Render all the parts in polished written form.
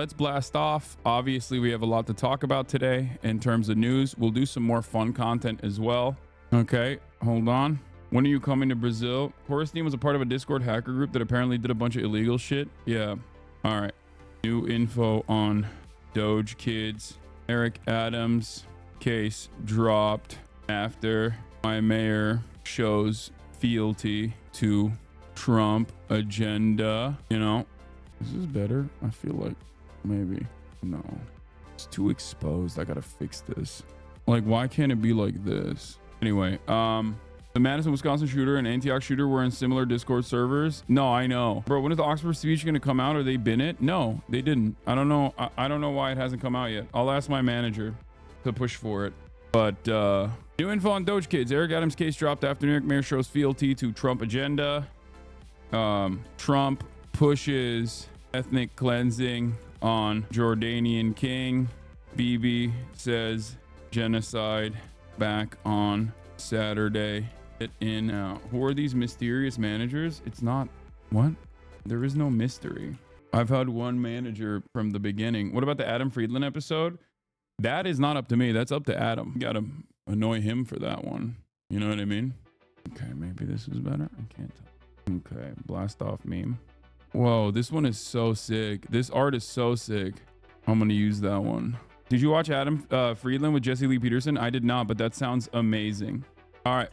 let's blast off. Obviously, we have a lot to talk about today in terms of news. We'll do some more fun content as well. Okay, hold on. When are you coming to Brazil? Corstein was a part of a Discord hacker group that apparently did a bunch of illegal shit. Yeah. All right. New info on Doge kids. Eric Adams case dropped after my mayor shows fealty to Trump agenda. You know, is this better? I feel like maybe. No. It's too exposed. I gotta fix this. Like, why can't it be like this? Anyway, the Madison, Wisconsin shooter and Antioch shooter were in similar Discord servers. No, I know. Bro, when is the Oxford speech going to come out? Or they been it? No, they didn't. I don't know. I don't know why it hasn't come out yet. I'll ask my manager to push for it. But new info on Doge kids. Eric Adams case dropped after New York mayor shows fealty to Trump agenda. Trump pushes ethnic cleansing on Jordanian king. Bibi says genocide back on Saturday. Who are these mysterious managers? It's not what? There is no mystery. I've had one manager from the beginning. What about the Adam Friedland episode? That is not up to me. That's up to Adam. You gotta annoy him for that one. You know what I mean? Okay, maybe this is better. I can't tell. Okay, blast off meme. Whoa, this one is so sick. This art is so sick. I'm gonna use that one. Did you watch Adam Friedland with Jesse Lee Peterson? I did not, but that sounds amazing. All right.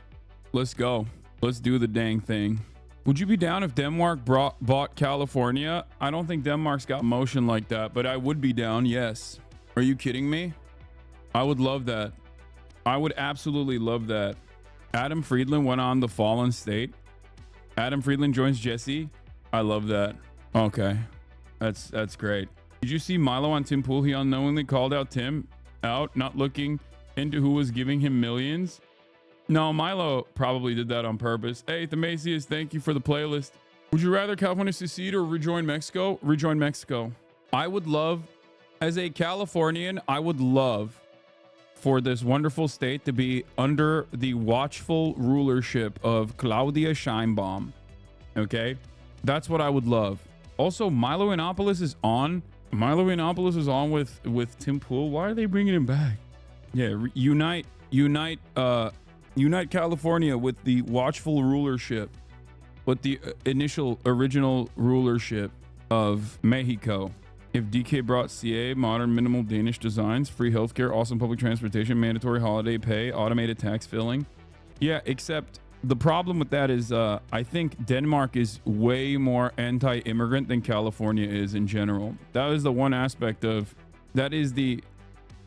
Let's go. Let's do the dang thing. Would you be down if Denmark bought California? I don't think Denmark's got motion like that, but I would be down. Yes. Are you kidding me? I would love that. I would absolutely love that. Adam Friedland went on The Fallen State. Adam Friedland joins Jesse. I love that. Okay. That's great. Did you see Milo on Tim Pool? He unknowingly called out Tim out, not looking into who was giving him millions. No, Milo probably did that on purpose. Hey, Themasius, thank you for the playlist. Would you rather California secede or rejoin Mexico? Rejoin Mexico. I would love, as a Californian, I would love for this wonderful state to be under the watchful rulership of Claudia Sheinbaum. Okay? That's what I would love. Also, Milo Yiannopoulos is on. Milo Yiannopoulos is on with Tim Pool. Why are they bringing him back? Yeah, unite California with the watchful rulership, with the original rulership of Mexico. If DK brought CA, modern minimal Danish designs, free healthcare, awesome public transportation, mandatory holiday pay, automated tax filling. Yeah, except the problem with that is I think Denmark is way more anti-immigrant than California is in general. That is the one aspect of, that is the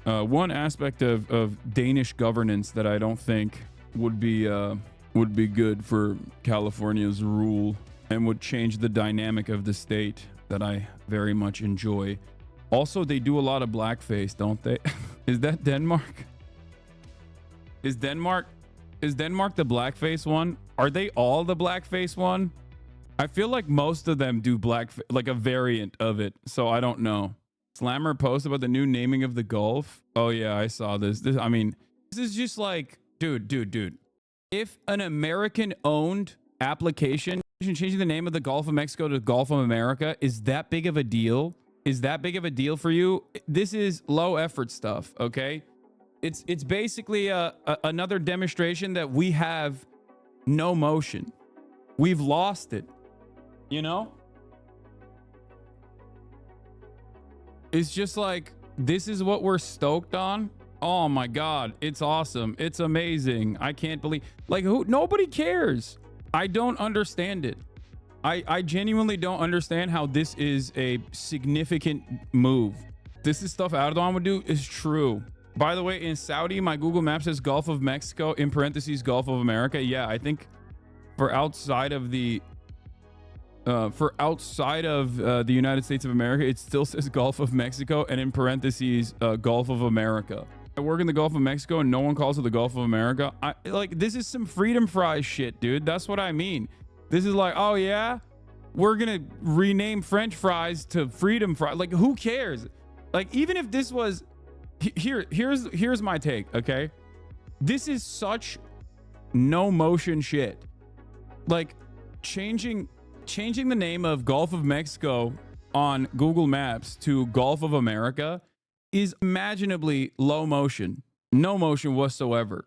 one aspect of Danish governance that I don't think would be good for California's rule and would change the dynamic of the state that I very much enjoy. Also, they do a lot of blackface, don't they? Is that Denmark? Is Denmark the blackface one? Are they all the blackface one? I feel like most of them do blackface, like a variant of it. So I don't know. Slammer post about the new naming of the Gulf. Oh yeah, I saw this. I mean, this is just like, dude. If an American-owned application changing the name of the Gulf of Mexico to Gulf of America is that big of a deal? Is that big of a deal for you? This is low effort stuff, okay? It's basically another demonstration that we have no motion. We've lost it, you know? It's just like, this is what we're stoked on. Oh my God, it's awesome. It's amazing. I can't believe, like, nobody cares. I don't understand it. I genuinely don't understand how this is a significant move. This is stuff Erdogan would do is true. By the way, in Saudi, my Google Maps says Gulf of Mexico, in parentheses, Gulf of America. Yeah, I think for outside of the United States of America, it still says Gulf of Mexico and in parentheses, Gulf of America. I work in the Gulf of Mexico and no one calls it the Gulf of America. This is some freedom fries shit, dude. That's what I mean. This is like, oh yeah, we're gonna rename French fries to freedom fries. Like, who cares? Like, even if this was, here's my take, okay? This is such no motion shit. Like, changing the name of Gulf of Mexico on Google Maps to Gulf of America is imaginably low motion, no motion whatsoever.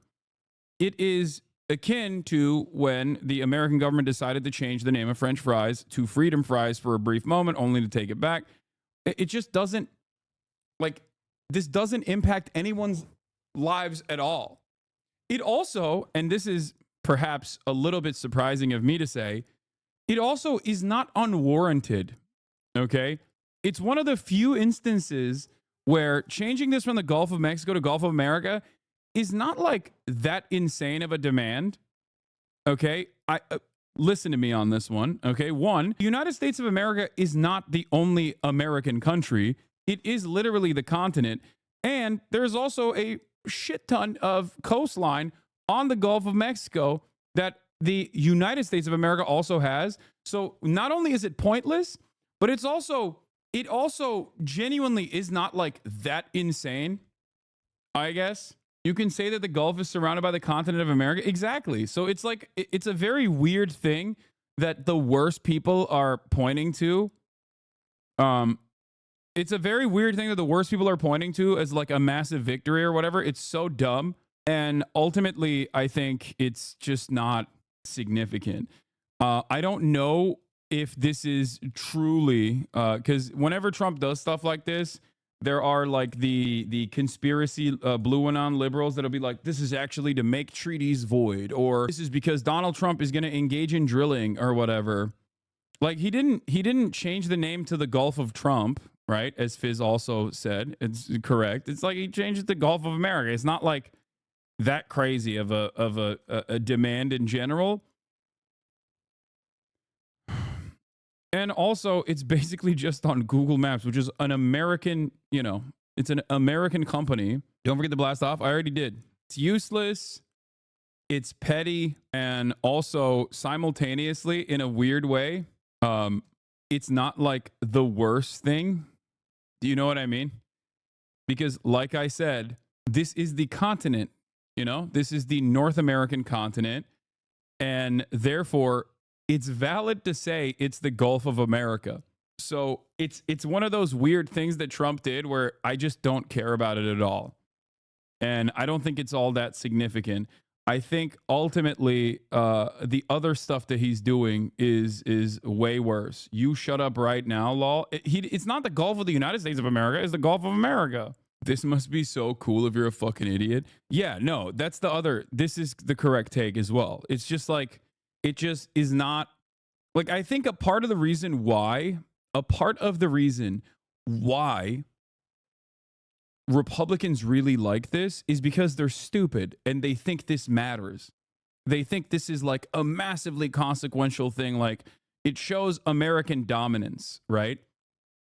It is akin to when the American government decided to change the name of French fries to freedom fries for a brief moment, only to take it back. It just doesn't, like, this doesn't impact anyone's lives at all. It also, and this is perhaps a little bit surprising of me to say, it also is not unwarranted, okay? It's one of the few instances where changing this from the Gulf of Mexico to Gulf of America is not like that insane of a demand, okay? Listen to me on this one, okay? One, the United States of America is not the only American country. It is literally the continent. And there's also a shit ton of coastline on the Gulf of Mexico that the United States of America also has. So not only is it pointless, but it also genuinely is not like that insane, I guess. You can say that the Gulf is surrounded by the continent of America. Exactly. So it's like, it's a very weird thing that the worst people are pointing to. It's a very weird thing that the worst people are pointing to as like a massive victory or whatever. It's so dumb. And ultimately, I think it's just not significant. I don't know if this is truly, because whenever Trump does stuff like this, there are like the conspiracy blue and on liberals that'll be like, this is actually to make treaties void, or this is because Donald Trump is going to engage in drilling or whatever. Like he didn't change the name to the Gulf of Trump, right? As Fizz also said, it's correct. It's like he changed it to Gulf of America. It's not like that crazy of a demand in general. And also, it's basically just on Google Maps, which is an American, it's an American company. Don't forget to blast off. I already did. It's useless. It's petty. And also, simultaneously, in a weird way, it's not like the worst thing. Do you know what I mean? Because like I said, this is the continent, this is the North American continent. And therefore, it's valid to say it's the Gulf of America. So it's one of those weird things that Trump did where I just don't care about it at all. And I don't think it's all that significant. I think ultimately the other stuff that he's doing is way worse. You shut up right now, law. It's not the Gulf of the United States of America. It's the Gulf of America. This must be so cool if you're a fucking idiot. Yeah, no, this is the correct take as well. It's just like, it just is not, like, I think a part of the reason why Republicans really like this is because they're stupid and they think this matters. They think this is like a massively consequential thing. Like, it shows American dominance, right?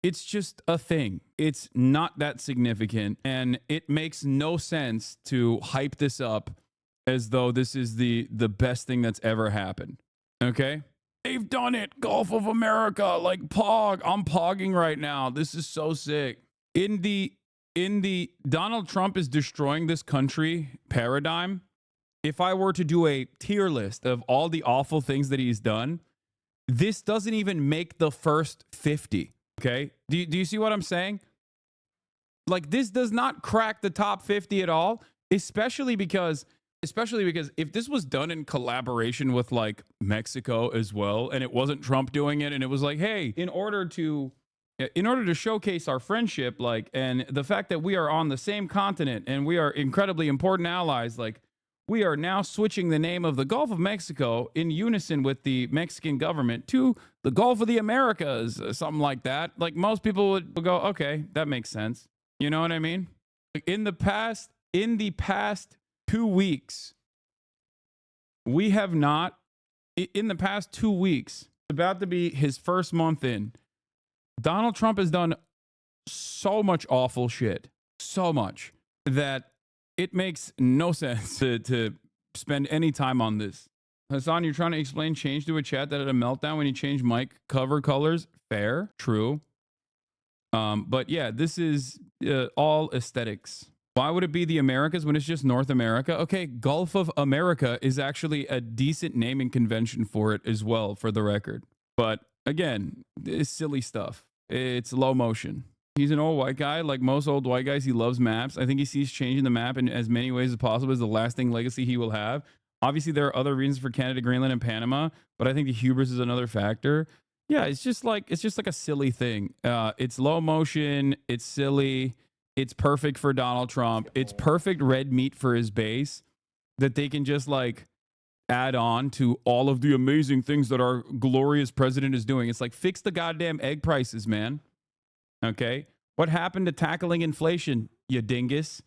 It's just a thing. It's not that significant. And it makes no sense to hype this up as though this is the best thing that's ever happened. Okay? They've done it. Gulf of America, like Pog. I'm pogging right now. This is so sick. In the Donald Trump is destroying this country paradigm, if I were to do a tier list of all the awful things that he's done, this doesn't even make the first 50. Okay? Do you see what I'm saying? Like, this does not crack the top 50 at all, especially because if this was done in collaboration with like Mexico as well, and it wasn't Trump doing it, and it was like, hey, in order to showcase our friendship, like, and the fact that we are on the same continent and we are incredibly important allies, like, we are now switching the name of the Gulf of Mexico in unison with the Mexican government to the Gulf of the Americas, something like that. Like, most people would go, okay, that makes sense. You know what I mean? In the past 2 weeks, we have not, in the past 2 weeks, about to be his first month in, Donald Trump has done so much awful shit, so much, that it makes no sense to spend any time on this. Hassan, you're trying to explain change to a chat that had a meltdown when you change mic cover colors. Fair, true. But yeah, this is all aesthetics. Why would it be the Americas when it's just North America? Okay, Gulf of America is actually a decent naming convention for it as well, for the record. But again, it's silly stuff. it's slow motion. He's an old white guy. Like most old white guys, he loves maps. I think he sees changing the map in as many ways as possible as the lasting legacy he will have. Obviously, there are other reasons for Canada, Greenland, and Panama, but I think the hubris is another factor. Yeah, it's just like a silly thing. It's low motion. It's silly. It's perfect for Donald Trump. It's perfect red meat for his base that they can just like add on to all of the amazing things that our glorious president is doing. It's like, fix the goddamn egg prices, man. Okay. What happened to tackling inflation, you dingus?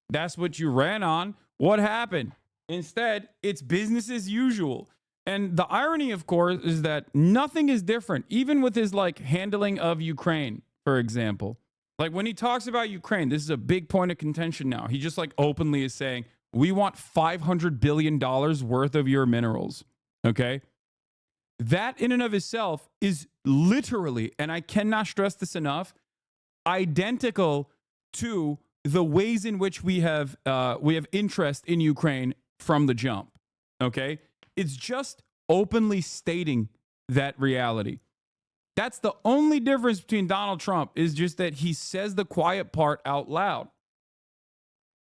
That's what you ran on. What happened? Instead, it's business as usual. And the irony, of course, is that nothing is different, even with his like handling of Ukraine, for example. Like when he talks about Ukraine, this is a big point of contention now. He just like openly is saying, we want $500 billion worth of your minerals. Okay. That in and of itself is literally, and I cannot stress this enough, identical to the ways in which we have interest in Ukraine from the jump. Okay. It's just openly stating that reality. That's the only difference between Donald Trump, is just that he says the quiet part out loud.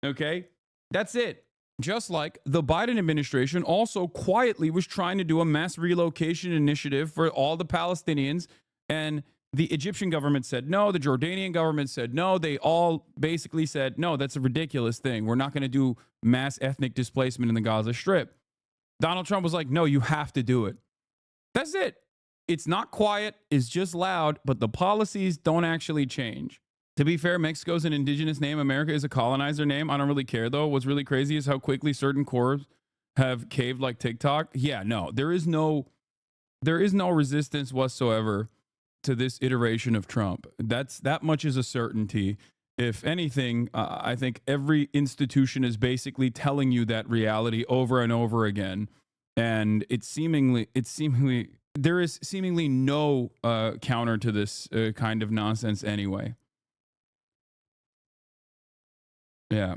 Okay? That's it. Just like the Biden administration also quietly was trying to do a mass relocation initiative for all the Palestinians, and the Egyptian government said no, the Jordanian government said no, they all basically said, no, that's a ridiculous thing. We're not going to do mass ethnic displacement in the Gaza Strip. Donald Trump was like, no, you have to do it. That's it. It's not quiet, it's just loud, but the policies don't actually change. To be fair, Mexico's an indigenous name. America is a colonizer name. I don't really care, though. What's really crazy is how quickly certain cores have caved, like TikTok. Yeah, no, there is no resistance whatsoever to this iteration of Trump. That much is a certainty. If anything, I think every institution is basically telling you that reality over and over again. And there is seemingly no counter to this kind of nonsense anyway. Yeah.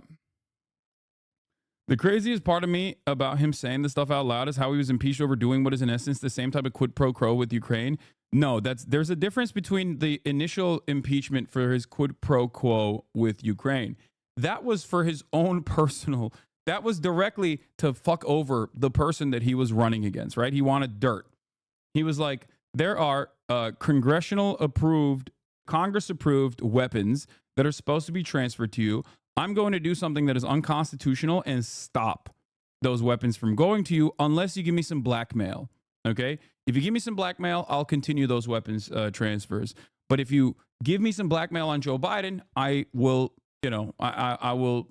The craziest part of me about him saying this stuff out loud is how he was impeached over doing what is in essence the same type of quid pro quo with Ukraine. No, there's a difference between the initial impeachment for his quid pro quo with Ukraine. That was for his own personal, that was directly to fuck over the person that he was running against, right? He wanted dirt. He was like, there are Congress approved weapons that are supposed to be transferred to you. I'm going to do something that is unconstitutional and stop those weapons from going to you unless you give me some blackmail. Okay? If you give me some blackmail, I'll continue those weapons transfers. But if you give me some blackmail on Joe Biden, I will, I will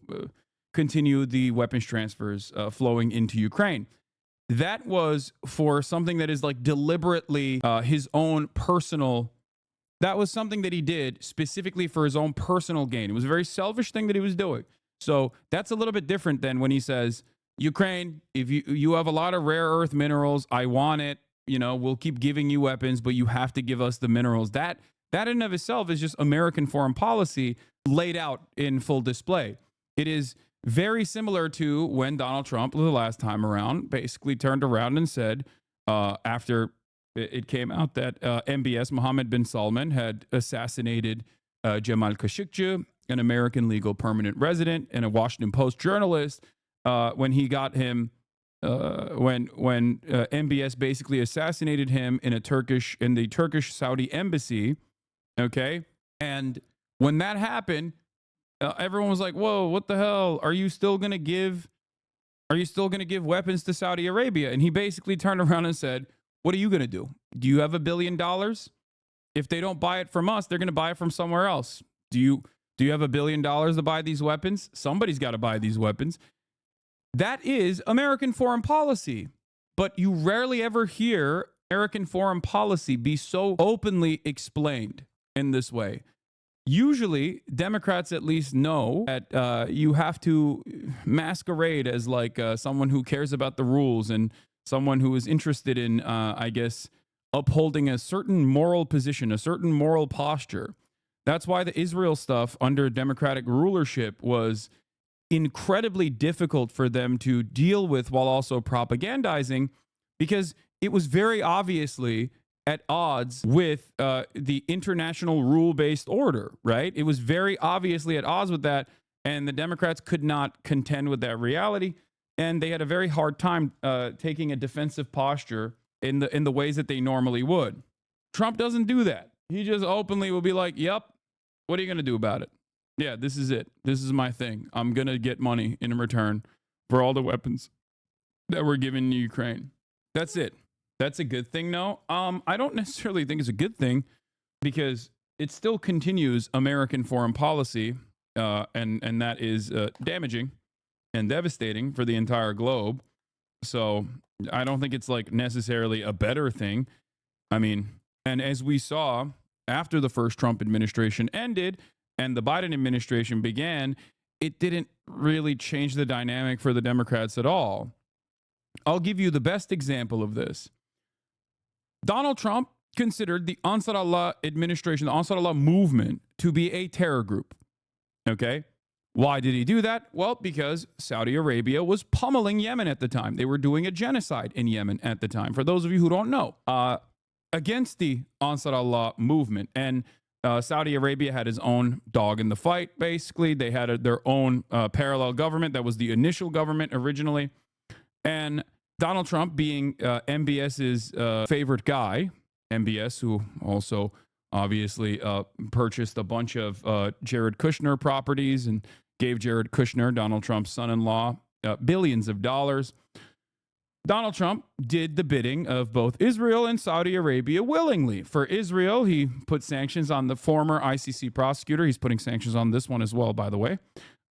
continue the weapons transfers flowing into Ukraine. That was for something that is like deliberately his own personal. That was something that he did specifically for his own personal gain. It was a very selfish thing that he was doing. So that's a little bit different than when he says, Ukraine, if you have a lot of rare earth minerals, I want it. We'll keep giving you weapons, but you have to give us the minerals. That in and of itself is just American foreign policy laid out in full display. It is very similar to when Donald Trump, the last time around, basically turned around and said, after it came out that MBS, Mohammed bin Salman, had assassinated Jamal Khashoggi, an American legal permanent resident and a Washington Post journalist, when he got him, when MBS basically assassinated him in the Turkish Saudi embassy. Okay. And when that happened, everyone was like, whoa, what the hell? Are you still going to give weapons to Saudi Arabia? And he basically turned around and said, what are you going to do? Do you have $1 billion? If they don't buy it from us, they're going to buy it from somewhere else. Do you have $1 billion to buy these weapons? Somebody's got to buy these weapons. That is American foreign policy. But you rarely ever hear American foreign policy be so openly explained in this way. Usually, Democrats at least know that you have to masquerade as like someone who cares about the rules and someone who is interested in, upholding a certain moral position, a certain moral posture. That's why the Israel stuff under Democratic rulership was incredibly difficult for them to deal with while also propagandizing, because it was very obviously at odds with the international rule-based order, right? It was very obviously at odds with that, and the Democrats could not contend with that reality, and they had a very hard time taking a defensive posture in the ways that they normally would. Trump doesn't do that. He just openly will be like, yep, what are you going to do about it? Yeah, this is it. This is my thing. I'm going to get money in return for all the weapons that we're giving to Ukraine. That's it. That's a good thing, no? I don't necessarily think it's a good thing because it still continues American foreign policy, and that is damaging and devastating for the entire globe. So I don't think it's like necessarily a better thing. I mean, and as we saw after the first Trump administration ended and the Biden administration began, it didn't really change the dynamic for the Democrats at all. I'll give you the best example of this. Donald Trump considered the Ansar Allah administration, the Ansar Allah movement, to be a terror group. Okay? Why did he do that? Well, because Saudi Arabia was pummeling Yemen at the time. They were doing a genocide in Yemen at the time. For those of you who don't know, against the Ansar Allah movement. And Saudi Arabia had his own dog in the fight, basically. They had their own parallel government that was the initial government originally. And Donald Trump, being MBS's favorite guy, MBS, who also obviously purchased a bunch of Jared Kushner properties and gave Jared Kushner, Donald Trump's son-in-law, billions of dollars. Donald Trump did the bidding of both Israel and Saudi Arabia willingly. For Israel, he put sanctions on the former ICC prosecutor. He's putting sanctions on this one as well, by the way.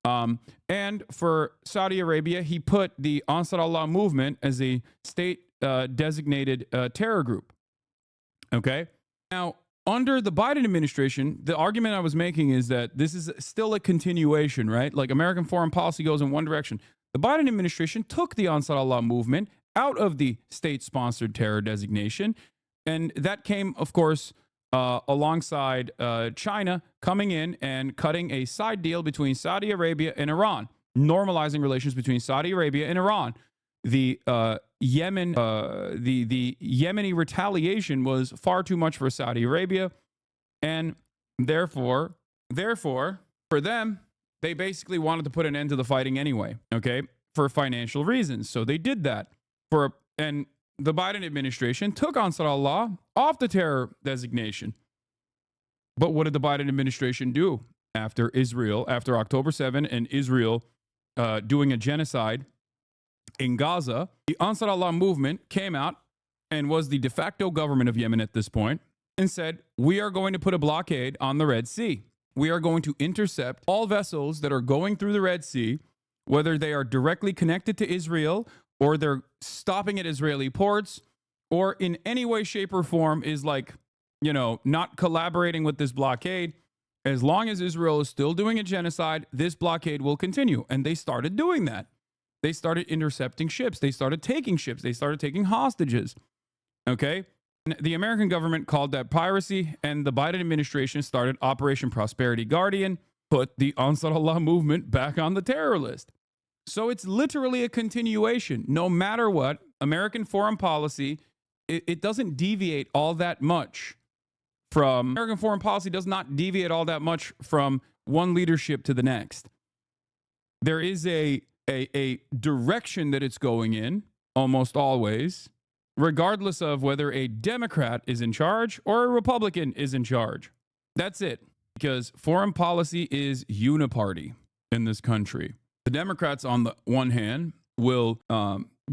And for Saudi Arabia, he put the Ansar Allah movement as a state designated terror group. Okay. Now, under the Biden administration, the argument I was making is that this is still a continuation, right? Like American foreign policy goes in one direction. The Biden administration took the Ansar Allah movement out of the state-sponsored terror designation, and that came, of course, alongside China coming in and cutting a side deal between Saudi Arabia and Iran, normalizing relations between Saudi Arabia and Iran. The Yemeni retaliation was far too much for Saudi Arabia, and therefore, for them, they basically wanted to put an end to the fighting anyway, okay, for financial reasons. So they did that. And the Biden administration took Ansar Allah off the terror designation. But what did the Biden administration do after October 7 and Israel doing a genocide in Gaza? The Ansar Allah movement came out and was the de facto government of Yemen at this point and said, we are going to put a blockade on the Red Sea. We are going to intercept all vessels that are going through the Red Sea, whether they are directly connected to Israel or they're stopping at Israeli ports or in any way, shape, or form is like, not collaborating with this blockade. As long as Israel is still doing a genocide, this blockade will continue. And they started doing that. They started intercepting ships. They started taking ships. They started taking hostages. Okay? And the American government called that piracy, and the Biden administration started Operation Prosperity Guardian, put the Ansar Allah movement back on the terror list. So it's literally a continuation. No matter what, American foreign policy, it doesn't deviate all that much from, American foreign policy does not deviate all that much from one leadership to the next. There is a direction that it's going in, almost always, regardless of whether a Democrat is in charge or a Republican is in charge. That's it. Because foreign policy is uniparty in this country. The Democrats, on the one hand, will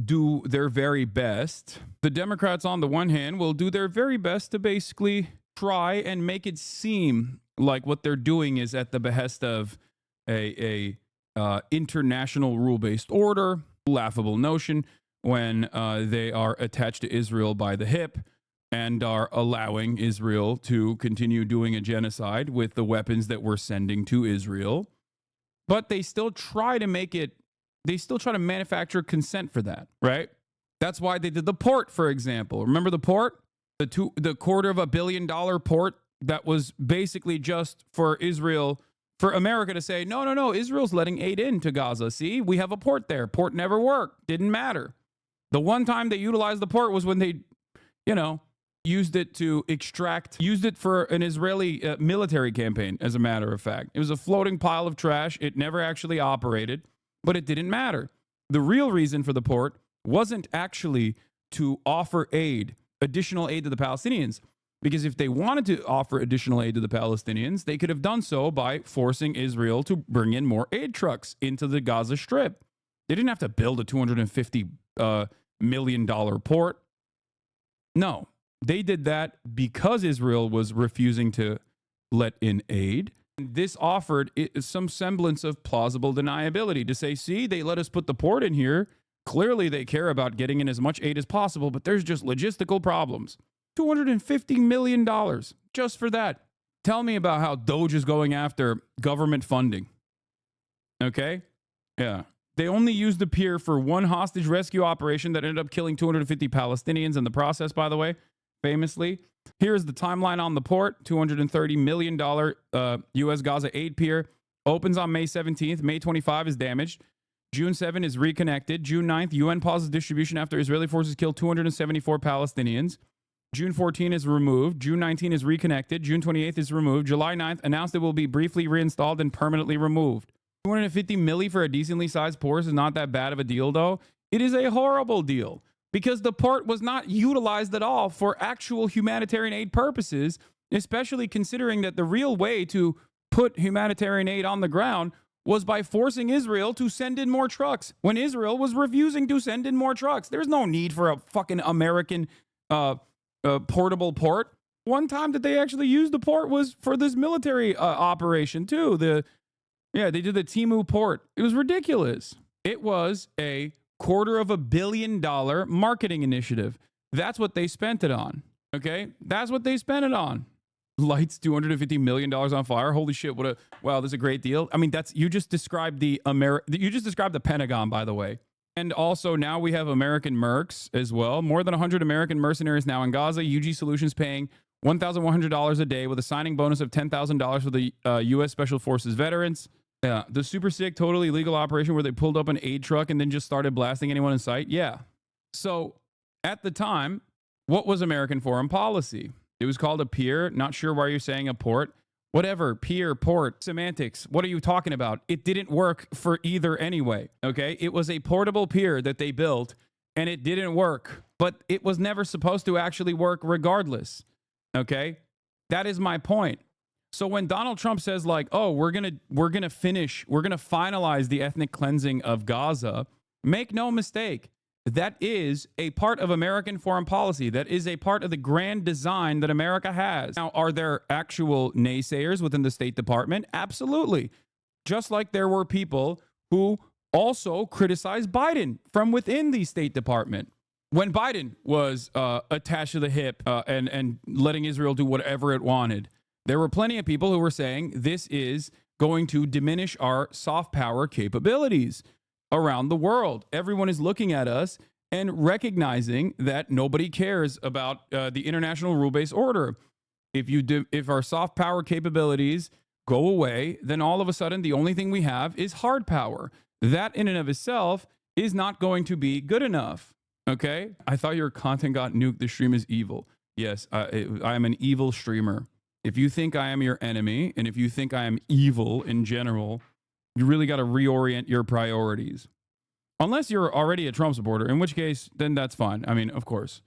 do their very best. The Democrats, on the one hand, will do their very best to basically try and make it seem like what they're doing is at the behest of a international rule-based order. Laughable notion when they are attached to Israel by the hip and are allowing Israel to continue doing a genocide with the weapons that we're sending to Israel. But they still try to manufacture consent for that, right? That's why they did the port, for example. Remember the port? The $250 million port that was basically just for Israel, for America to say, no, Israel's letting aid into Gaza. See, we have a port there. Port never worked. Didn't matter. The one time they utilized the port was when they, used it to extract, used it for an Israeli military campaign, as a matter of fact. It was a floating pile of trash. It never actually operated, but it didn't matter. The real reason for the port wasn't actually to offer aid, additional aid to the Palestinians, because if they wanted to offer additional aid to the Palestinians, they could have done so by forcing Israel to bring in more aid trucks into the Gaza Strip. They didn't have to build a $250 million port. No, they did that because Israel was refusing to let in aid. This offered some semblance of plausible deniability to say, see, they let us put the port in here. Clearly, they care about getting in as much aid as possible, but there's just logistical problems. $250 million just for that. Tell me about how DOGE is going after government funding. Okay? Yeah. They only used the pier for one hostage rescue operation that ended up killing 250 Palestinians in the process, by the way, famously. Here's the timeline on the port. $230 million U.S. Gaza aid pier opens on May 17th. May 25 is damaged. June 7 is reconnected. June 9th, UN pauses distribution after Israeli forces kill 274 Palestinians. June 14 is removed. June 19 is reconnected. June 28th is removed. July 9th announced it will be briefly reinstalled and permanently removed. 250 milli for a decently sized port is not that bad of a deal, though. It is a horrible deal because the port was not utilized at all for actual humanitarian aid purposes, especially considering that the real way to put humanitarian aid on the ground was by forcing Israel to send in more trucks when Israel was refusing to send in more trucks. There's no need for a fucking American portable port. One time that they actually used the port was for this military operation too. They did the Timu port. It was ridiculous. It was a $250 million marketing initiative. That's what they spent it on. Okay, that's what they spent it on. Lights $250 million on fire. Holy shit! Wow, this is a great deal. I mean, you just described the Pentagon, by the way. And also now we have American mercs as well. More than 100 American mercenaries now in Gaza. UG Solutions paying $1,100 a day with a signing bonus of $10,000 for the U.S. Special Forces veterans. Yeah, the super sick, totally illegal operation where they pulled up an aid truck and then just started blasting anyone in sight. Yeah. So at the time, what was American foreign policy? It was called a pier. Not sure why you're saying a port. Whatever, pier, port, semantics. What are you talking about? It didn't work for either anyway, okay? It was a portable pier that they built, and it didn't work. But it was never supposed to actually work regardless, okay? That is my point. So when Donald Trump says, like, oh, we're gonna finalize the ethnic cleansing of Gaza, make no mistake. That is a part of American foreign policy. That is a part of the grand design that America has. Now, are there actual naysayers within the State Department? Absolutely. Just like there were people who also criticized Biden from within the State Department. When Biden was attached to the hip and letting Israel do whatever it wanted, there were plenty of people who were saying this is going to diminish our soft power capabilities around the world. Everyone is looking at us and recognizing that nobody cares about the international rule-based order. If our soft power capabilities go away, then all of a sudden the only thing we have is hard power. That in and of itself is not going to be good enough. Okay? I thought your content got nuked. The stream is evil. Yes, I am an evil streamer. If you think I am your enemy, and if you think I am evil in general, you really got to reorient your priorities. Unless you're already a Trump supporter, in which case, then that's fine. I mean, of course,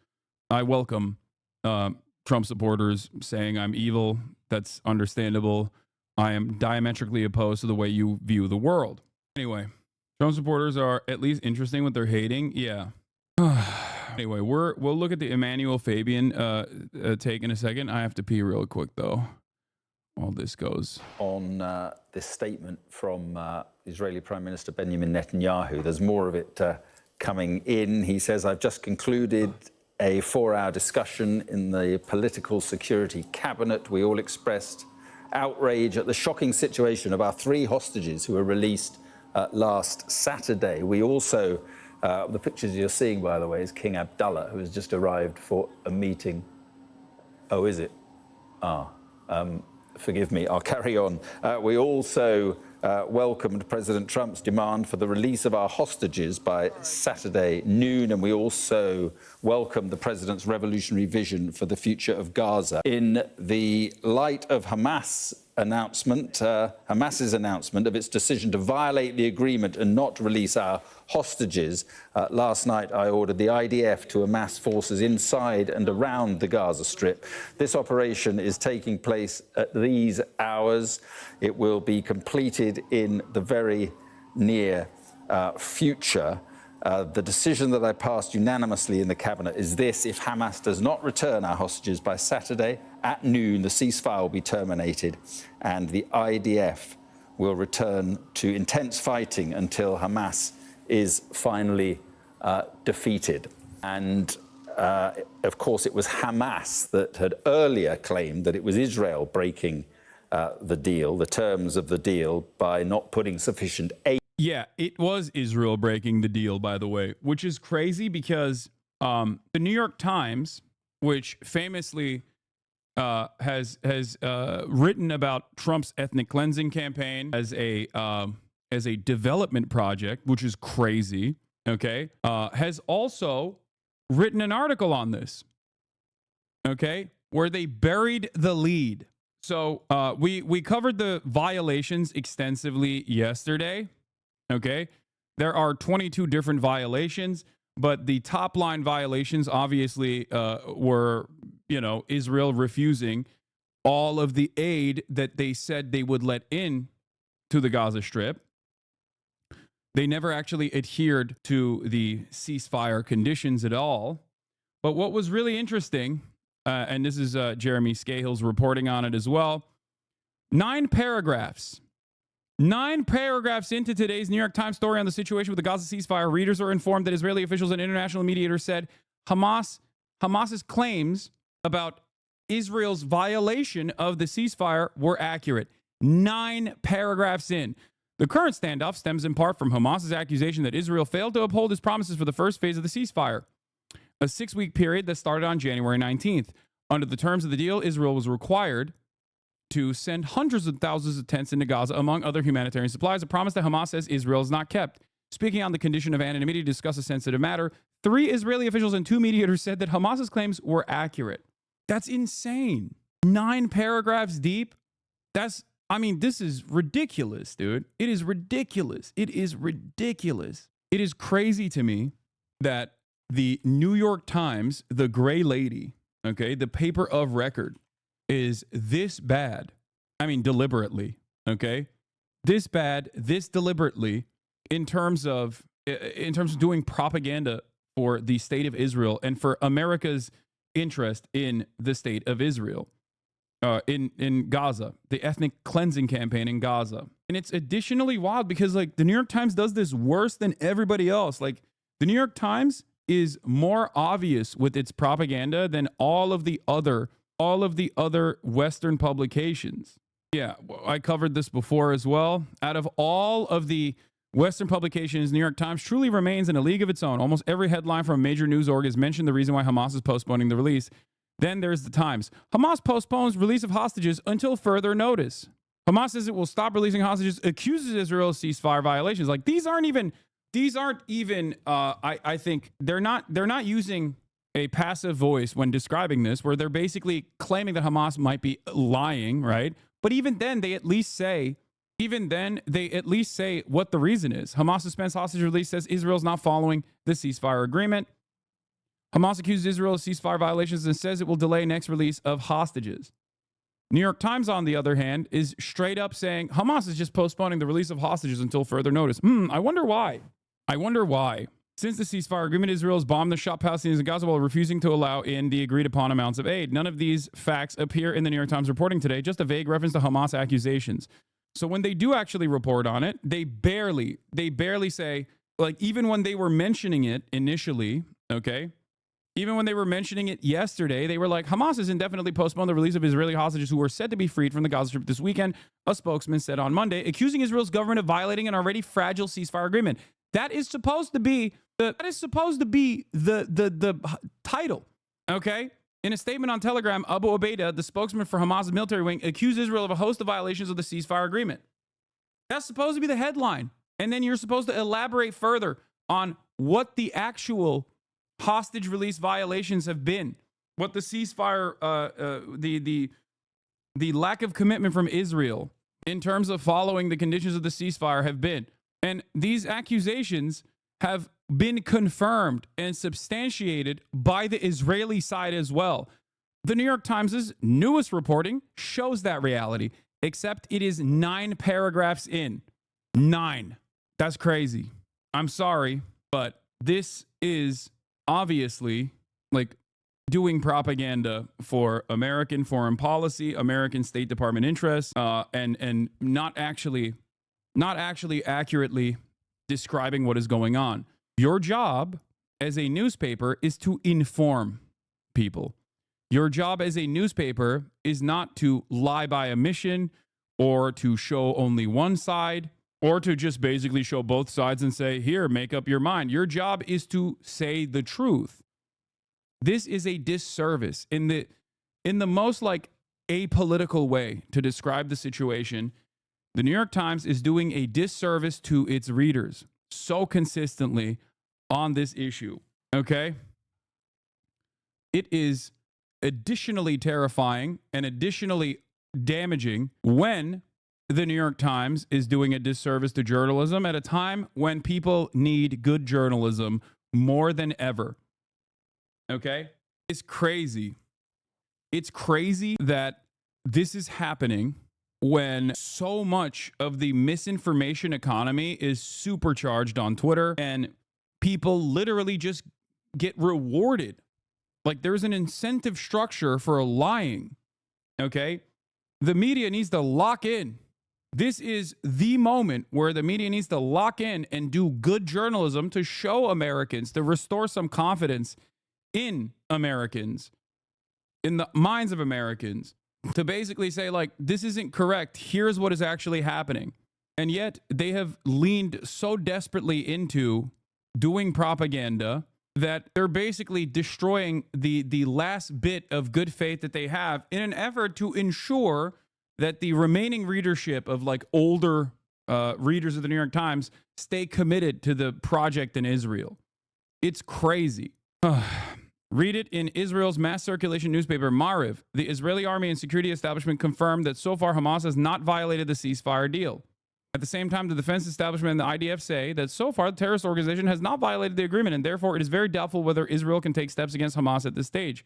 I welcome Trump supporters saying I'm evil. That's understandable. I am diametrically opposed to the way you view the world. Anyway, Trump supporters are at least interesting with their hating. Yeah. Anyway, we'll look at the Emmanuel Fabian take in a second. I have to pee real quick, though, while this goes. On this statement from Israeli Prime Minister Benjamin Netanyahu, there's more of it coming in. He says, I've just concluded a 4-hour discussion in the political security cabinet. We all expressed outrage at the shocking situation of our 3 hostages who were released last Saturday. We also... the pictures you're seeing, by the way, is King Abdullah, who has just arrived for a meeting. Oh, is it? forgive me, I'll carry on. We also welcomed President Trump's demand for the release of our hostages by Saturday noon, and we also welcomed the president's revolutionary vision for the future of Gaza. In the light of Hamas's announcement of its decision to violate the agreement and not release our hostages, last night I ordered the IDF to amass forces inside and around the Gaza Strip. This operation is taking place at these hours. It will be completed in the very near future. The decision that I passed unanimously in the cabinet is this: if Hamas does not return our hostages by Saturday at noon, the ceasefire will be terminated and the IDF will return to intense fighting until Hamas is finally defeated. And of course, it was Hamas that had earlier claimed that it was Israel breaking the deal, the terms of the deal, by not putting sufficient aid. Yeah, it was Israel breaking the deal, by the way, which is crazy because the New York Times, which famously has written about Trump's ethnic cleansing campaign as a development project, which is crazy, okay, has also written an article on this, okay, where they buried the lead. So we covered the violations extensively yesterday. Okay, there are 22 different violations, but the top line violations obviously were, Israel refusing all of the aid that they said they would let in to the Gaza Strip. They never actually adhered to the ceasefire conditions at all. But what was really interesting, and this is Jeremy Scahill's reporting on it as well, 9 paragraphs into today's New York Times story on the situation with the Gaza ceasefire, readers are informed that Israeli officials and international mediators said Hamas's claims about Israel's violation of the ceasefire were accurate. 9 paragraphs in. The current standoff stems in part from Hamas's accusation that Israel failed to uphold its promises for the first phase of the ceasefire, a 6-week period that started on January 19th. Under the terms of the deal, Israel was required to send hundreds of thousands of tents into Gaza, among other humanitarian supplies, a promise that Hamas says Israel has not kept. Speaking on the condition of anonymity to discuss a sensitive matter, 3 Israeli officials and 2 mediators said that Hamas's claims were accurate. That's insane. 9 paragraphs deep. This is ridiculous, dude. It is ridiculous. It is ridiculous. It is crazy to me that the New York Times, the gray lady, okay, the paper of record, is this bad. Deliberately, okay? This bad, this deliberately in terms of doing propaganda for the state of Israel and for America's interest in the state of Israel, in Gaza, the ethnic cleansing campaign in Gaza. And it's additionally wild because the New York Times does this worse than everybody else. The New York Times is more obvious with its propaganda than all of the other Western publications. Yeah, I covered this before as well. Out of all of the Western publications, New York Times truly remains in a league of its own. Almost every headline from a major news org has mentioned the reason why Hamas is postponing the release. Then there's the Times. Hamas postpones release of hostages until further notice. Hamas says it will stop releasing hostages, accuses Israel of ceasefire violations. These aren't even. I think they're not using a passive voice when describing this, where they're basically claiming that Hamas might be lying, right? But even then, they at least say what the reason is. Hamas suspends hostage release, says Israel's not following the ceasefire agreement. Hamas accuses Israel of ceasefire violations and says it will delay next release of hostages. New York Times, on the other hand, is straight up saying Hamas is just postponing the release of hostages until further notice. I wonder why. Since the ceasefire agreement, Israel has bombed the shop Palestinians in Gaza while refusing to allow in the agreed upon amounts of aid. None of these facts appear in the New York Times reporting today, just a vague reference to Hamas accusations. So when they do actually report on it, they barely say, even when they were mentioning it initially, okay, even when they were mentioning it yesterday, they were like, Hamas has indefinitely postponed the release of Israeli hostages who were said to be freed from the Gaza Strip this weekend, a spokesman said on Monday, accusing Israel's government of violating an already fragile ceasefire agreement. That is supposed to be the title, okay? In a statement on Telegram, Abu Obaida, the spokesman for Hamas' military wing, accused Israel of a host of violations of the ceasefire agreement. That's supposed to be the headline. And then you're supposed to elaborate further on what the actual hostage release violations have been, what the ceasefire, the lack of commitment from Israel in terms of following the conditions of the ceasefire have been. And these accusations have been confirmed and substantiated by the Israeli side as well. The New York Times' newest reporting shows that reality, except it is 9 paragraphs in. 9. That's crazy. I'm sorry, but this is obviously like doing propaganda for American foreign policy, American State Department interests, and not actually accurately describing what is going on. Your job as a newspaper is to inform people. Your job as a newspaper is not to lie by omission or to show only one side or to just basically show both sides and say, here, make up your mind. Your job is to say the truth. This is a disservice in the most like apolitical way to describe the situation. The New York Times is doing a disservice to its readers so consistently on this issue, okay? It is additionally terrifying and additionally damaging when the New York Times is doing a disservice to journalism at a time when people need good journalism more than ever, okay? It's crazy. It's crazy that this is happening when so much of the misinformation economy is supercharged on Twitter and people literally just get rewarded. Like there's an incentive structure for lying, okay? The media needs to lock in. This is the moment where the media needs to lock in and do good journalism to show Americans, to restore some confidence in Americans, in the minds of Americans, to basically say, like, this isn't correct. Here's what is actually happening. And yet they have leaned so desperately into doing propaganda that they're basically destroying the last bit of good faith that they have in an effort to ensure that the remaining readership of like older readers of the New York Times stay committed to the project in Israel. It's crazy. Read it in Israel's mass circulation newspaper, Mariv. The Israeli army and security establishment confirmed that so far Hamas has not violated the ceasefire deal. At the same time, the defense establishment and the IDF say that so far the terrorist organization has not violated the agreement, and therefore it is very doubtful whether Israel can take steps against Hamas at this stage.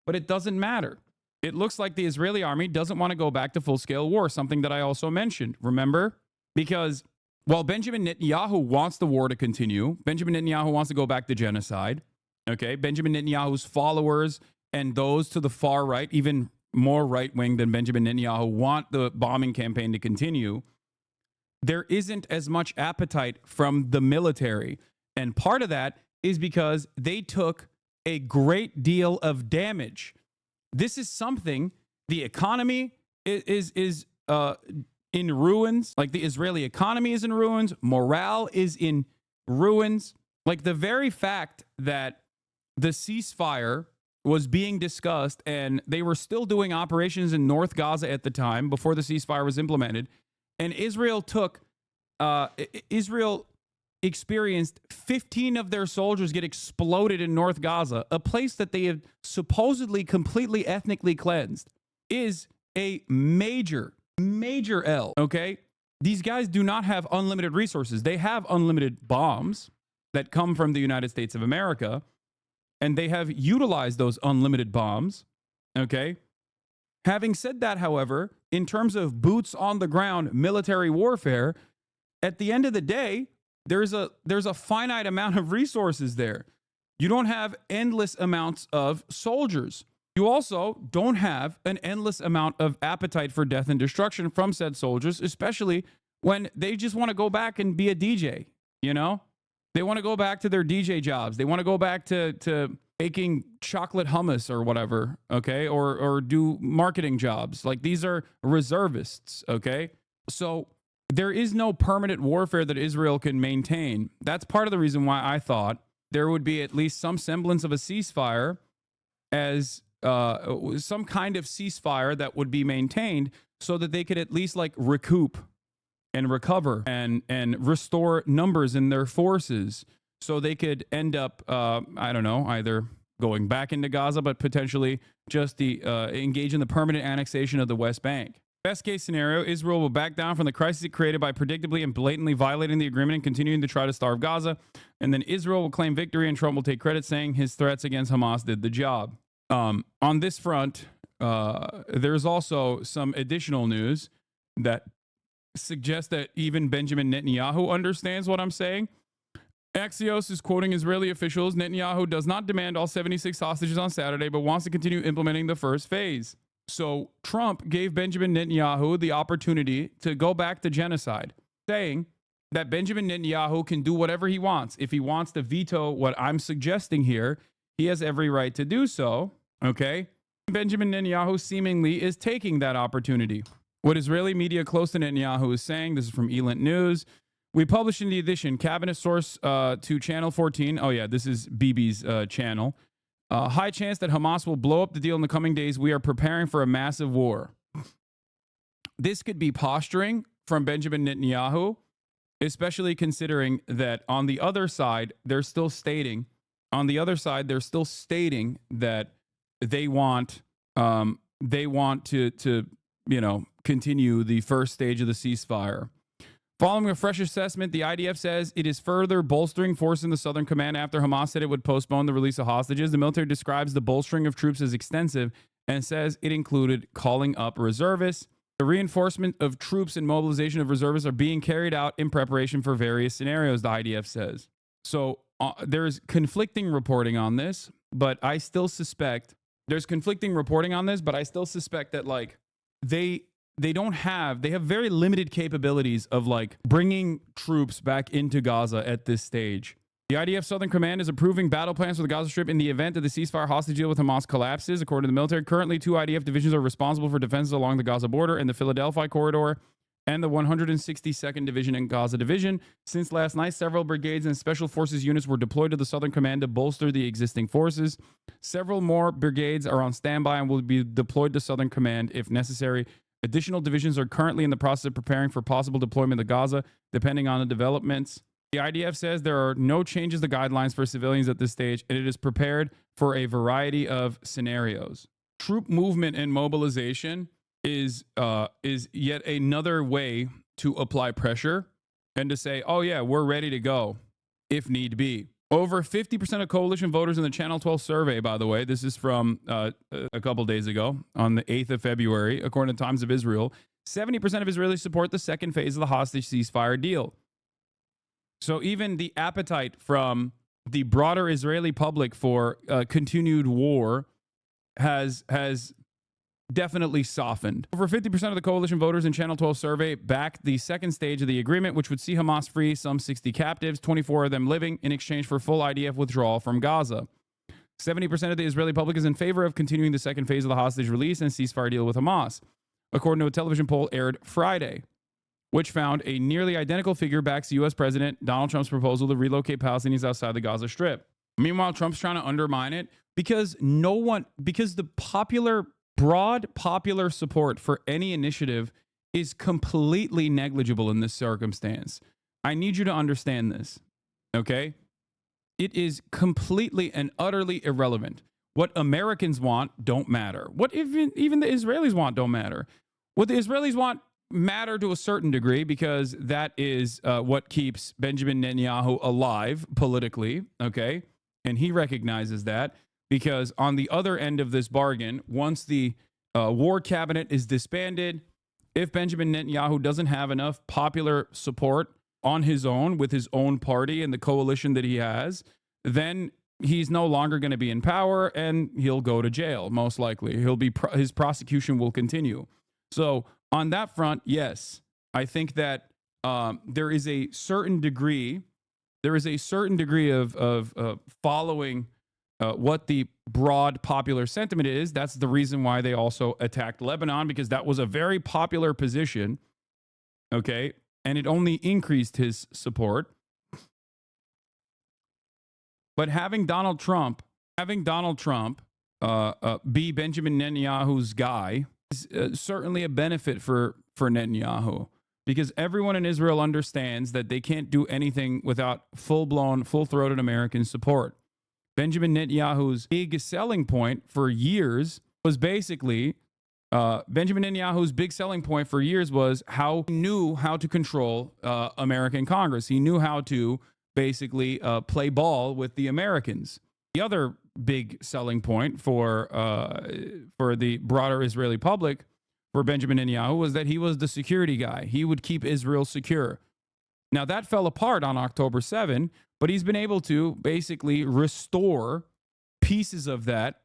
But it doesn't matter. It looks like the Israeli army doesn't want to go back to full-scale war, something that I also mentioned. Remember? Because while Benjamin Netanyahu wants the war to continue, Benjamin Netanyahu wants to go back to genocide, okay? Benjamin Netanyahu's followers and those to the far right, even more right-wing than Benjamin Netanyahu, want the bombing campaign to continue. There isn't as much appetite from the military. And part of that is because they took a great deal of damage. This is something, the economy is in ruins. Like the Israeli economy is in ruins. Morale is in ruins. Like the very fact that the ceasefire was being discussed and they were still doing operations in North Gaza at the time before the ceasefire was implemented. And Israel experienced 15 of their soldiers get exploded in North Gaza, a place that they have supposedly completely ethnically cleansed, is a major L, okay? These guys do not have unlimited resources. They have unlimited bombs that come from the United States of America, and they have utilized those unlimited bombs, okay? Having said that, however, in terms of boots on the ground military warfare, at the end of the day, there's a finite amount of resources there. You don't have endless amounts of soldiers. You also don't have an endless amount of appetite for death and destruction from said soldiers, especially when they just want to go back and be a DJ, you know? They want to go back to their DJ jobs. They want to go back to making chocolate hummus or whatever, okay? Or do marketing jobs. Like these are reservists, okay? So there is no permanent warfare that Israel can maintain. That's part of the reason why I thought there would be at least some semblance of a ceasefire as some kind of ceasefire that would be maintained so that they could at least like recoup and recover and restore numbers in their forces, so they could end up, I don't know, either going back into Gaza, but potentially just engage in the permanent annexation of the West Bank. Best case scenario, Israel will back down from the crisis it created by predictably and blatantly violating the agreement and continuing to try to starve Gaza. And then Israel will claim victory and Trump will take credit, saying his threats against Hamas did the job. On this front, there's also some additional news that suggests that even Benjamin Netanyahu understands what I'm saying. Axios is quoting Israeli officials. Netanyahu does not demand all 76 hostages on Saturday, but wants to continue implementing the first phase. So Trump gave Benjamin Netanyahu the opportunity to go back to genocide, saying that Benjamin Netanyahu can do whatever he wants. If he wants to veto what I'm suggesting here, he has every right to do so. Okay? Benjamin Netanyahu seemingly is taking that opportunity. What Israeli media close to Netanyahu is saying, this is from Elint News. We published in the edition, cabinet source to Channel 14. Oh, yeah, this is Bibi's channel. High chance that Hamas will blow up the deal in the coming days. We are preparing for a massive war. This could be posturing from Benjamin Netanyahu, especially considering that on the other side, they're still stating that they want to continue the first stage of the ceasefire. Following a fresh assessment, the IDF says it is further bolstering force in the Southern Command after Hamas said it would postpone the release of hostages. The military describes the bolstering of troops as extensive and says it included calling up reservists. The reinforcement of troops and mobilization of reservists are being carried out in preparation for various scenarios, the IDF says. So there's conflicting reporting on this, but I still suspect that like they have very limited capabilities of like bringing troops back into Gaza at this stage. The IDF Southern Command is approving battle plans for the Gaza Strip in the event that the ceasefire hostage deal with Hamas collapses. According to the military, currently 2 IDF divisions are responsible for defenses along the Gaza border and the Philadelphia corridor, and the 162nd Division and Gaza Division. Since last night, several brigades and special forces units were deployed to the Southern Command to bolster the existing forces. Several more brigades are on standby and will be deployed to Southern Command if necessary. Additional divisions are currently in the process of preparing for possible deployment to Gaza, depending on the developments. The IDF says there are no changes to guidelines for civilians at this stage, and it is prepared for a variety of scenarios. Troop movement and mobilization is yet another way to apply pressure and to say, oh yeah, we're ready to go if need be. Over 50% of coalition voters in the Channel 12 survey, by the way, this is from a couple days ago on the 8th of February, according to Times of Israel, 70% of Israelis support the second phase of the hostage ceasefire deal. So even the appetite from the broader Israeli public for continued war has definitely softened. Over 50% of the coalition voters in Channel 12 survey backed the second stage of the agreement, which would see Hamas free some 60 captives, 24 of them living, in exchange for full IDF withdrawal from Gaza. 70% of the Israeli public is in favor of continuing the second phase of the hostage release and ceasefire deal with Hamas, according to a television poll aired Friday, which found a nearly identical figure backs U.S. President Donald Trump's proposal to relocate Palestinians outside the Gaza Strip. Meanwhile, Trump's trying to undermine it because the broad popular support for any initiative is completely negligible in this circumstance. I need you to understand this, okay? It is completely and utterly irrelevant. What Americans want don't matter. What even the Israelis want don't matter. What the Israelis want matter to a certain degree because that is what keeps Benjamin Netanyahu alive politically, okay? And he recognizes that because on the other end of this bargain, once the war cabinet is disbanded, if Benjamin Netanyahu doesn't have enough popular support on his own with his own party and the coalition that he has, then he's no longer going to be in power and he'll go to jail, most likely. His prosecution will continue. So on that front, yes, I think that there is a certain degree of following what the broad popular sentiment is. That's the reason why they also attacked Lebanon, because that was a very popular position, okay? And it only increased his support. But having Donald Trump be Benjamin Netanyahu's guy is certainly a benefit for Netanyahu, because everyone in Israel understands that they can't do anything without full-blown, full-throated American support. Benjamin Netanyahu's big selling point for years was basically Benjamin Netanyahu's big selling point for years was how he knew how to control American Congress. He knew how to basically play ball with the Americans. The other big selling point for the broader Israeli public for Benjamin Netanyahu was that he was the security guy. He would keep Israel secure. Now, that fell apart on October 7, but he's been able to basically restore pieces of that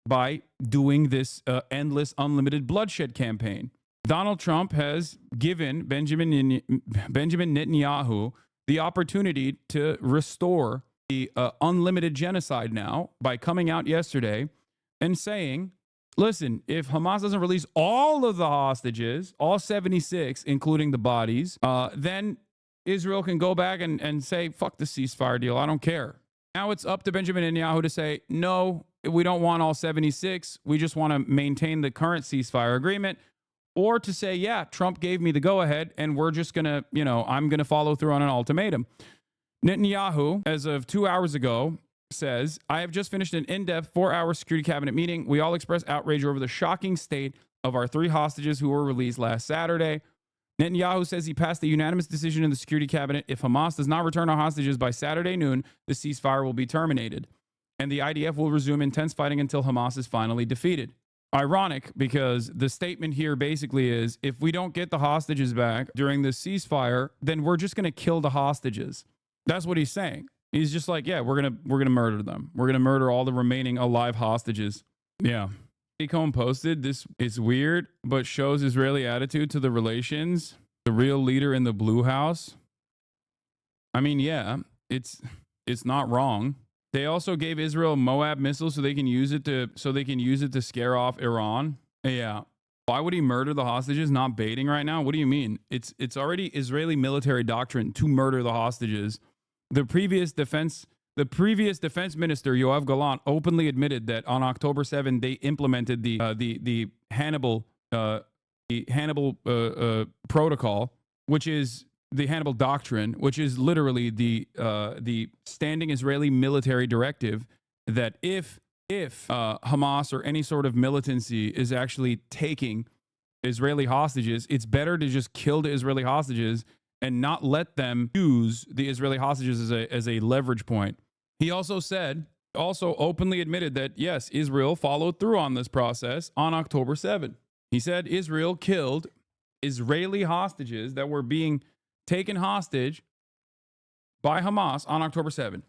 by doing this endless, unlimited bloodshed campaign. Donald Trump has given Benjamin Netanyahu the opportunity to restore the unlimited genocide now by coming out yesterday and saying, listen, if Hamas doesn't release all of the hostages, all 76, including the bodies, then Israel can go back and say, fuck the ceasefire deal. I don't care. Now it's up to Benjamin Netanyahu to say, no, we don't want all 76. We just want to maintain the current ceasefire agreement. Or to say, yeah, Trump gave me the go-ahead and we're just going to, I'm going to follow through on an ultimatum. Netanyahu, as of 2 hours ago, says, I have just finished an in-depth 4-hour security cabinet meeting. We all expressed outrage over the shocking state of our 3 hostages who were released last Saturday. Netanyahu says he passed a unanimous decision in the security cabinet. If Hamas does not return our hostages by Saturday noon, the ceasefire will be terminated, and the IDF will resume intense fighting until Hamas is finally defeated. Ironic, because the statement here basically is, if we don't get the hostages back during the ceasefire, then we're just going to kill the hostages. That's what he's saying. He's just like, yeah, we're gonna murder them. We're gonna murder all the remaining alive hostages. Yeah. Cohen posted, this is weird, but shows Israeli attitude to the relations. The real leader in the Blue House. I mean, yeah, it's not wrong. They also gave Israel Moab missiles so they can use it to scare off Iran. Yeah. Why would he murder the hostages? Not baiting right now? What do you mean? It's already Israeli military doctrine to murder the hostages. The previous defense minister, Yoav Gallant, openly admitted that on October 7, they implemented the Hannibal protocol, which is the Hannibal doctrine, which is literally the standing Israeli military directive that if Hamas or any sort of militancy is actually taking Israeli hostages, it's better to just kill the Israeli hostages and not let them use the Israeli hostages as a leverage point. He also openly admitted that, yes, Israel followed through on this process on October 7. He said Israel killed Israeli hostages that were being taken hostage by Hamas on October 7.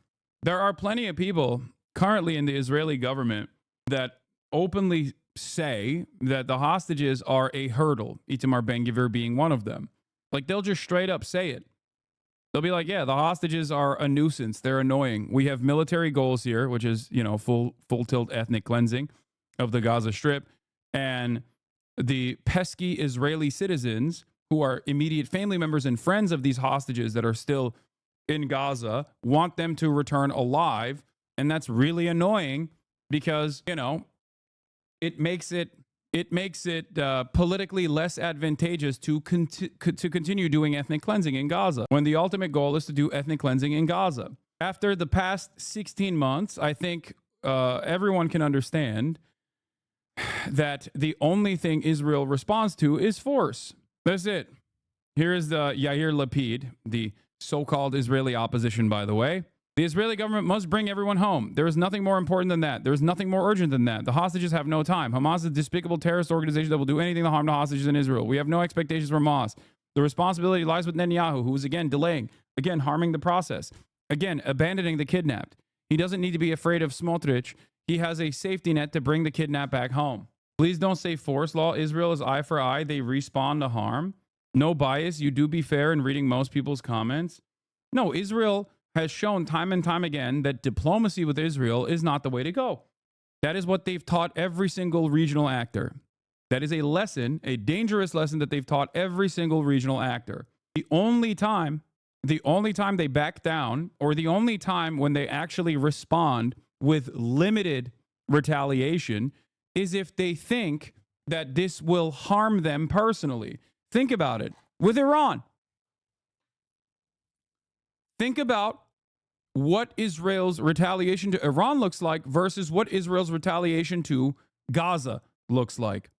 There are plenty of people currently in the Israeli government that openly say that the hostages are a hurdle, Itamar Ben-Gvir being one of them. Like, they'll just straight up say it. They'll be like, yeah, the hostages are a nuisance. They're annoying. We have military goals here, which is, full tilt ethnic cleansing of the Gaza Strip. And the pesky Israeli citizens who are immediate family members and friends of these hostages that are still in Gaza want them to return alive. And that's really annoying because, it makes it politically less advantageous to continue doing ethnic cleansing in Gaza, when the ultimate goal is to do ethnic cleansing in Gaza. After the past 16 months, I think everyone can understand that the only thing Israel responds to is force. That's it. Here is the Yair Lapid, the so-called Israeli opposition, by the way. The Israeli government must bring everyone home. There is nothing more important than that. There is nothing more urgent than that. The hostages have no time. Hamas is a despicable terrorist organization that will do anything to harm the hostages in Israel. We have no expectations from Hamas. The responsibility lies with Netanyahu, who is again delaying, again harming the process, again abandoning the kidnapped. He doesn't need to be afraid of Smotrich. He has a safety net to bring the kidnapped back home. Please don't say force law. Israel is eye for eye. They respawn to harm. No bias. You do be fair in reading most people's comments. No, Israel has shown time and time again that diplomacy with Israel is not the way to go. That is what they've taught every single regional actor. That is a lesson, a dangerous lesson that they've taught every single regional actor. The only time they back down, or the only time when they actually respond with limited retaliation is if they think that this will harm them personally. Think about it with Iran. Think about what Israel's retaliation to Iran looks like versus what Israel's retaliation to Gaza looks like.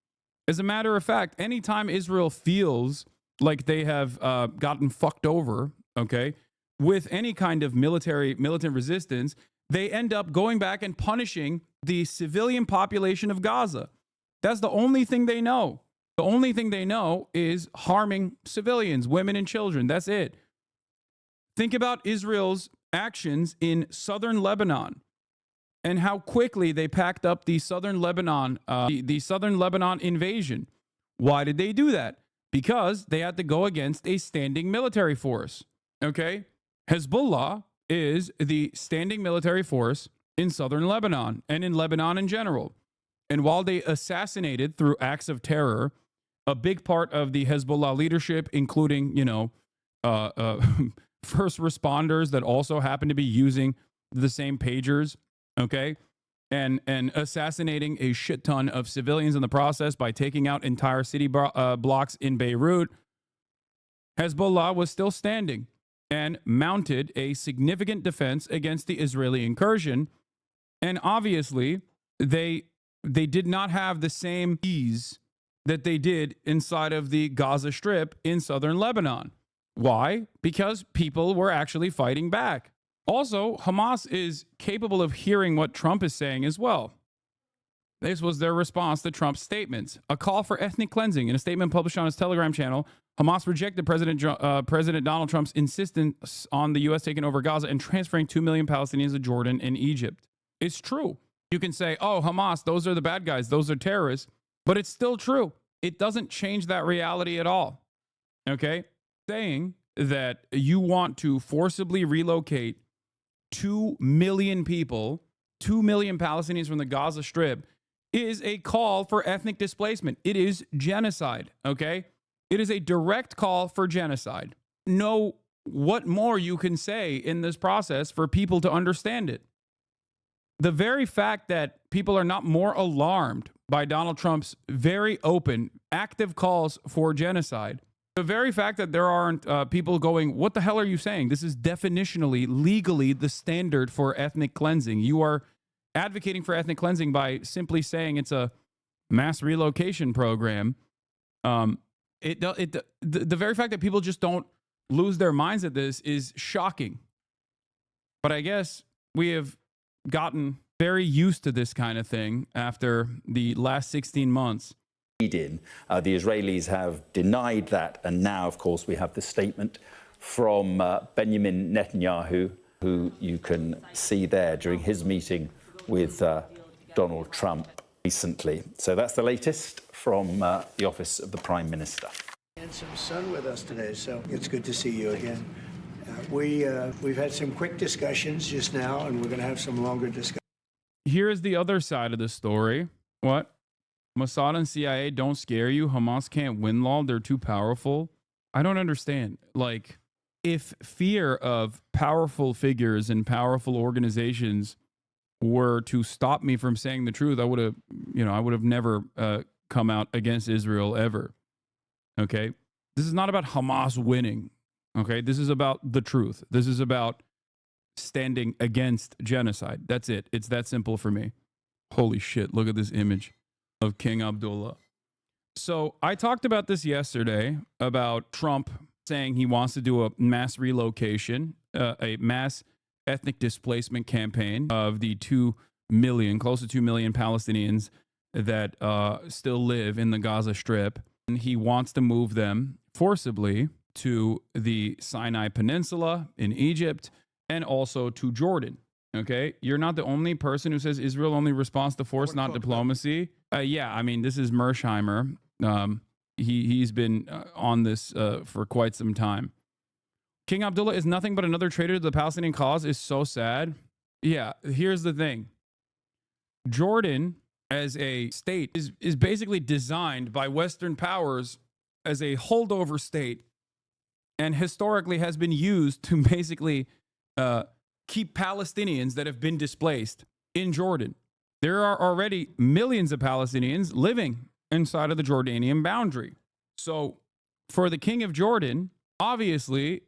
As a matter of fact, anytime Israel feels like they have gotten fucked over, okay, with any kind of militant resistance, they end up going back and punishing the civilian population of Gaza. That's the only thing they know. The only thing they know is harming civilians, women and children. That's it. Think about Israel's actions in southern Lebanon and how quickly they packed up the southern Lebanon, the southern Lebanon invasion. Why did they do that? Because they had to go against a standing military force. Okay? Hezbollah is the standing military force in southern Lebanon and in Lebanon in general. And while they assassinated through acts of terror a big part of the Hezbollah leadership, including, first responders that also happen to be using the same pagers, okay, and assassinating a shit ton of civilians in the process by taking out entire city blocks in Beirut, Hezbollah was still standing and mounted a significant defense against the Israeli incursion. And obviously, they did not have the same ease that they did inside of the Gaza Strip in southern Lebanon. Why? Because people were actually fighting back. Also, Hamas is capable of hearing what Trump is saying as well. This was their response to Trump's statements. A call for ethnic cleansing. In a statement published on his Telegram channel, Hamas rejected President Donald Trump's insistence on the U.S. taking over Gaza and transferring 2 million Palestinians to Jordan and Egypt. It's true. You can say, oh, Hamas, those are the bad guys. Those are terrorists. But it's still true. It doesn't change that reality at all. Okay? Saying that you want to forcibly relocate 2 million people, 2 million Palestinians from the Gaza Strip is a call for ethnic displacement. It is genocide, okay? It is a direct call for genocide. Know what more you can say in this process for people to understand it. The very fact that people are not more alarmed by Donald Trump's very open, active calls for genocide, the very fact that there aren't people going, what the hell are you saying? This is definitionally, legally the standard for ethnic cleansing. You are advocating for ethnic cleansing by simply saying it's a mass relocation program. The very fact that people just don't lose their minds at this is shocking. But I guess we have gotten very used to this kind of thing after the last 16 months. The Israelis have denied that, and now, of course, we have the statement from Benjamin Netanyahu, who you can see there during his meeting with Donald Trump recently. So that's the latest from the office of the Prime Minister. Handsome son with us today, so it's good to see you again. We've had some quick discussions just now, and we're going to have some longer discussions. Here's the other side of the story. What? Mossad and CIA don't scare you. Hamas can't win law. They're too powerful. I don't understand. Like, if fear of powerful figures and powerful organizations were to stop me from saying the truth, I would have never come out against Israel ever. Okay? This is not about Hamas winning. Okay? This is about the truth. This is about standing against genocide. That's it. It's that simple for me. Holy shit. Look at this image of King Abdullah. So I talked about this yesterday about Trump saying he wants to do a mass relocation, a mass ethnic displacement campaign of the 2 million, close to 2 million Palestinians that still live in the Gaza Strip. And he wants to move them forcibly to the Sinai Peninsula in Egypt and also to Jordan. Okay, you're not the only person who says Israel only responds to force, not diplomacy. Yeah, I mean, this is Mersheimer. He's been on this for quite some time. King Abdullah is nothing but another traitor to the Palestinian cause is so sad. Yeah, here's the thing. Jordan as a state is basically designed by Western powers as a holdover state and historically has been used to basically keep Palestinians that have been displaced in Jordan. There are already millions of Palestinians living inside of the Jordanian boundary. So for the king of Jordan, obviously,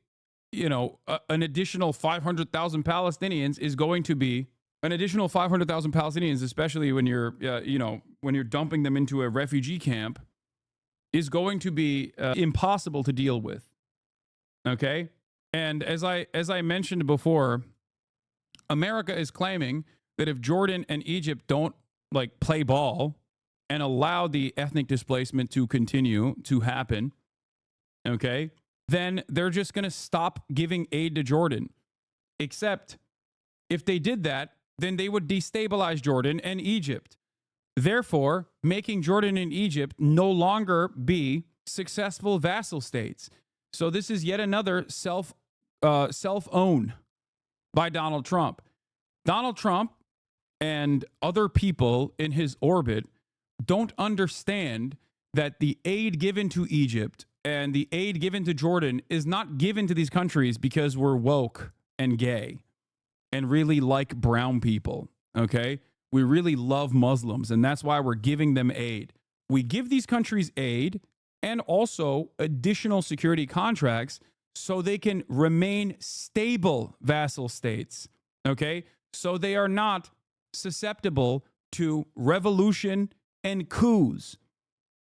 an additional 500,000 Palestinians is going to be an additional 500,000 Palestinians, especially when you're, when you're dumping them into a refugee camp, is going to be impossible to deal with. Okay. And as I mentioned before, America is claiming that if Jordan and Egypt don't play ball and allow the ethnic displacement to continue to happen, okay, then they're just going to stop giving aid to Jordan. Except if they did that, then they would destabilize Jordan and Egypt, therefore making Jordan and Egypt no longer be successful vassal states. So this is yet another self-own by Donald Trump. Donald Trump and other people in his orbit don't understand that the aid given to Egypt and the aid given to Jordan is not given to these countries because we're woke and gay and really like brown people, okay? We really love Muslims, and that's why we're giving them aid. We give these countries aid and also additional security contracts so they can remain stable vassal states, okay? So they are not susceptible to revolution and coups,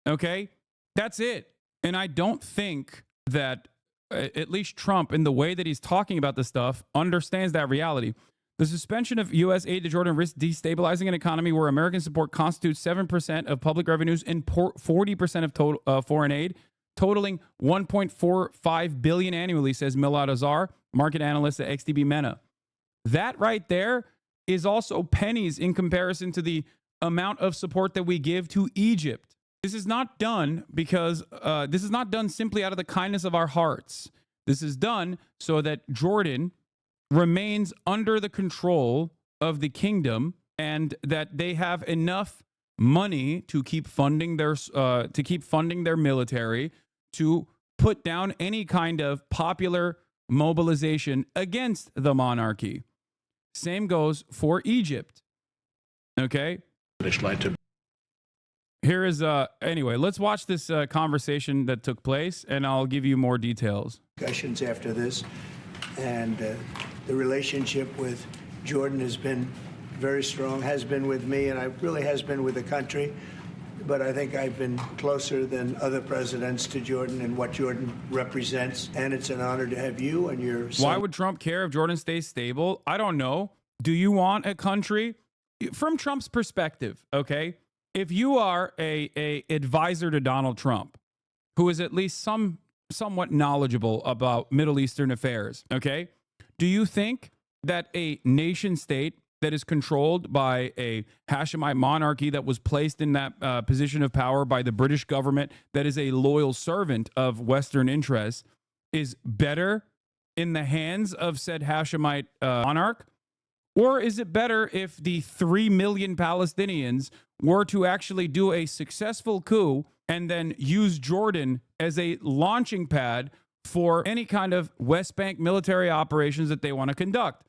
okay? That's it. And I don't think that at least Trump, in the way that he's talking about this stuff, understands that reality. The suspension of U.S. aid to Jordan risks destabilizing an economy where American support constitutes 7% of public revenues and 40% of total foreign aid, totaling $1.45 billion annually, says Milad Azar, market analyst at XTB MENA. That right there is also pennies in comparison to the amount of support that we give to Egypt. This is not done because this is not done simply out of the kindness of our hearts. This is done so that Jordan remains under the control of the kingdom and that they have enough money to keep funding their military, to put down any kind of popular mobilization against the monarchy. Same goes for Egypt. Okay. Here is, anyway, let's watch this conversation that took place, and I'll give you more details. Discussions after this, and the relationship with Jordan has been very strong, has been with me, and it really has been with the country. But I think I've been closer than other presidents to Jordan and what Jordan represents, and it's an honor to have you and your son. Why would Trump care if Jordan stays stable? I don't know. Do you want a country? From Trump's perspective, okay? If you are a advisor to Donald Trump, who is at least somewhat knowledgeable about Middle Eastern affairs, okay, do you think that a nation state that is controlled by a Hashemite monarchy that was placed in that position of power by the British government, that is a loyal servant of Western interests, is better in the hands of said Hashemite monarch? Or is it better if the 3 million Palestinians were to actually do a successful coup and then use Jordan as a launching pad for any kind of West Bank military operations that they want to conduct?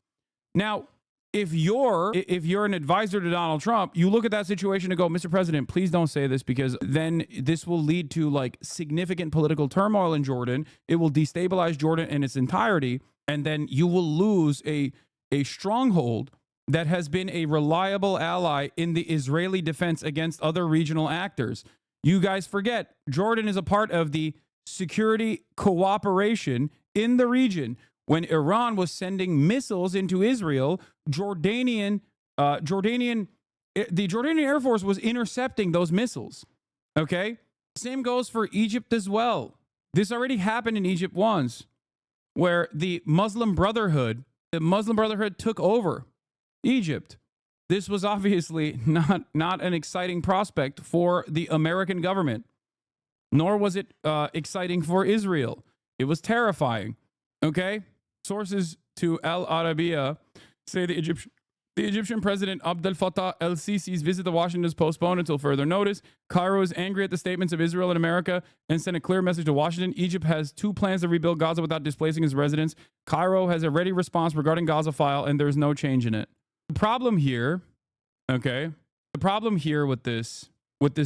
Now, if you're an advisor to Donald Trump, you look at that situation and go, Mr. President, please don't say this, because then this will lead to significant political turmoil in Jordan. It will destabilize Jordan in its entirety, and then you will lose a stronghold that has been a reliable ally in the Israeli defense against other regional actors. You guys forget, Jordan is a part of the security cooperation in the region. When Iran was sending missiles into Israel, the Jordanian Air Force was intercepting those missiles. Okay? Same goes for Egypt as well. This already happened in Egypt once, where the Muslim Brotherhood took over Egypt. This was obviously not an exciting prospect for the American government, nor was it exciting for Israel. It was terrifying. Okay? Sources to Al Arabiya say the Egyptian President Abdel Fattah el-Sisi's visit to Washington is postponed until further notice. Cairo is angry at the statements of Israel and America and sent a clear message to Washington. Egypt has 2 plans to rebuild Gaza without displacing its residents. Cairo has a ready response regarding Gaza file, and there's no change in it. The problem here, okay, The problem here with this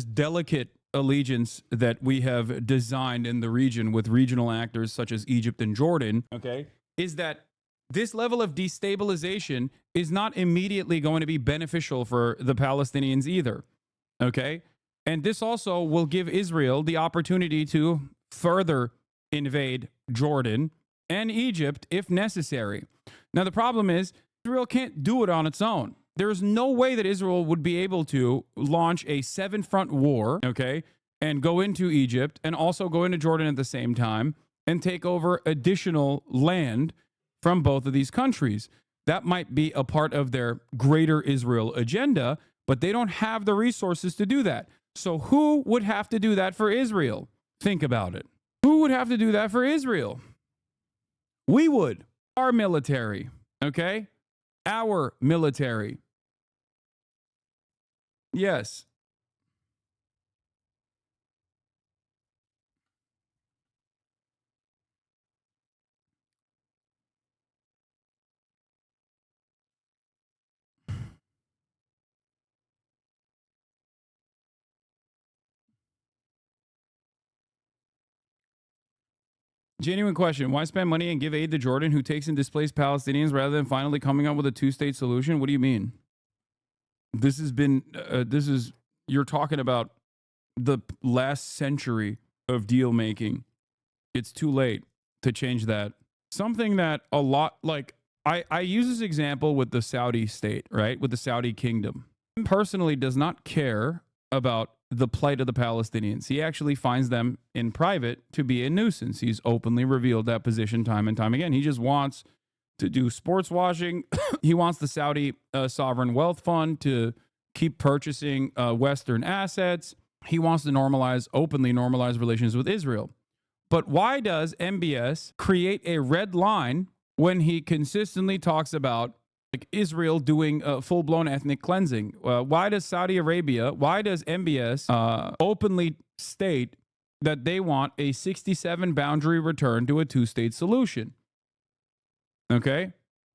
delicate allegiance that we have designed in the region with regional actors such as Egypt and Jordan, okay, is that this level of destabilization is not immediately going to be beneficial for the Palestinians either, okay? And this also will give Israel the opportunity to further invade Jordan and Egypt if necessary. Now, the problem is Israel can't do it on its own. There is no way that Israel would be able to launch a 7-front war, okay, and go into Egypt and also go into Jordan at the same time and take over additional land from both of these countries. That might be a part of their greater Israel agenda, but they don't have the resources to do that. So who would have to do that for Israel? Think about it. Who would have to do that for Israel? We would. Our military, okay? Our military. Yes. Genuine question. Why spend money and give aid to Jordan, who takes in displaced Palestinians, rather than finally coming up with a 2-state solution? What do you mean? This has been, you're talking about the last century of deal making. It's too late to change that. Something that a lot, like, I use this example with the Saudi state, right? With the Saudi kingdom. He personally does not care about the plight of the Palestinians. He actually finds them in private to be a nuisance. He's openly revealed that position time and time again. He just wants to do sports washing. He wants the Saudi sovereign wealth fund to keep purchasing Western assets. He wants to openly normalize relations with Israel. But why does MBS create a red line when he consistently talks about Israel doing full-blown ethnic cleansing? Why does Saudi Arabia, why does MBS openly state that they want a 67 boundary return to a 2-state solution? Okay?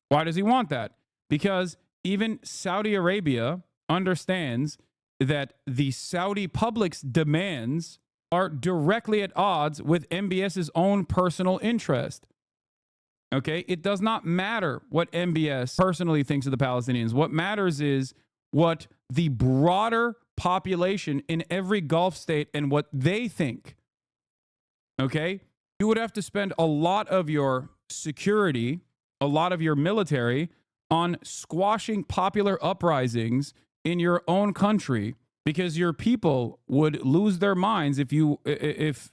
Why does he want that? Because even Saudi Arabia understands that the Saudi public's demands are directly at odds with MBS's own personal interest. Okay, it does not matter what MBS personally thinks of the Palestinians. What matters is what the broader population in every Gulf state and what they think. Okay, you would have to spend a lot of your security, a lot of your military on squashing popular uprisings in your own country, because your people would lose their minds if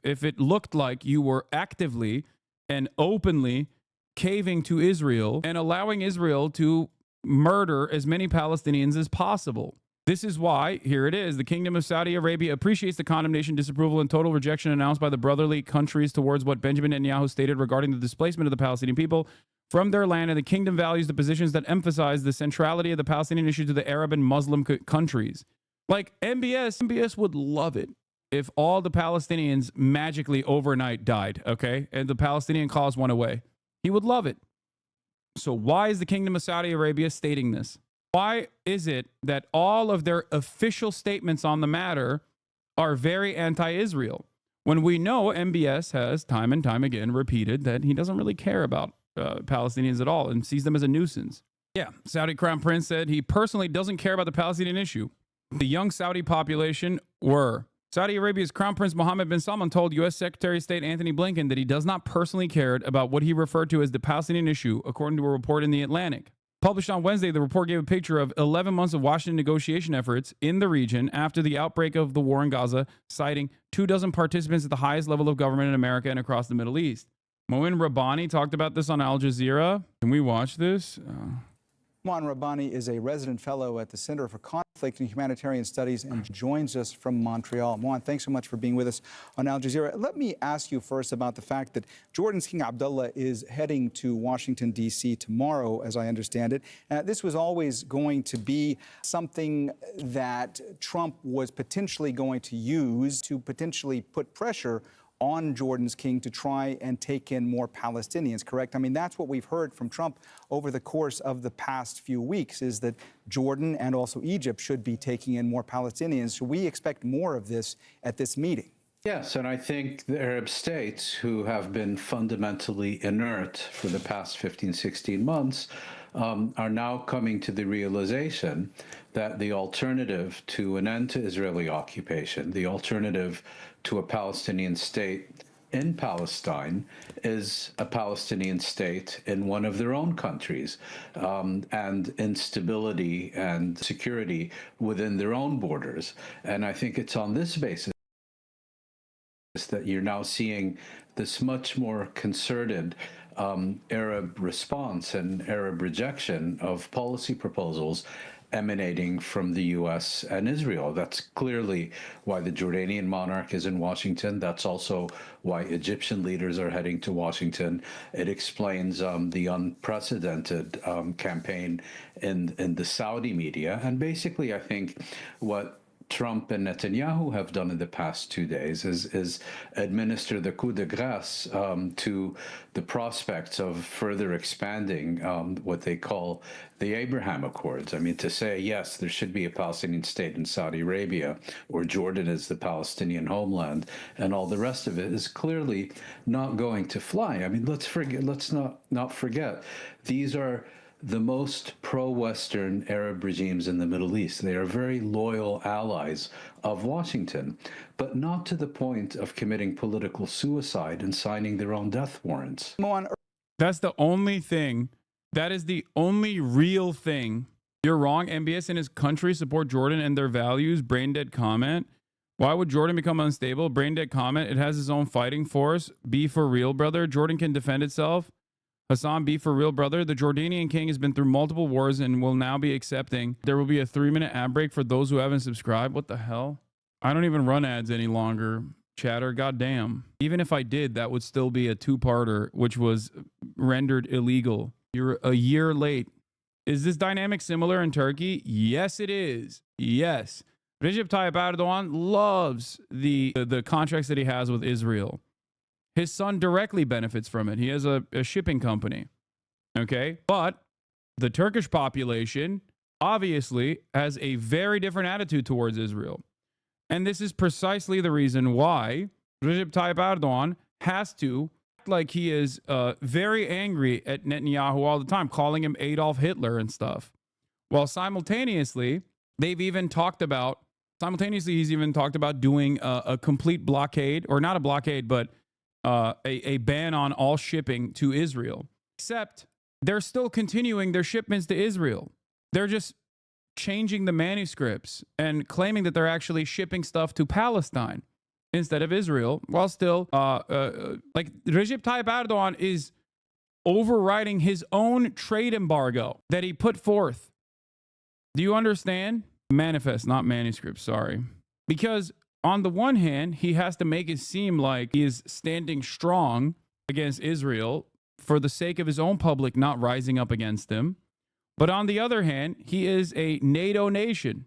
it looked like you were actively and openly caving to Israel and allowing Israel to murder as many Palestinians as possible. This is why, here it is, the Kingdom of Saudi Arabia appreciates the condemnation, disapproval, and total rejection announced by the brotherly countries towards what Benjamin Netanyahu stated regarding the displacement of the Palestinian people from their land, and the kingdom values the positions that emphasize the centrality of the Palestinian issue to the Arab and Muslim countries. Like MBS would love it if all the Palestinians magically overnight died, okay? And the Palestinian cause went away. He would love it. So why is the Kingdom of Saudi Arabia stating this? Why is it that all of their official statements on the matter are very anti-Israel, when we know MBS has time and time again repeated that he doesn't really care about Palestinians at all and sees them as a nuisance? Yeah, Saudi Crown Prince said he personally doesn't care about the Palestinian issue. The young Saudi population were. Saudi Arabia's Crown Prince Mohammed bin Salman told U.S. Secretary of State Anthony Blinken that he does not personally care about what he referred to as the Palestinian issue, according to a report in The Atlantic. Published on Wednesday, the report gave a picture of 11 months of Washington negotiation efforts in the region after the outbreak of the war in Gaza, citing 24 participants at the highest level of government in America and across the Middle East. Moin Rabbani talked about this on Al Jazeera. Can we watch this? Moin Rabbani is a resident fellow at the Center for Conflict and Humanitarian Studies and joins us from Montreal. Moin, thanks so much for being with us on Al Jazeera. Let me ask you first about the fact that Jordan's King Abdullah is heading to Washington, D.C. tomorrow, as I understand it. This was always going to be something that Trump was potentially going to use to potentially put pressure on Jordan's king to try and take in more Palestinians, correct? I mean, that's what we've heard from Trump over the course of the past few weeks, is that Jordan and also Egypt should be taking in more Palestinians. Should we expect more of this at this meeting? Yes, and I think the Arab states, who have been fundamentally inert for the past 15, 16 months, are now coming to the realization that the alternative to an end to Israeli occupation, the alternative to a Palestinian state in Palestine, is a Palestinian state in one of their own countries, and instability and security within their own borders. And I think it's on this basis that you're now seeing this much more concerted Arab response and Arab rejection of policy proposals emanating from the U.S. and Israel. That's clearly why the Jordanian monarch is in Washington. That's also why Egyptian leaders are heading to Washington. It explains the unprecedented campaign in the Saudi media. And basically, I think what Trump and Netanyahu have done in the past 2 days is administer the coup de grace to the prospects of further expanding what they call the Abraham Accords. I mean, to say, yes, there should be a Palestinian state in Saudi Arabia, or Jordan is the Palestinian homeland, and all the rest of it is clearly not going to fly. I mean, let's not forget, these are the most pro-Western Arab regimes in the Middle East. They are very loyal allies of Washington, but not to the point of committing political suicide and signing their own death warrants. That's the only thing. That is the only real thing. You're wrong. MBS and his country support Jordan and their values. Brain dead comment. Why would Jordan become unstable? Brain dead comment. It has its own fighting force. Be for real, brother. Jordan can defend itself. Hassan, be for real, brother. The Jordanian king has been through multiple wars and will now be accepting. There will be a 3-minute ad break for those who haven't subscribed. What the hell? I don't even run ads any longer, chatter. Goddamn. Even if I did, that would still be a 2-parter, which was rendered illegal. You're a year late. Is this dynamic similar in Turkey? Yes, it is. Yes. Recep Tayyip Erdogan loves the contracts that he has with Israel. His son directly benefits from it. He has a shipping company. Okay? But the Turkish population obviously has a very different attitude towards Israel. And this is precisely the reason why Recep Tayyip Erdogan has to act like he is very angry at Netanyahu all the time, calling him Adolf Hitler and stuff. While simultaneously, he's even talked about doing a complete blockade, or not a blockade, but a ban on all shipping to Israel. Except they're still continuing their shipments to Israel. They're just changing the manuscripts and claiming that they're actually shipping stuff to Palestine instead of Israel, while still like Recep Tayyip Erdogan is overriding his own trade embargo that he put forth. Do you understand? Manifest, not manuscript, sorry. Because on the one hand, he has to make it seem like he is standing strong against Israel for the sake of his own public not rising up against him. But on the other hand, he is a NATO nation.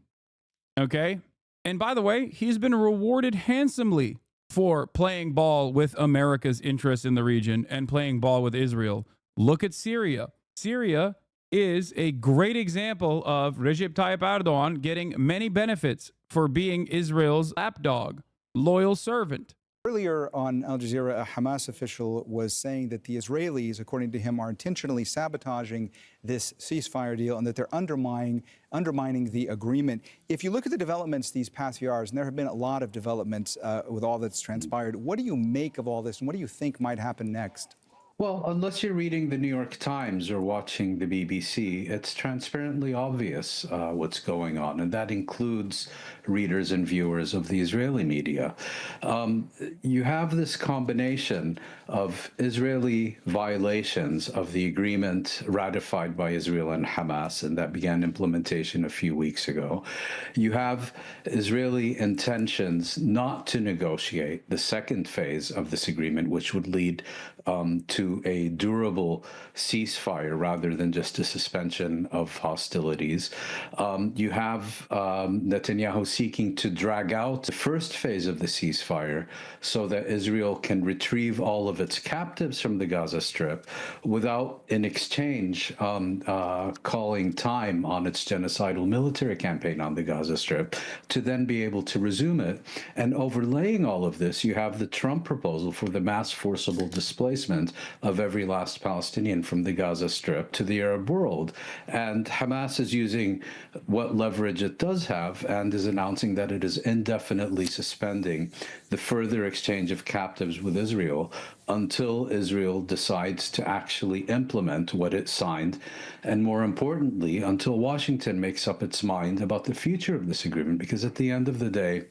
Okay? And by the way, he's been rewarded handsomely for playing ball with America's interests in the region and playing ball with Israel. Look at Syria. Syria is a great example of Recep Tayyip Erdogan getting many benefits for being Israel's lapdog, loyal servant. Earlier on Al Jazeera, a Hamas official was saying that the Israelis, according to him, are intentionally sabotaging this ceasefire deal and that they're undermining the agreement. If you look at the developments these past few hours, and there have been a lot of developments with all that's transpired, what do you make of all this, and what do you think might happen next? Well, unless you're reading the New York Times or watching the BBC, it's transparently obvious what's going on, and that includes readers and viewers of the Israeli media. You have this combination of Israeli violations of the agreement ratified by Israel and Hamas, and that began implementation a few weeks ago. You have Israeli intentions not to negotiate the second phase of this agreement, which would lead to to a durable ceasefire rather than just a suspension of hostilities. You have Netanyahu seeking to drag out the first phase of the ceasefire so that Israel can retrieve all of its captives from the Gaza Strip without, in exchange, calling time on its genocidal military campaign on the Gaza Strip to then be able to resume it. And overlaying all of this, you have the Trump proposal for the mass forcible displacement of every last Palestinian from the Gaza Strip to the Arab world. And Hamas is using what leverage it does have and is announcing that it is indefinitely suspending the further exchange of captives with Israel until Israel decides to actually implement what it signed, and more importantly, until Washington makes up its mind about the future of this agreement, because at the end of the day,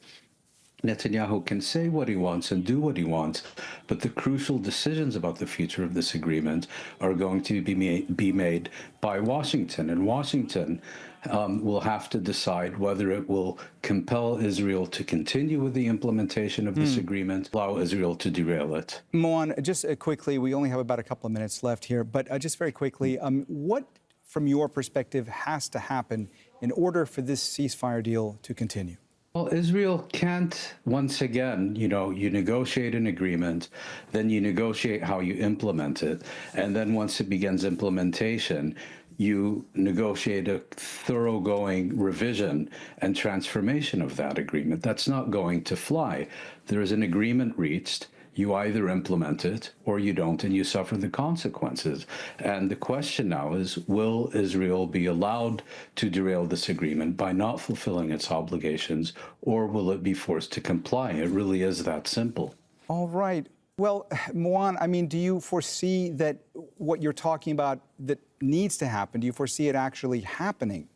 Netanyahu can say what he wants and do what he wants, but the crucial decisions about the future of this agreement are going to be made by Washington. And Washington will have to decide whether it will compel Israel to continue with the implementation of this agreement, allow Israel to derail it. Moan, just quickly, we only have about a couple of minutes left here, but just very quickly, what, from your perspective, has to happen in order for this ceasefire deal to continue? Well, Israel can't, once again, you negotiate an agreement, then you negotiate how you implement it, and then once it begins implementation, you negotiate a thoroughgoing revision and transformation of that agreement. That's not going to fly. There is an agreement reached. You either implement it or you don't, and you suffer the consequences. And the question now is, will Israel be allowed to derail this agreement by not fulfilling its obligations, or will it be forced to comply? It really is that simple. All right. Well, Moan, I mean, do you foresee that what you're talking about that needs to happen, do you foresee it actually happening?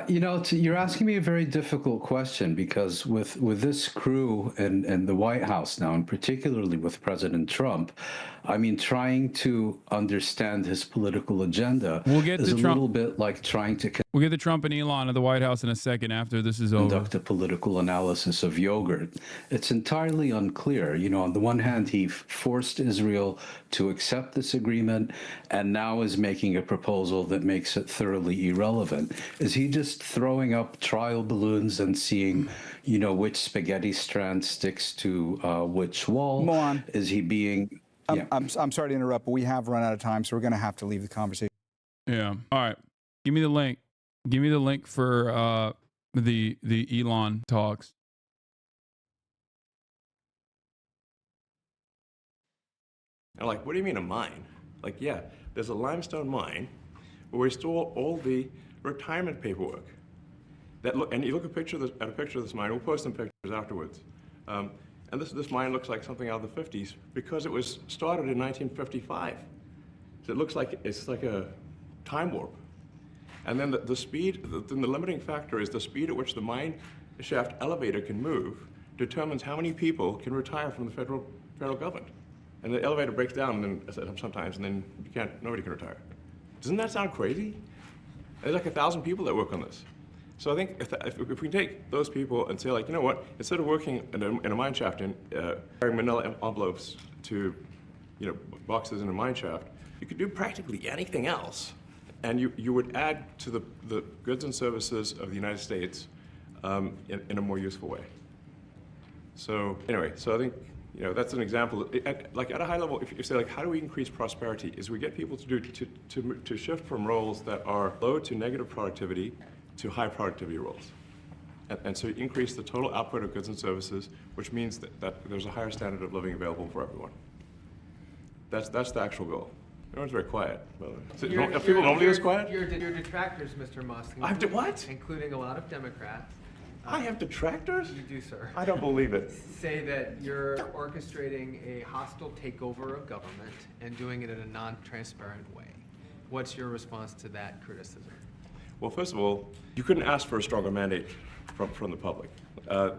You're asking me a very difficult question, because with this crew in the White House now, and particularly with President Trump, I mean, trying to understand his political agenda is a little bit like trying to We'll get to Trump and Elon at the White House in a second after this is over. Conduct a political analysis of yogurt. It's entirely unclear. On the one hand, he forced Israel to accept this agreement and now is making a proposal that makes it thoroughly irrelevant. Is he just throwing up trial balloons and seeing, which spaghetti strand sticks to which wall? Moan. Is he being... Yeah. I'm sorry to interrupt, but we have run out of time, so we're going to have to leave the conversation. Yeah. All right. Give me the link. Give me the link for the Elon talks. And what do you mean a mine? Yeah, there's a limestone mine where we store all the retirement paperwork. And you look at a picture of this mine. We'll post some pictures afterwards. And this mine looks like something out of the 50s because it was started in 1955. So it looks like it's like a time warp. And then the speed, the limiting factor is the speed at which the mine shaft elevator can move determines how many people can retire from the federal government. And the elevator breaks down and sometimes, and then nobody can retire. Doesn't that sound crazy? There's like 1,000 people that work on this. So I think if we can take those people and say, you know what, instead of working in a mine shaft and carrying manila envelopes to, boxes in a mine shaft, you could do practically anything else. And you would add to the goods and services of the United States in a more useful way. So anyway, I think that's an example. At a high level, if you say how do we increase prosperity, is we get people to shift from roles that are low to negative productivity to high productivity roles. And so you increase the total output of goods and services, which means that there's a higher standard of living available for everyone. That's the actual goal. Everyone's very quiet, by the way. Are people normally this quiet? Your detractors, Mr. Musk. I have to what? Including a lot of Democrats. I have detractors? You do, sir. I don't believe it. Say that you're orchestrating a hostile takeover of government and doing it in a non-transparent way. What's your response to that criticism? Well, first of all, you couldn't ask for a stronger mandate from the public.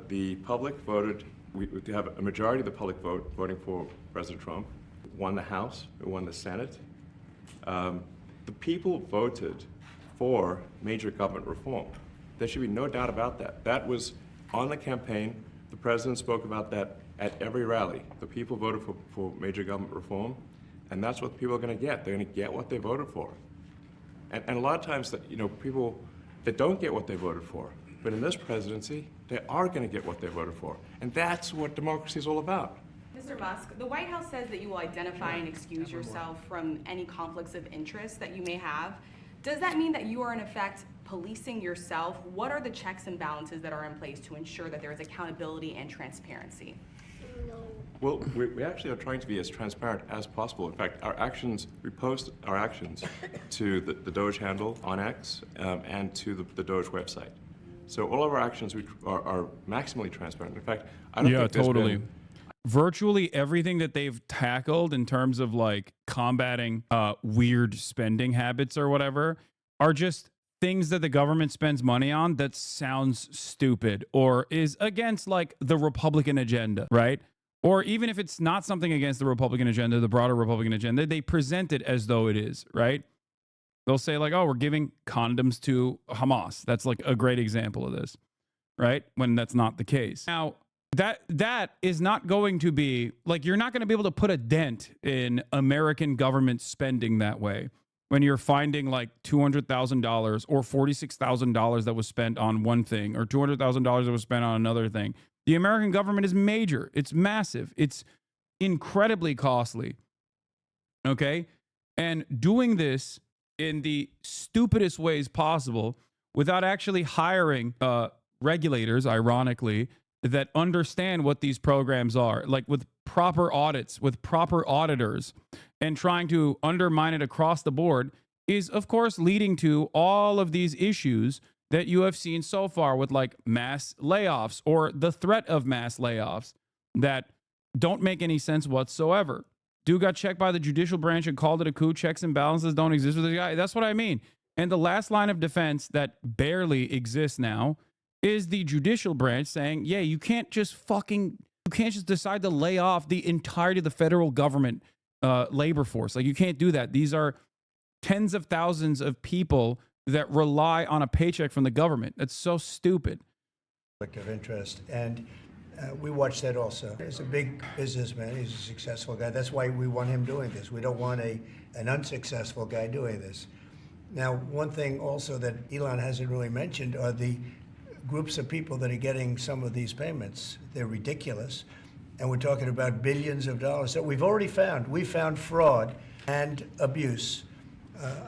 The public voted, we have a majority of the public voting for President Trump, won the House, who won the Senate. The people voted for major government reform. There should be no doubt about that. That was on the campaign. The president spoke about that at every rally. The people voted for major government reform, And that's what people are going to get. They're going to get what they voted for. And a lot of times, that people that don't get what they voted for, but in this presidency, they are going to get what they voted for. And that's what democracy is all about. Mr. Musk, the White House says that you will identify and excuse yourself from any conflicts of interest that you may have. Does that mean that you are, in effect, policing yourself? What are the checks and balances that are in place to ensure that there is accountability and transparency? Well, we actually are trying to be as transparent as possible. In fact, we post our actions to the DOGE handle on X and to the DOGE website. So all of our actions are maximally transparent. In fact, I don't think there's totally. been Virtually everything that they've tackled in terms of like combating weird spending habits or whatever are just things that the government spends money on that sounds stupid or is against like the Republican agenda, right? Or even if it's not something against the Republican agenda, the broader Republican agenda, they present it as though it is, right? They'll say like, oh, we're giving condoms to Hamas. That's like a great example of this, right? When that's not the case. Now, that is not going to be, like, you're not going to be able to put a dent in American government spending that way when you're finding like $200,000 or $46,000 that was spent on one thing or $200,000 that was spent on another thing. The American government is major. It's massive. It's incredibly costly. Okay? And doing this in the stupidest ways possible without actually hiring regulators, ironically, that understand what these programs are, like with proper audits, with proper auditors, and trying to undermine it across the board is, of course, leading to all of these issues that you have seen so far with like mass layoffs or the threat of mass layoffs that don't make any sense whatsoever. Dude got checked by the judicial branch and called it a coup. Checks and balances don't exist with the guy. That's what I mean. And the last line of defense that barely exists now is the judicial branch saying, yeah, you can't just decide to lay off the entirety of the federal government labor force. Like, you can't do that. These are tens of thousands of people that rely on a paycheck from the government. That's so stupid. Of interest. And we watch that also. He's a big businessman. He's a successful guy. That's why we want him doing this. We don't want an unsuccessful guy doing this. Now, one thing also that Elon hasn't really mentioned are the groups of people that are getting some of these payments. They're ridiculous. And we're talking about billions of dollars that we've already found. We found fraud and abuse.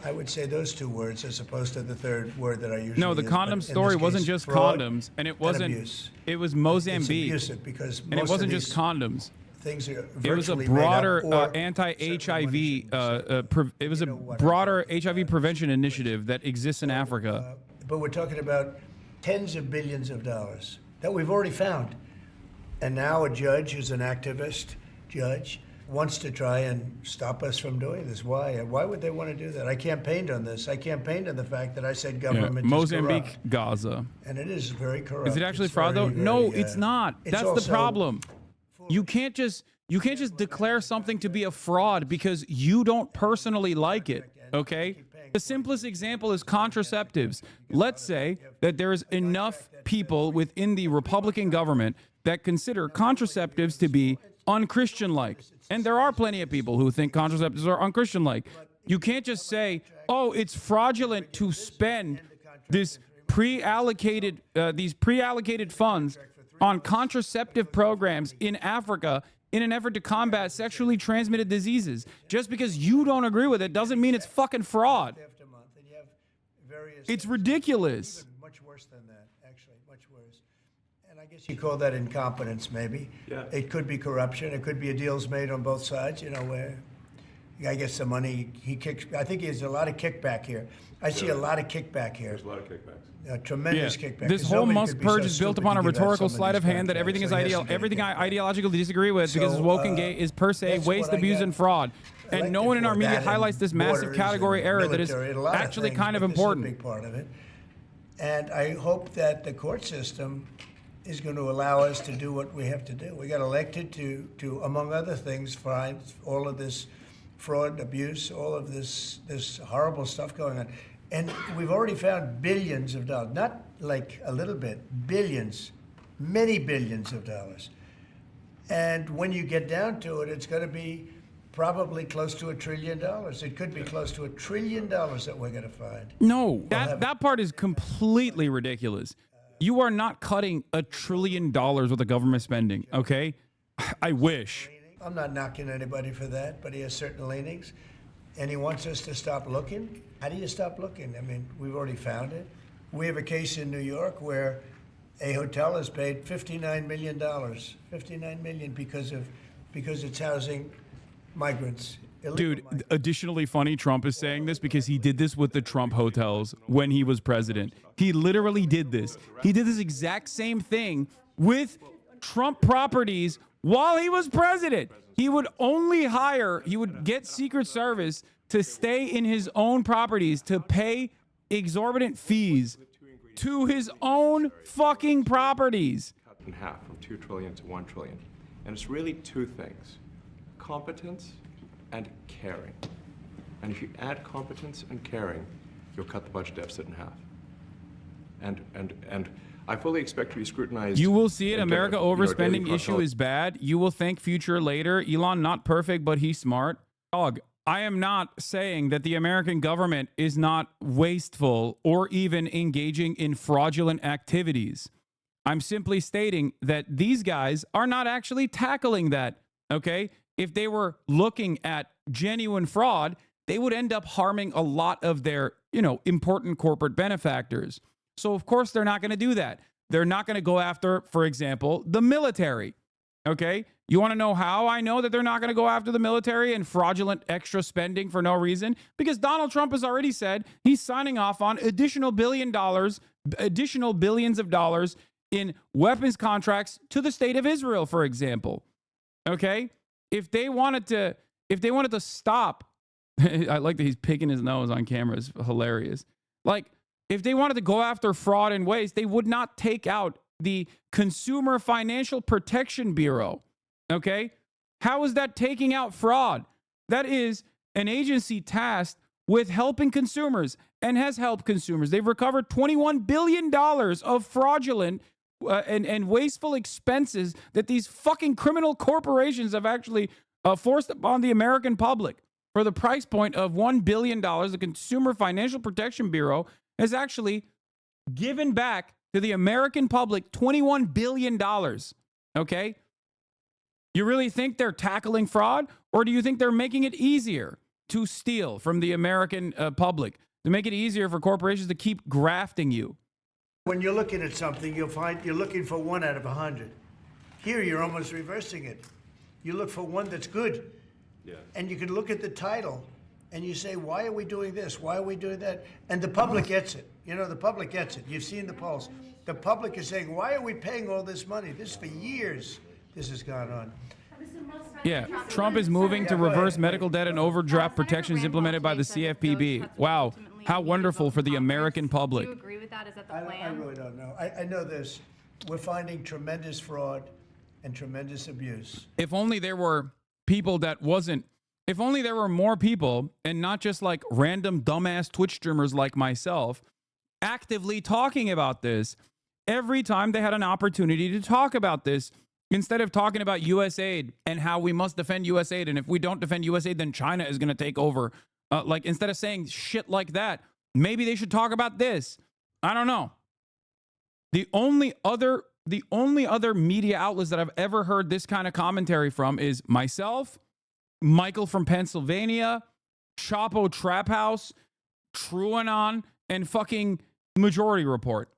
I would say those two words as opposed to the third word that I usually use. No, the condom story wasn't just condoms, and it wasn't. It was Mozambique. It's abusive because and it wasn't just condoms. Things are it was a broader anti-HIV. It was a broader HIV prevention initiative that exists in Africa. But we're talking about tens of billions of dollars that we've already found, and now a judge who's an activist judge wants to try and stop us from doing this. Why? Why would they want to do that? I campaigned on this. I campaigned on the fact that I said government is Mozambique, corrupt. Gaza. And it is very corrupt. Is it actually fraud though? No, it's not. That's the problem. You can't just declare something to be a fraud because you don't personally like it, okay? The simplest example is contraceptives. Let's say that there is enough people within the Republican government that consider contraceptives to be unchristian-like. And there are plenty of people who think contraceptives are unchristian-like. You can't just say, oh, it's fraudulent to spend this pre-allocated funds on contraceptive programs in Africa in an effort to combat sexually transmitted diseases. Just because you don't agree with it doesn't mean it's fucking fraud. It's ridiculous. Much worse than that, actually, much worse. And I guess you call that incompetence, maybe. Yeah. It could be corruption. It could be a deals made on both sides, you know, where the guy gets the money, he kicks. I think there's a lot of kickback here. I see a lot of kickback here. There's a lot of kickbacks. Tremendous kickback. This whole Musk purge is built upon a rhetorical sleight of hand that everything is everything I ideologically disagree with because it's woke and gay is per se waste, abuse, and fraud. And no one in our media highlights this massive category error that is actually kind of important. This is a big part of it. And I hope that the court system is going to allow us to do what we have to do. We got elected to among other things, find all of this fraud, abuse, all of this horrible stuff going on. And we've already found billions of dollars, not like a little bit, billions, many billions of dollars. And when you get down to it, it's going to be Probably close to $1 trillion. It could be close to $1 trillion that we're going to find. No, that part is completely ridiculous. You are not cutting $1 trillion worth of government spending, okay? I wish. I'm not knocking anybody for that, but he has certain leanings, and he wants us to stop looking. How do you stop looking? I mean, we've already found it. We have a case in New York where a hotel has paid $59 million, $59 million because it's housing migrants. Dude, additionally funny, Trump is saying this because he did this with the Trump hotels when he was president. He literally did this. He did this exact same thing with Trump properties while he was president. He would get Secret Service to stay in his own properties to pay exorbitant fees to his own fucking properties. Cut in half from 2 trillion to 1 trillion. And it's really two things: competence and caring. And if you add competence and caring, you'll cut the budget deficit in half. And I fully expect to be scrutinized. You will see it. America overspending issue is bad. You will thank future later. Elon, not perfect, but he's smart. Dog, I am not saying that the American government is not wasteful or even engaging in fraudulent activities. I'm simply stating that these guys are not actually tackling that, okay? If they were looking at genuine fraud, they would end up harming a lot of their, important corporate benefactors. So, of course, they're not going to do that. They're not going to go after, for example, the military, okay? You want to know how I know that they're not going to go after the military and fraudulent extra spending for no reason? Because Donald Trump has already said he's signing off on additional billions of dollars in weapons contracts to the state of Israel, for example. Okay? If they wanted to stop, I like that he's picking his nose on camera. It's hilarious. Like, if they wanted to go after fraud and waste, they would not take out the Consumer Financial Protection Bureau. Okay? How is that taking out fraud? That is an agency tasked with helping consumers and has helped consumers. They've recovered $21 billion of fraudulent and wasteful expenses that these fucking criminal corporations have actually forced upon the American public. For the price point of $1 billion, the Consumer Financial Protection Bureau has actually given back to the American public $21 billion. Okay? You really think they're tackling fraud? Or do you think they're making it easier to steal from the American public, to make it easier for corporations to keep grafting you? When you're looking at something, you'll find you're looking for 1 out of 100. Here, you're almost reversing it. You look for one that's good. Yeah. And you can look at the title and you say, why are we doing this? Why are we doing that? And the public gets it. The public gets it. You've seen the polls. The public is saying, why are we paying all this money? This for years, this has gone on. Yeah, Trump is moving to reverse medical debt and overdraft protections implemented by the CFBP. Wow, how wonderful for the American public. Do you agree with that? Is that the plan? I really don't know. I know this. We're finding tremendous fraud and tremendous abuse. If only there were people if only there were more people and not just like random dumbass Twitch streamers like myself actively talking about this every time they had an opportunity to talk about this, instead of talking about USAID and how we must defend USAID. And if we don't defend USAID, then China is going to take over. Instead of saying shit like that, maybe they should talk about this. I don't know. The only other media outlets that I've ever heard this kind of commentary from is myself, Michael from Pennsylvania, Chapo Trap House, TrueAnon, and fucking Majority Report.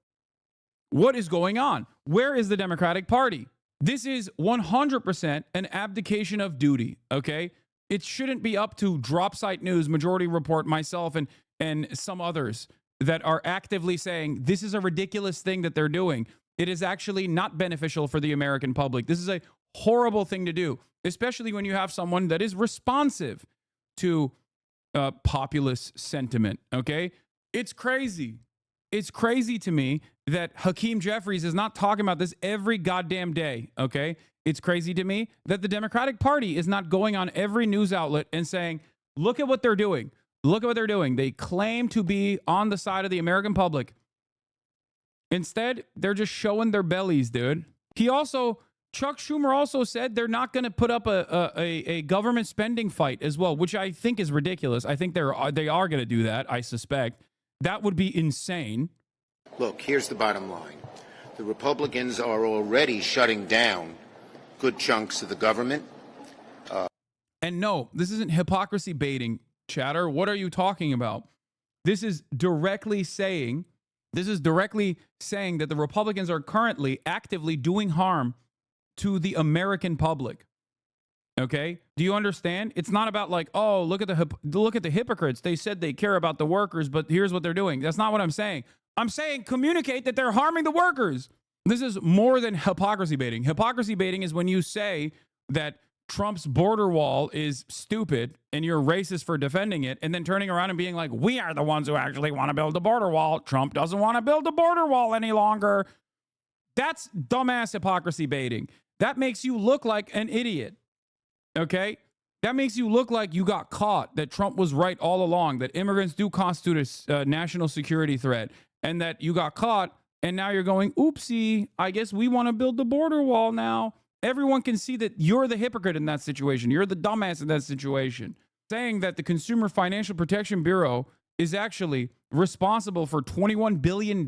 What is going on? Where is the Democratic Party? This is 100% an abdication of duty, okay? It shouldn't be up to Drop Site News, Majority Report, myself, and some others that are actively saying this is a ridiculous thing that they're doing. It is actually not beneficial for the American public. This is a horrible thing to do, especially when you have someone that is responsive to populist sentiment, okay? It's crazy. It's crazy to me that Hakeem Jeffries is not talking about this every goddamn day, okay? It's crazy to me that the Democratic Party is not going on every news outlet and saying, look at what they're doing. Look at what they're doing. They claim to be on the side of the American public. Instead, they're just showing their bellies, dude. He also Chuck Schumer also said they're not going to put up a government spending fight as well, which I think is ridiculous. I think they are going to do that, I suspect. That would be insane. Look, here's the bottom line. The Republicans are already shutting down good chunks of the government. And no, this isn't hypocrisy baiting, chatter. What are you talking about? This is directly saying that the Republicans are currently actively doing harm to the American public. Okay? Do you understand? It's not about like, oh, look at the hypocrites. They said they care about the workers, but here's what they're doing. That's not what I'm saying. I'm saying communicate that they're harming the workers. This is more than hypocrisy baiting. Hypocrisy baiting is when you say that Trump's border wall is stupid and you're racist for defending it, and then turning around and being like, we are the ones who actually want to build the border wall. Trump doesn't want to build the border wall any longer. That's dumbass hypocrisy baiting. That makes you look like an idiot. Okay? That makes you look like you got caught, that Trump was right all along, that immigrants do constitute a national security threat, and that you got caught, and now you're going, oopsie, I guess we want to build the border wall now. Everyone can see that you're the hypocrite in that situation. You're the dumbass in that situation. Saying that the Consumer Financial Protection Bureau is actually responsible for $21 billion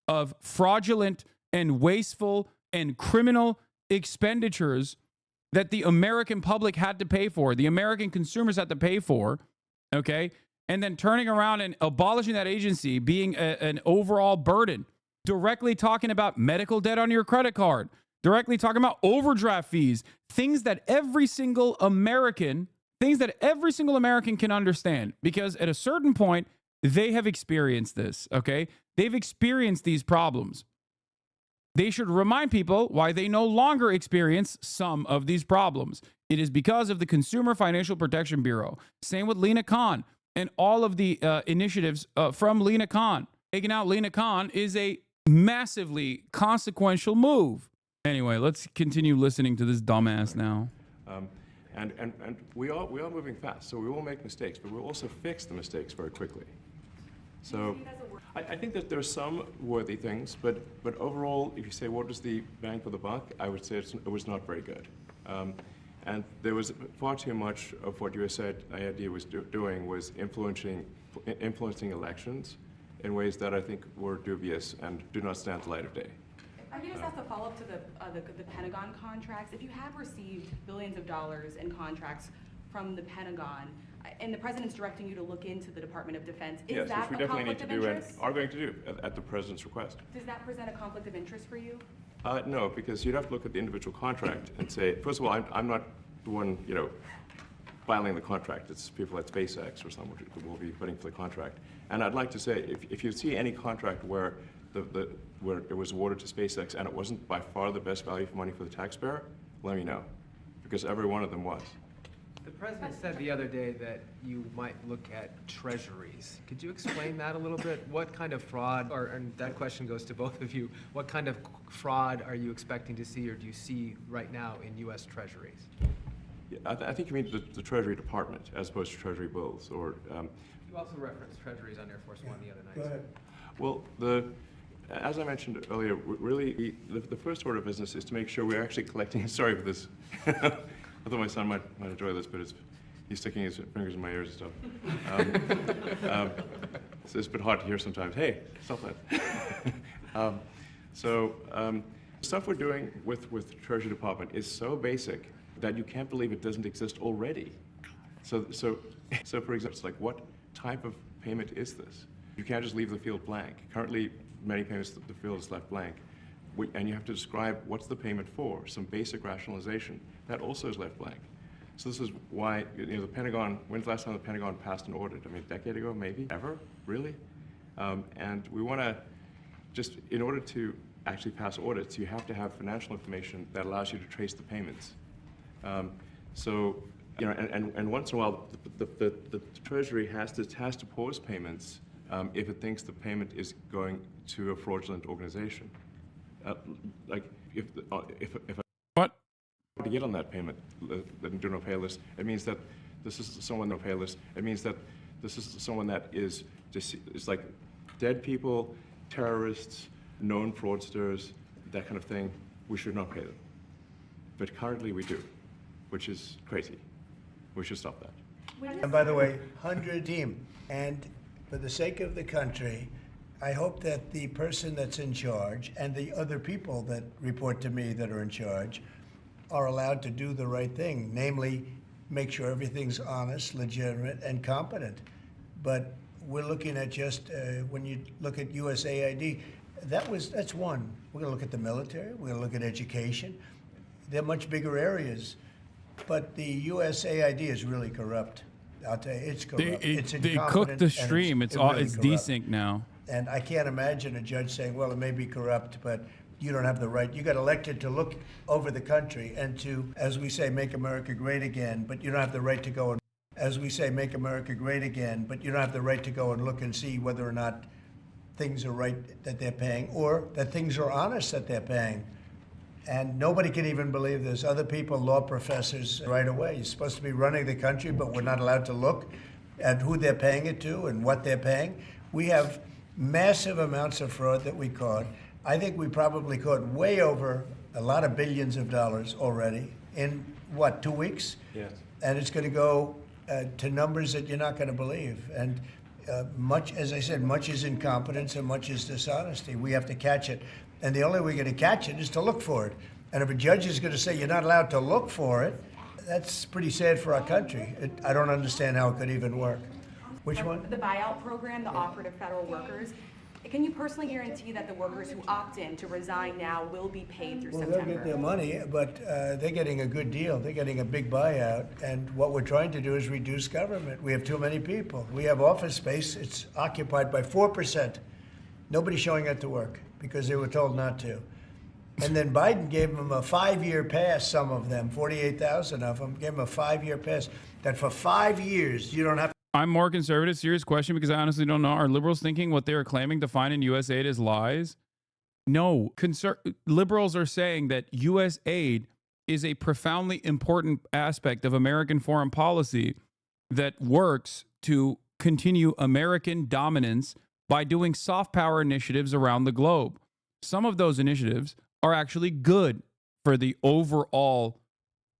of fraudulent and wasteful and criminal expenditures that the American public had to pay for, the American consumers had to pay for, okay? And then turning around and abolishing that agency being an overall burden, directly talking about medical debt on your credit card, directly talking about overdraft fees, things that every single American can understand, because at a certain point, they have experienced this, okay? They've experienced these problems. They should remind people why they no longer experience some of these problems. It is because of the Consumer Financial Protection Bureau. Same with Lena Khan and all of the initiatives from Lena Khan. Taking out Lena Khan is a massively consequential move. Anyway, let's continue listening to this dumbass now. And we are moving fast, so we will make mistakes, but we'll also fix the mistakes very quickly. So I think that there are some worthy things, but overall, if you say what was the bang for the buck, I would say it was not very good. And there was far too much of what USAID was doing was influencing elections in ways that I think were dubious and do not stand the light of day. I can just ask a follow-up to the Pentagon contracts. If you have received billions of dollars in contracts from the Pentagon, and the president's directing you to look into the Department of Defense, is that a conflict of interest? And are going to do at the president's request. Does that present a conflict of interest for you? No, because you'd have to look at the individual contract and say, first of all, I'm not the one, filing the contract. It's people at SpaceX or someone who will be putting for the contract. And I'd like to say, if you see any contract where where it was awarded to SpaceX and it wasn't by far the best value for money for the taxpayer, let me know, because every one of them was. The president said the other day that you might look at treasuries. Could you explain that a little bit? What kind of fraud, and that question goes to both of you, what kind of fraud are you expecting to see or do you see right now in U.S. treasuries? Yeah, I think you mean the Treasury Department as opposed to Treasury bills. Or you also referenced treasuries on Air Force One the other night. Go ahead. Well, as I mentioned earlier, really the first order of business is to make sure we're actually collecting. Sorry for this. I thought my son might enjoy this, but he's sticking his fingers in my ears and stuff. So it's a bit hard to hear sometimes. Hey, stop that. Stuff we're doing with Treasury Department is so basic that you can't believe it doesn't exist already. So for example, it's like, what type of payment is this? You can't just leave the field blank. Currently, many payments, the field is left blank. And you have to describe what's the payment for, some basic rationalization. That also is left blank. So this is why, the Pentagon, when's the last time the Pentagon passed an audit? I mean, a decade ago, maybe? Ever? Really? And we want to, just in order to actually pass audits, you have to have financial information that allows you to trace the payments. And once in a while, the Treasury has to pause payments if it thinks the payment is going to a fraudulent organization. Like if what to get on that payment, the do not pay list, it means that this is someone no pay list. It means that this is someone that is just, it's like dead people, terrorists, known fraudsters, that kind of thing. We should not pay them. but currently we do, which is crazy. We should stop that. And by the way, 100 team. And for the sake of the country, I hope that the person that's in charge and the other people that report to me that are in charge are allowed to do the right thing, namely make sure everything's honest, legitimate, and competent. But we're looking at just, when you look at USAID, that's one. We're going to look at the military. We're going to look at education. They're much bigger areas. But the USAID is really corrupt. I'll tell you, it's corrupt. It's they incompetent. cooked the stream. It's really it's corrupt. desync now. And I can't imagine a judge saying, well, it may be corrupt, but you don't have the right. You got elected to look over the country and to, as we say, make America great again, but you don't have the right to go and, as we say, make America great again, but you don't have the right to go and look and see whether or not things are right that they're paying or that things are honest that they're paying. And nobody can even believe this. Other people, law professors, right away. You're supposed to be running the country, but we're not allowed to look at who they're paying it to and what they're paying. We have massive amounts of fraud that we caught. I think we probably caught way over a lot of billions of dollars already in, what, 2 weeks? Yes. And it's going to go to numbers that you're not going to believe. And much, as I said, much is incompetence and much is dishonesty. We have to catch it. And the only way we're going to catch it is to look for it. And if a judge is going to say you're not allowed to look for it, that's pretty sad for our country. I don't understand how it could even work. Which one? The buyout program, the offer to federal workers. Can you personally guarantee that the workers who opt in to resign now will be paid through September? They'll get their money, but they're getting a good deal. They're getting a big buyout. And what we're trying to do is reduce government. We have too many people. We have office space. It's occupied by 4%. Nobody's showing up to work because they were told not to. And then Biden gave them a 5-year pass, some of them, 48,000 of them, gave them a 5-year pass, that for 5 years you don't have to. I'm more conservative. Serious question, because I honestly don't know. Are liberals thinking what they are claiming to find in U.S. aid is lies? No. Liberals are saying that U.S. aid is a profoundly important aspect of American foreign policy that works to continue American dominance by doing soft power initiatives around the globe. Some of those initiatives are actually good for the overall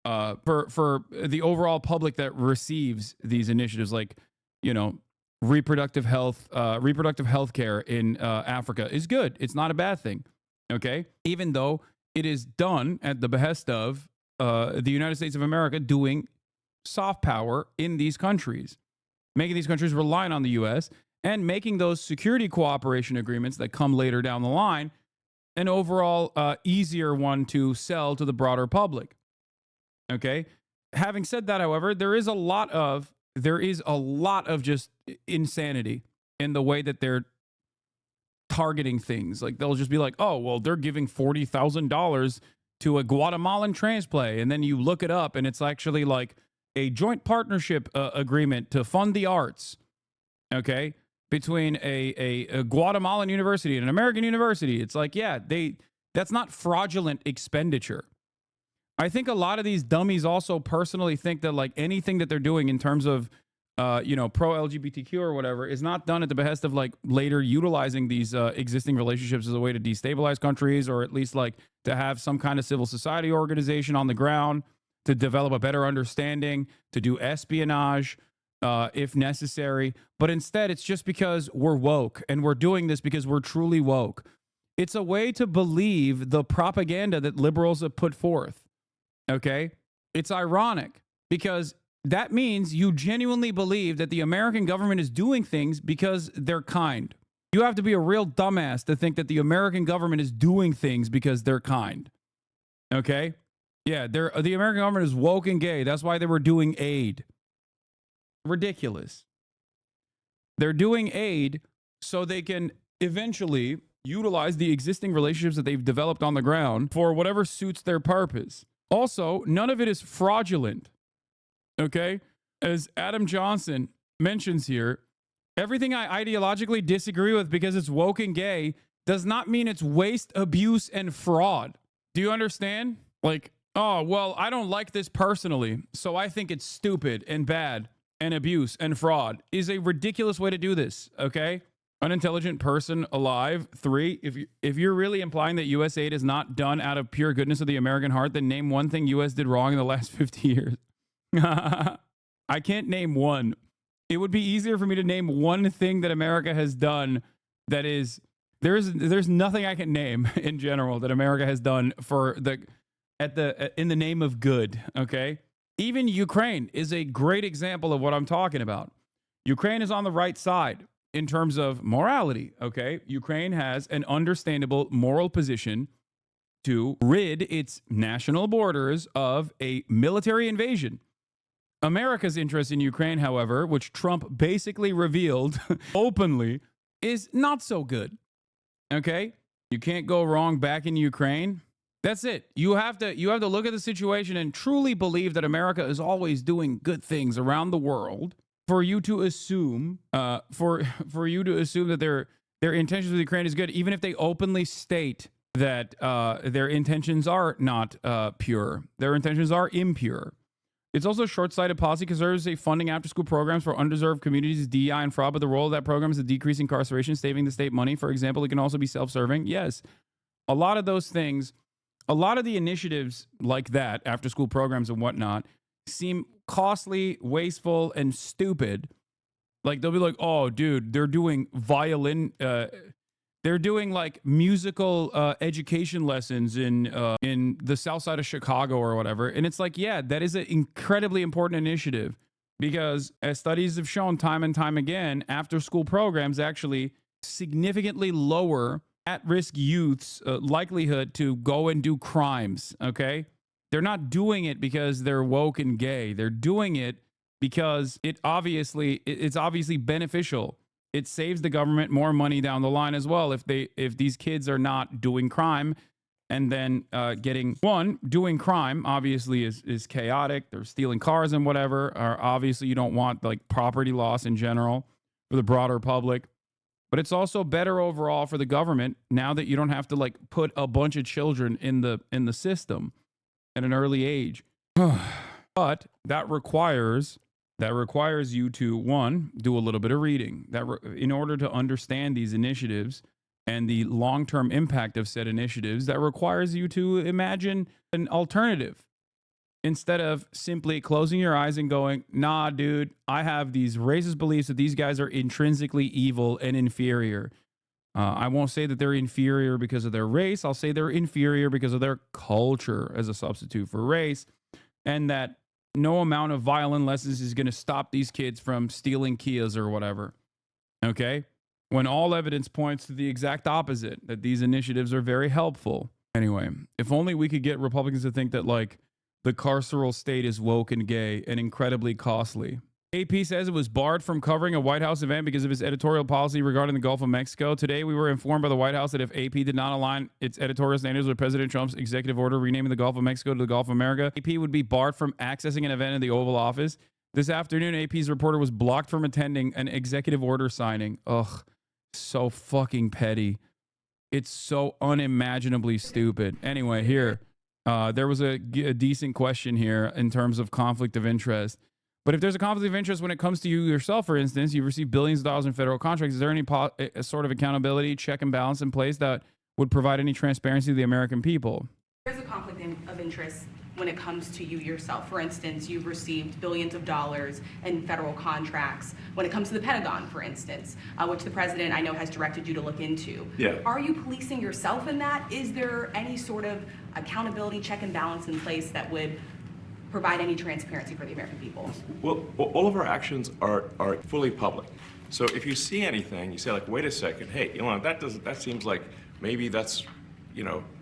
for the overall public that receives these initiatives, like, you know, reproductive health care in Africa is good. It's not a bad thing. Okay, even though it is done at the behest of the United States of America doing soft power in these countries, making these countries rely on the U.S. and making those security cooperation agreements that come later down the line an overall easier one to sell to the broader public. Okay. Having said that, however, there is a lot of just insanity in the way that they're targeting things. Like, they'll just be like, oh, well, they're giving $40,000 to a Guatemalan transplant, and then you look it up, and it's actually like a joint partnership agreement to fund the arts. Okay, between a Guatemalan university and an American university. It's like, yeah, that's not fraudulent expenditure. I think a lot of these dummies also personally think that, like, anything that they're doing in terms of, pro-LGBTQ or whatever is not done at the behest of, like, later utilizing these existing relationships as a way to destabilize countries, or at least, like, to have some kind of civil society organization on the ground to develop a better understanding, to do espionage, if necessary. But instead, it's just because we're woke, and we're doing this because we're truly woke. It's a way to believe the propaganda that liberals have put forth. Okay? It's ironic, because that means you genuinely believe that the American government is doing things because they're kind. You have to be a real dumbass to think that the American government is doing things because they're kind. Okay? Yeah, the American government is woke and gay. That's why they were doing aid. Ridiculous. They're doing aid so they can eventually utilize the existing relationships that they've developed on the ground for whatever suits their purpose. Also, none of it is fraudulent. Okay? As Adam Johnson mentions here, everything I ideologically disagree with because it's woke and gay does not mean it's waste, abuse, and fraud. Do you understand? Like, oh, well, I don't like this personally, so I think it's stupid and bad and abuse and fraud is a ridiculous way to do this, okay? unintelligent person alive. 3, if you're really implying that U.S. aid is not done out of pure goodness of the American heart, then name one thing U.S. did wrong in the last 50 years. I can't name one. It would be easier for me to name one thing that America has done that is, there's nothing I can name in general that America has done in the name of good, okay? Even Ukraine is a great example of what I'm talking about. Ukraine is on the right side in terms of morality, okay? Ukraine has an understandable moral position to rid its national borders of a military invasion. America's interest in Ukraine, however, which Trump basically revealed openly, is not so good, okay? You can't go wrong back in Ukraine. That's it. You have to look at the situation and truly believe that America is always doing good things around the world. For you to assume, that their intentions with Ukraine is good, even if they openly state that their intentions are not pure, their intentions are impure. It's also short-sighted policy because there is a funding after-school programs for undeserved communities, DEI, and fraud, but the role of that program is to decrease incarceration, saving the state money. For example, it can also be self-serving. Yes, a lot of those things, a lot of the initiatives like that, after-school programs and whatnot, seem costly, wasteful, and stupid. Like, they'll be like, oh, dude, they're doing violin, they're doing like musical education lessons in the south side of Chicago or whatever. And it's like, yeah, that is an incredibly important initiative because as studies have shown time and time again, after school programs actually significantly lower at-risk youth's likelihood to go and do crimes, okay? They're not doing it because they're woke and gay. They're doing it because it's obviously beneficial. It saves the government more money down the line as well if these kids are not doing crime and then doing crime obviously is chaotic. They're stealing cars and whatever. Or obviously you don't want like property loss in general for the broader public. But it's also better overall for the government now that you don't have to like put a bunch of children in the system at an early age. But that requires you to, one, do a little bit of reading. In order to understand these initiatives and the long-term impact of said initiatives, that requires you to imagine an alternative instead of simply closing your eyes and going, nah, dude, I have these racist beliefs that these guys are intrinsically evil and inferior. I won't say that they're inferior because of their race. I'll say they're inferior because of their culture as a substitute for race, and that no amount of violent lessons is going to stop these kids from stealing Kias or whatever. Okay? When all evidence points to the exact opposite, that these initiatives are very helpful. Anyway, if only we could get Republicans to think that, like, the carceral state is woke and gay and incredibly costly. AP says it was barred from covering a White House event because of its editorial policy regarding the Gulf of Mexico. Today, we were informed by the White House that if AP did not align its editorial standards with President Trump's executive order renaming the Gulf of Mexico to the Gulf of America, AP would be barred from accessing an event in the Oval Office. This afternoon, AP's reporter was blocked from attending an executive order signing. Ugh, so fucking petty. It's so unimaginably stupid. Anyway, here, there was a decent question here in terms of conflict of interest. But if there's a conflict of interest when it comes to you yourself, for instance, you've received billions of dollars in federal contracts, is there any sort of accountability, check and balance in place that would provide any transparency to the American people? There's a conflict of interest when it comes to you yourself. For instance, you've received billions of dollars in federal contracts. When it comes to the Pentagon, for instance, which the president I know has directed you to look into. Yeah. Are you policing yourself in that? Is there any sort of accountability, check and balance in place that would provide any transparency for the American people? Well, all of our actions are fully public. So if you see anything, you say like, wait a second, hey, that seems like maybe that's,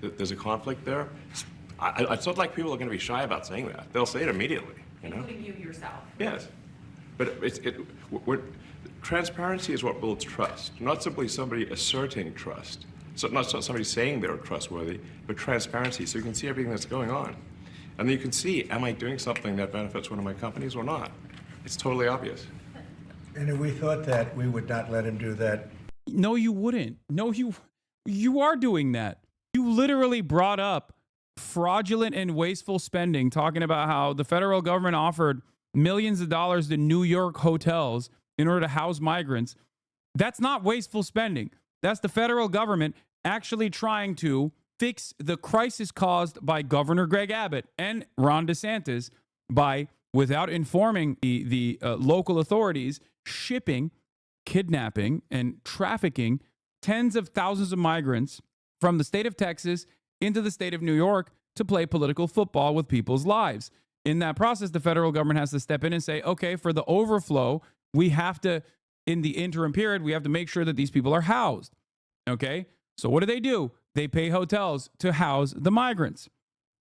there's a conflict there. It's not like people are going to be shy about saying that. They'll say it immediately, Including you yourself. Yes, but transparency is what builds trust, not simply somebody asserting trust. So not somebody saying they're trustworthy, but transparency, so you can see everything that's going on. And then you can see, am I doing something that benefits one of my companies or not? It's totally obvious. And if we thought that, we would not let him do that. No, you wouldn't. No, you are doing that. You literally brought up fraudulent and wasteful spending, talking about how the federal government offered millions of dollars to New York hotels in order to house migrants. That's not wasteful spending. That's the federal government actually trying to fix the crisis caused by Governor Greg Abbott and Ron DeSantis by, without informing the local authorities, shipping, kidnapping, and trafficking tens of thousands of migrants from the state of Texas into the state of New York to play political football with people's lives. In that process, the federal government has to step in and say, okay, for the overflow, we have to, in the interim period, we have to make sure that these people are housed. Okay? So what do? They pay hotels to house the migrants.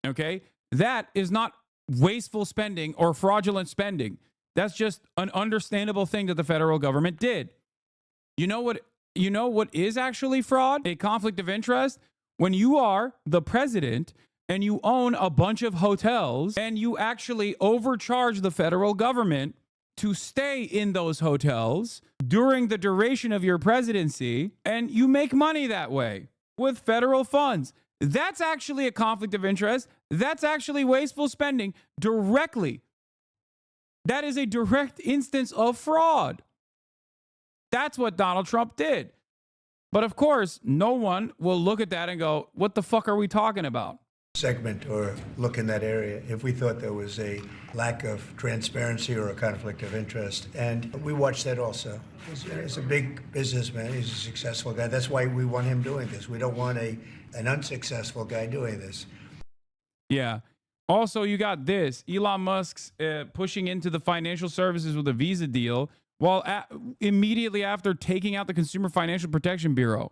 Okay? That is not wasteful spending or fraudulent spending. That's just an understandable thing that the federal government did. You know what is actually fraud? A conflict of interest? When you are the president and you own a bunch of hotels and you actually overcharge the federal government to stay in those hotels during the duration of your presidency, and you make money that way with federal funds. That's actually a conflict of interest. That's actually wasteful spending directly. That is a direct instance of fraud. That's what Donald Trump did. But of course, no one will look at that and go, what the fuck are we talking about? Segment or look in that area if we thought there was a lack of transparency or a conflict of interest. And we watched that also. He's a big businessman. He's a successful guy. That's why we want him doing this. We don't want an unsuccessful guy doing this. Yeah. Also, you got this. Elon Musk's pushing into the financial services with a visa deal while immediately after taking out the Consumer Financial Protection Bureau.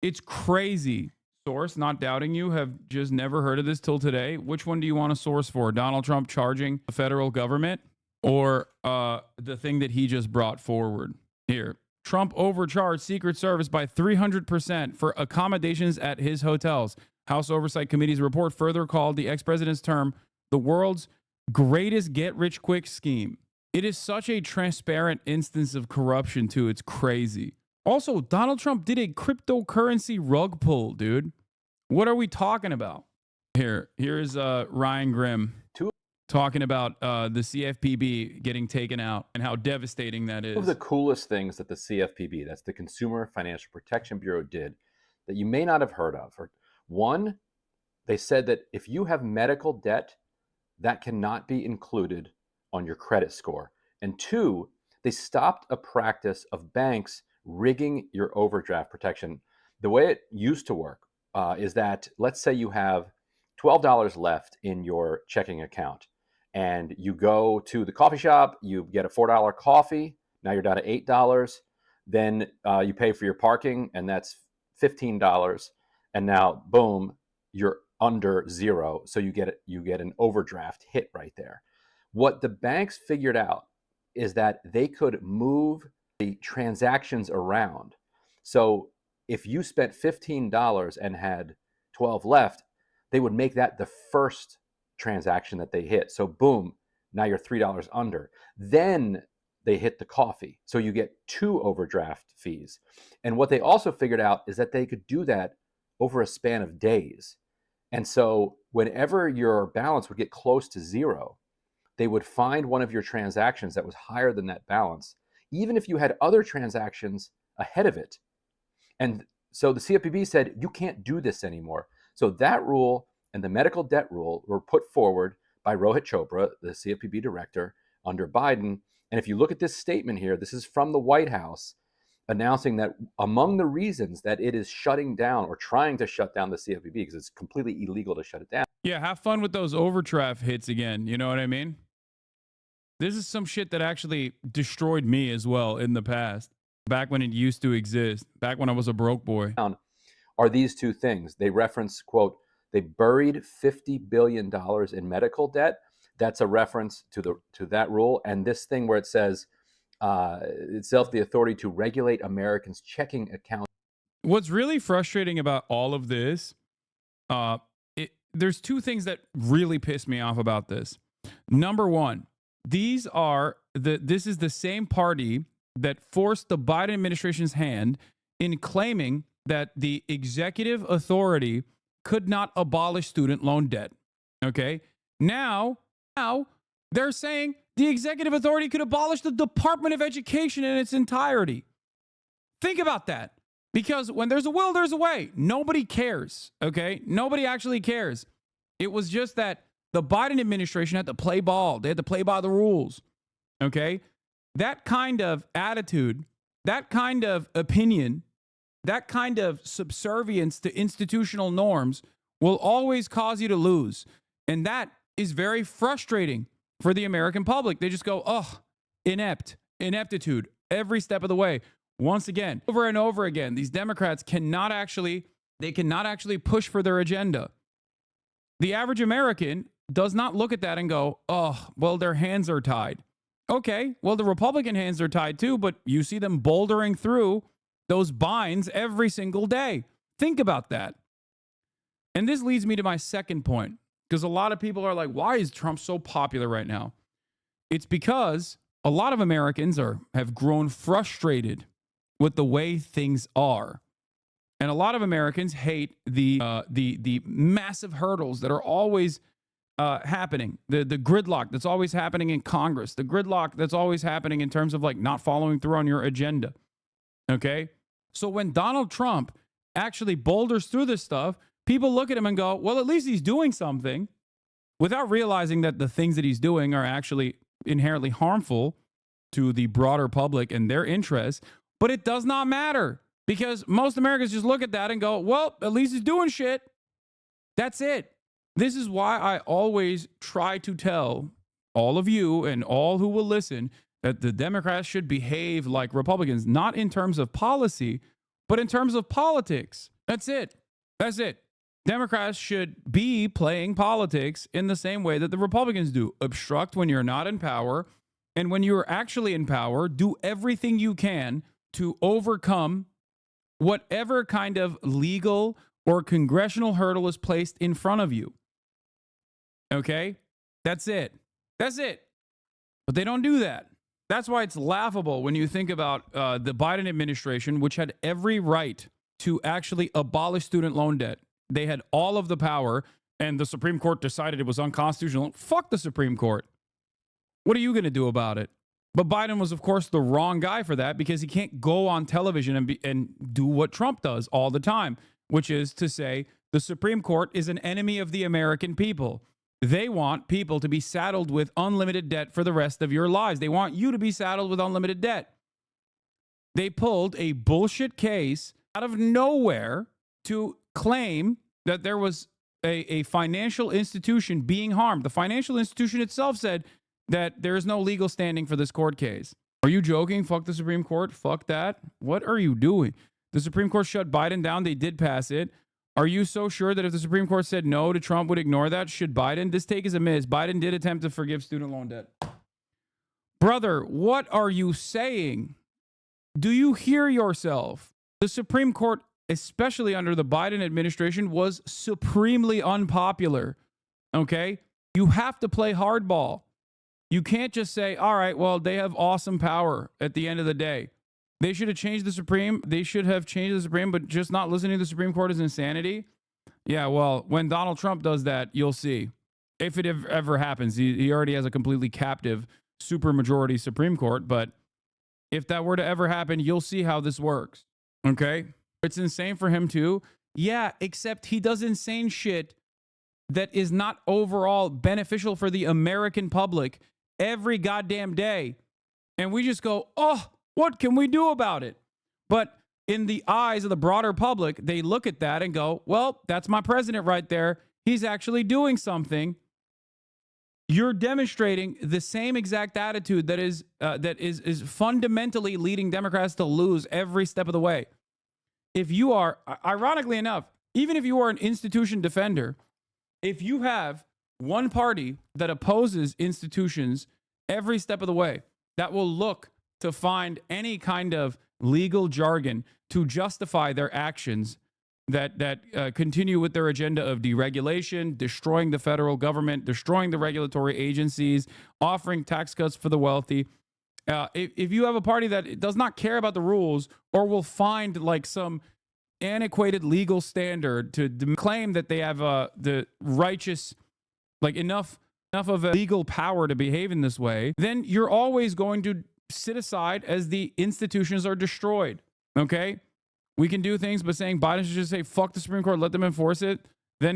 It's crazy. Source, not doubting you, have just never heard of this till today. Which one do you want to source for? Donald Trump charging the federal government or the thing that he just brought forward? Here. Trump overcharged Secret Service by 300% for accommodations at his hotels. House Oversight Committee's report further called the ex-president's term the world's greatest get-rich-quick scheme. It is such a transparent instance of corruption, too. It's crazy. Also, Donald Trump did a cryptocurrency rug pull, dude. What are we talking about? Here's Ryan Grimm talking about the CFPB getting taken out and how devastating that is. One of the coolest things that the CFPB, that's the Consumer Financial Protection Bureau, did that you may not have heard of. One, they said that if you have medical debt, that cannot be included on your credit score. And two, they stopped a practice of banks rigging your overdraft protection. The way it used to work is that, let's say you have $12 left in your checking account and you go to the coffee shop, you get a $4 coffee, now you're down to $8. Then you pay for your parking and that's $15. And now, boom, you're under zero. So you get an overdraft hit right there. What the banks figured out is that they could move the transactions around. So if you spent $15 and had 12 left, they would make that the first transaction that they hit. So boom, now you're $3 under. Then they hit the coffee. So you get 2 overdraft fees. And what they also figured out is that they could do that over a span of days. And so whenever your balance would get close to zero, they would find one of your transactions that was higher than that balance, even if you had other transactions ahead of it. And so the CFPB said, you can't do this anymore. So that rule and the medical debt rule were put forward by Rohit Chopra, the CFPB director, under Biden. And if you look at this statement here, this is from the White House, announcing that among the reasons that it is shutting down or trying to shut down the CFPB, because it's completely illegal to shut it down. Yeah, have fun with those overdraft hits again. You know what I mean? This is some shit that actually destroyed me as well in the past, back when it used to exist, back when I was a broke boy. Are these two things. They reference, quote, they buried $50 billion in medical debt. That's a reference to that rule. And this thing where it says itself the authority to regulate Americans' checking accounts. What's really frustrating about all of this, there's two things that really piss me off about this. Number one, this is the same party that forced the Biden administration's hand in claiming that the executive authority could not abolish student loan debt. Okay? Now they're saying the executive authority could abolish the Department of Education in its entirety. Think about that. Because when there's a will, there's a way. Nobody cares, okay? Nobody actually cares. It was just that the Biden administration had to play ball. They had to play by the rules, okay? That kind of attitude, that kind of opinion, that kind of subservience to institutional norms will always cause you to lose. And that is very frustrating for the American public. They just go, oh, ineptitude, every step of the way. Once again, over and over again, these Democrats cannot actually push for their agenda. The average American does not look at that and go, oh, well, their hands are tied. Okay, well, the Republican hands are tied too, but you see them bouldering through those binds every single day. Think about that. And this leads me to my second point, because a lot of people are like, why is Trump so popular right now? It's because a lot of Americans have grown frustrated with the way things are. And a lot of Americans hate the massive hurdles that are always happening, the gridlock that's always happening in Congress, the gridlock that's always happening in terms of like not following through on your agenda. Okay? So when Donald Trump actually boulders through this stuff, people look at him and go, well, at least he's doing something, without realizing that the things that he's doing are actually inherently harmful to the broader public and their interests. But it does not matter, because most Americans just look at that and go, well, at least he's doing shit. That's it. This is why I always try to tell all of you and all who will listen that the Democrats should behave like Republicans, not in terms of policy, but in terms of politics. That's it. That's it. Democrats should be playing politics in the same way that the Republicans do. Obstruct when you're not in power, and when you're actually in power, do everything you can to overcome whatever kind of legal or congressional hurdle is placed in front of you. Okay? That's it. That's it. But they don't do that. That's why it's laughable when you think about the Biden administration, which had every right to actually abolish student loan debt. They had all of the power, and the Supreme Court decided it was unconstitutional. Fuck the Supreme Court. What are you going to do about it? But Biden was, of course, the wrong guy for that, because he can't go on television and do what Trump does all the time, which is to say the Supreme Court is an enemy of the American people. They want people to be saddled with unlimited debt for the rest of your lives. They want you to be saddled with unlimited debt. They pulled a bullshit case out of nowhere to claim that there was a financial institution being harmed. The financial institution itself said that there is no legal standing for this court case. Are you joking? Fuck the Supreme Court. Fuck that. What are you doing? The Supreme Court shut Biden down. They did pass it. Are you so sure that if the Supreme Court said no to Trump would ignore that? Should Biden? This take is a miss. Biden did attempt to forgive student loan debt. Brother, what are you saying? Do you hear yourself? The Supreme Court, especially under the Biden administration, was supremely unpopular. Okay? You have to play hardball. You can't just say, all right, well, they have awesome power at the end of the day. They should have changed the Supreme. They should have changed the Supreme, but just not listening to the Supreme Court is insanity. Yeah, well, when Donald Trump does that, you'll see. If it ever happens, he already has a completely captive supermajority Supreme Court, but if that were to ever happen, you'll see how this works. Okay? It's insane for him too. Yeah, except he does insane shit that is not overall beneficial for the American public every goddamn day. And we just go, oh, what can we do about it? But in the eyes of the broader public, they look at that and go, well, that's my president right there. He's actually doing something. You're demonstrating the same exact attitude that is fundamentally leading Democrats to lose every step of the way. If you are, ironically enough, even if you are an institution defender, if you have one party that opposes institutions every step of the way, that will look to find any kind of legal jargon to justify their actions that continue with their agenda of deregulation, destroying the federal government, destroying the regulatory agencies, offering tax cuts for the wealthy. If you have a party that does not care about the rules or will find like some antiquated legal standard to claim that they have the righteous, like enough of a legal power to behave in this way, then you're always going to sit aside as the institutions are destroyed. Okay? We can do things, but saying Biden should just say, fuck the Supreme Court, let them enforce it, then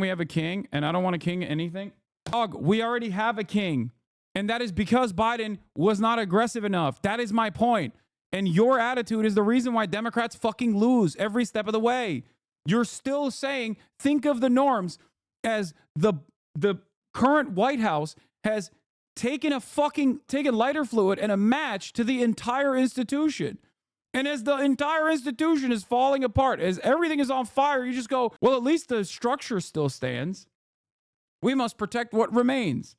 we have a king, and I don't want a king anything. Dog, we already have a king. And that is because Biden was not aggressive enough. That is my point. And your attitude is the reason why Democrats fucking lose every step of the way. You're still saying, think of the norms as the current White House has taken lighter fluid and a match to the entire institution. And as the entire institution is falling apart, as everything is on fire, you just go, well, at least the structure still stands. We must protect what remains.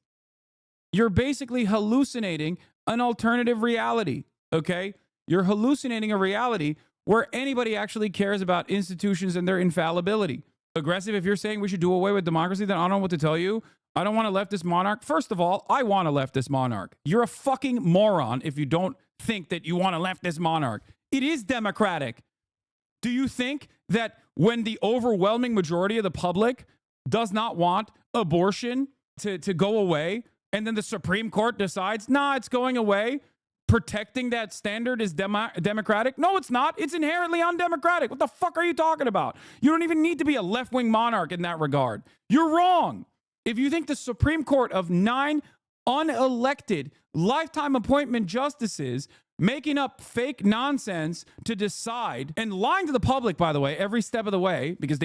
You're basically hallucinating an alternative reality, okay? You're hallucinating a reality where anybody actually cares about institutions and their infallibility. Aggressive, if you're saying we should do away with democracy, then I don't know what to tell you. I don't want a leftist monarch. First of all, I want a leftist monarch. You're a fucking moron if you don't think that you want a leftist monarch. It is democratic. Do you think that when the overwhelming majority of the public does not want abortion to go away, and then the Supreme Court decides, nah, it's going away, protecting that standard is democratic? No, it's not. It's inherently undemocratic. What the fuck are you talking about? You don't even need to be a left-wing monarch in that regard. You're wrong. If you think the Supreme Court of 9 unelected lifetime appointment justices making up fake nonsense to decide and lying to the public, by the way, every step of the way, because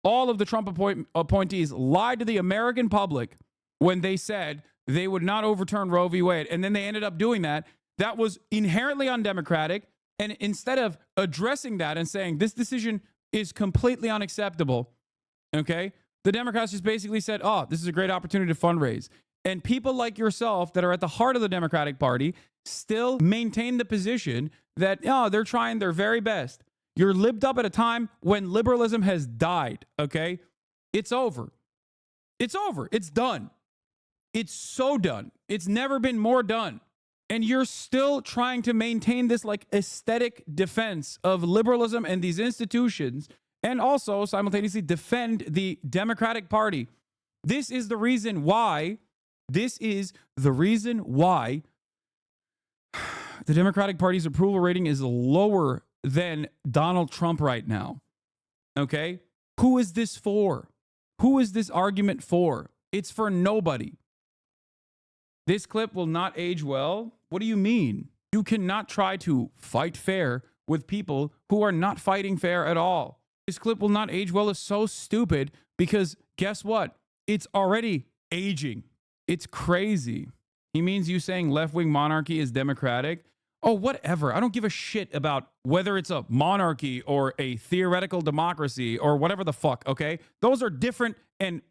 all of the Trump appointees lied to the American public when they said they would not overturn Roe v. Wade. And then they ended up doing that. That was inherently undemocratic. And instead of addressing that and saying this decision is completely unacceptable, okay, the Democrats just basically said, oh, this is a great opportunity to fundraise. And people like yourself that are at the heart of the Democratic Party still maintain the position that, oh, they're trying their very best. You're libbed up at a time when liberalism has died, okay? It's over. It's over. It's done. It's so done. It's never been more done. And you're still trying to maintain this like aesthetic defense of liberalism and these institutions, and also simultaneously defend the Democratic Party. This is the reason why the Democratic Party's approval rating is lower than Donald Trump right now. Okay? Who is this for? Who is this argument for? It's for nobody. This clip will not age well. What do you mean? You cannot try to fight fair with people who are not fighting fair at all. This clip will not age well is so stupid because guess what? It's already aging. It's crazy. He means you saying left-wing monarchy is democratic. Oh, whatever. I don't give a shit about whether it's a monarchy or a theoretical democracy or whatever the fuck, okay? Those are different and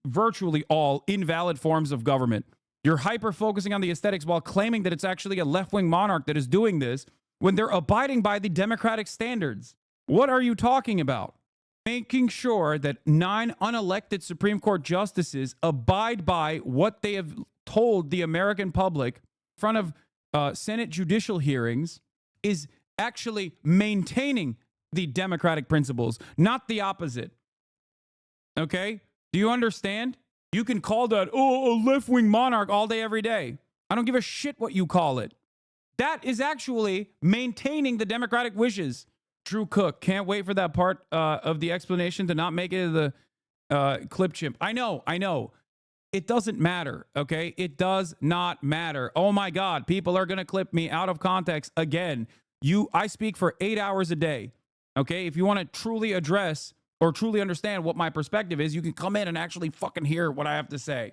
virtually all invalid forms of government. You're hyper-focusing on the aesthetics while claiming that it's actually a left-wing monarch that is doing this when they're abiding by the democratic standards. What are you talking about? Making sure that 9 unelected Supreme Court justices abide by what they have told the American public in front of Senate judicial hearings is actually maintaining the democratic principles, not the opposite. Okay? Do you understand? You can call that, oh, a left-wing monarch all day, every day. I don't give a shit what you call it. That is actually maintaining the democratic wishes. Drew Cook, can't wait for that part of the explanation to not make it to the clip chimp. I know. It doesn't matter, okay? It does not matter. Oh my God, people are going to clip me out of context again. I speak for 8 hours a day, okay? If you want to truly address or truly understand what my perspective is, you can come in and actually fucking hear what I have to say.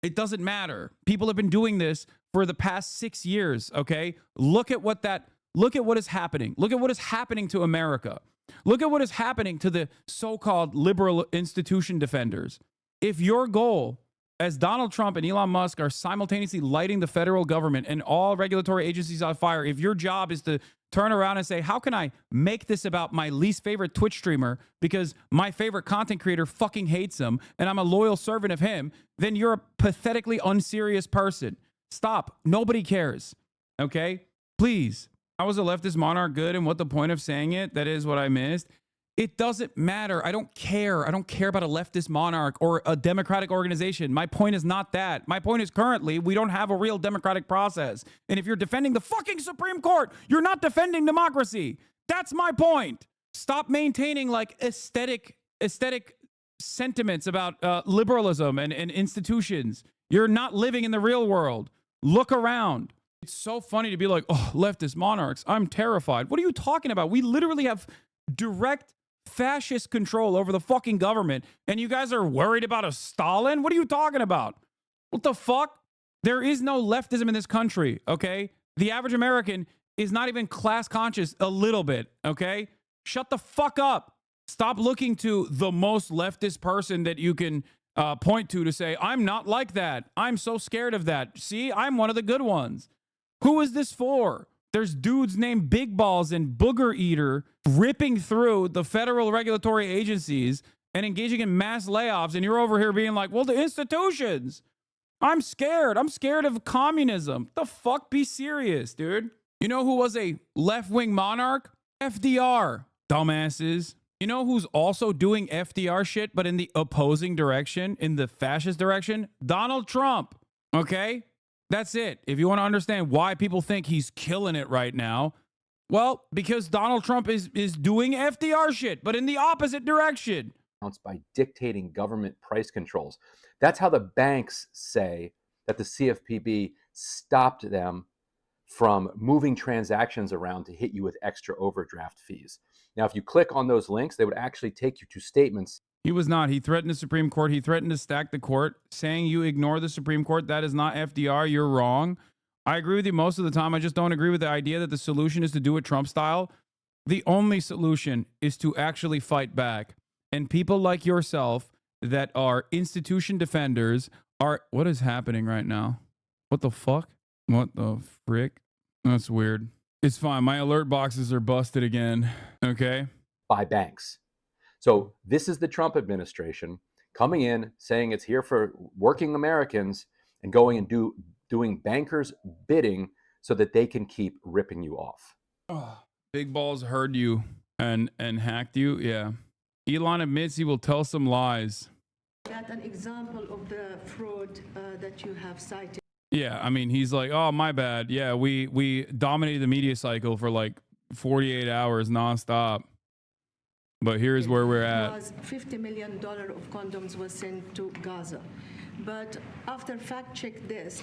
It doesn't matter. People have been doing this for the past 6 years, okay? Look at what is happening. Look at what is happening to America. Look at what is happening to the so-called liberal institution defenders. If your goal, as Donald Trump and Elon Musk are simultaneously lighting the federal government and all regulatory agencies on fire, if your job is to turn around and say, how can I make this about my least favorite Twitch streamer because my favorite content creator fucking hates him and I'm a loyal servant of him, then you're a pathetically unserious person. Stop. Nobody cares. Okay? Please. How was a leftist monarch good and what the point of saying it? That is what I missed. It doesn't matter. I don't care. I don't care about a leftist monarch or a democratic organization. My point is not that. My point is currently we don't have a real democratic process. And if you're defending the fucking Supreme Court, you're not defending democracy. That's my point. Stop maintaining like aesthetic sentiments about liberalism and institutions. You're not living in the real world. Look around. It's so funny to be like, oh, leftist monarchs, I'm terrified. What are you talking about? We literally have direct fascist control over the fucking government, and you guys are worried about a Stalin? What are you talking about? What the fuck? There is no leftism in this country, okay? The average American is not even class conscious a little bit, okay? Shut the fuck up. Stop looking to the most leftist person that you can point to say, I'm not like that. I'm so scared of that. See, I'm one of the good ones. Who is this for? There's dudes named Big Balls and Booger Eater ripping through the federal regulatory agencies and engaging in mass layoffs. And you're over here being like, well, the institutions. I'm scared. I'm scared of communism. The fuck? Be serious, dude. You know who was a left-wing monarch? FDR. Dumbasses. You know who's also doing FDR shit, but in the opposing direction, in the fascist direction? Donald Trump. Okay? That's it. If you want to understand why people think he's killing it right now, well, because Donald Trump is doing FDR shit, but in the opposite direction. By dictating government price controls. That's how the banks say that the CFPB stopped them from moving transactions around to hit you with extra overdraft fees. Now, if you click on those links, they would actually take you to statements. He was not. He threatened the Supreme Court. He threatened to stack the court, saying you ignore the Supreme Court. That is not FDR. You're wrong. I agree with you most of the time. I just don't agree with the idea that the solution is to do it Trump style. The only solution is to actually fight back. And people like yourself that are institution defenders are... What is happening right now? What the fuck? What the frick? That's weird. It's fine. My alert boxes are busted again. Okay? By banks. So this is the Trump administration coming in, saying it's here for working Americans and going and doing bankers' bidding so that they can keep ripping you off. Oh, Big Balls heard you and hacked you. Yeah. Elon admits he will tell some lies. That an example of the fraud that you have cited. Yeah, I mean, he's like, oh, my bad. Yeah, we dominated the media cycle for like 48 hours nonstop. But here's where we're at. Was $50 million of condoms was sent to Gaza. But after fact check this,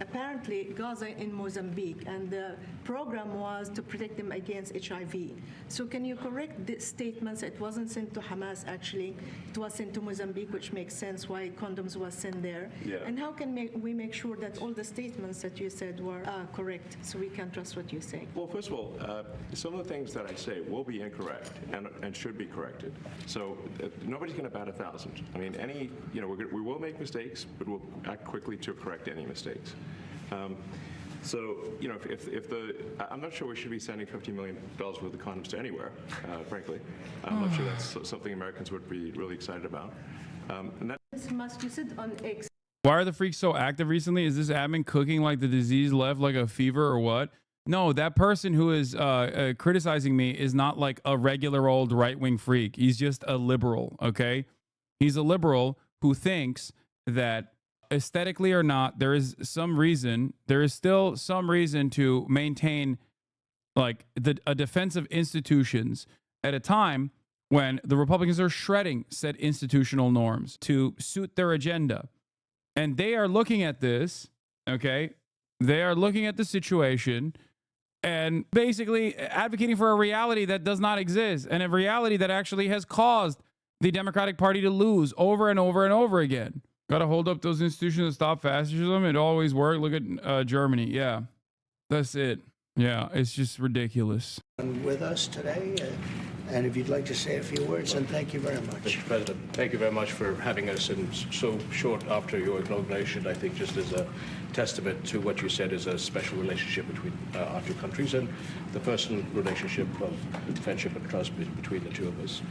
apparently Gaza in Mozambique, and the program was to protect them against HIV. So can you correct the statements? It wasn't sent to Hamas, actually. It was sent to Mozambique, which makes sense why condoms was sent there. Yeah. And how can we make sure that all the statements that you said were correct, so we can trust what you say? Well, first of all, some of the things that I say will be incorrect and should be corrected. So nobody's going to bat 1,000. I mean, we will make mistakes, but we'll act quickly to correct any mistakes. So, I'm not sure we should be sending $50 million worth of condoms to anywhere, frankly. I'm not sure that's something Americans would be really excited about. You said on X. Why are the freaks so active recently? Is this admin cooking like the disease left like a fever or what? No, that person who is criticizing me is not like a regular old right-wing freak. He's just a liberal, okay? He's a liberal who thinks that aesthetically or not, there is still some reason to maintain like a defense of institutions at a time when the Republicans are shredding said institutional norms to suit their agenda. And they are looking at this, okay? They are looking at the situation and basically advocating for a reality that does not exist, and a reality that actually has caused the Democratic Party to lose over and over and over again. Got to hold up those institutions and stop fascism. It always worked. Look at Germany. Yeah, that's it. Yeah, it's just ridiculous. With us today, and if you'd like to say a few words, and thank you very much. Mr. President, thank you very much for having us in so short after your inauguration. I think just as a testament to what you said is a special relationship between our two countries and the personal relationship of friendship and trust between the two of us.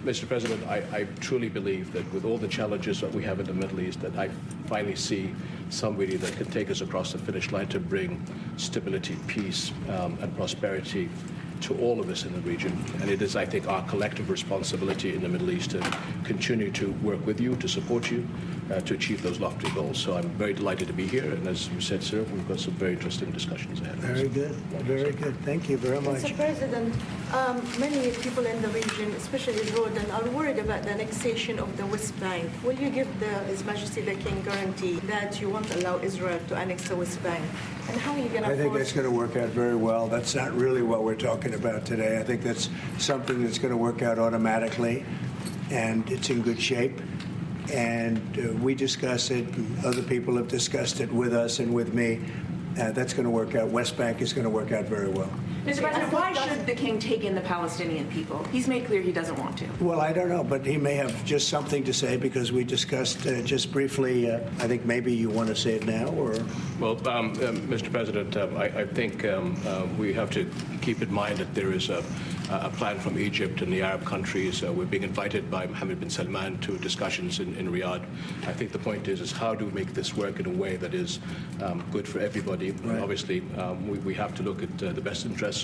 Mr. President, I truly believe that with all the challenges that we have in the Middle East, that I finally see somebody that can take us across the finish line to bring stability, peace, and prosperity to all of us in the region. And it is, I think, our collective responsibility in the Middle East to continue to work with you, to support you, to achieve those lofty goals. So I'm very delighted to be here. And as you said, sir, we've got some very interesting discussions ahead. Very good. Very good. Thank you very much. Mr. President, many people in the region, especially Jordan, are worried about the annexation of the West Bank. Will you give His Majesty the King guarantee that you won't allow Israel to annex the West Bank? And how are you going to I think that's going to work out very well. That's not really what we're talking about today. I think that's something that's going to work out automatically, and it's in good shape. And we discuss it, and other people have discussed it with us and with me. That's going to work out. West Bank is going to work out very well. Mr. President, why should the king take in the Palestinian people? He's made clear he doesn't want to. Well, I don't know, but he may have just something to say because we discussed just briefly. I think maybe you want to say it now, or? Well, Mr. President, I think we have to keep in mind that there is a plan from Egypt and the Arab countries. We're being invited by Mohammed bin Salman to discussions in Riyadh. I think the point is how do we make this work in a way that is good for everybody? Right. Obviously, we have to look at the best interests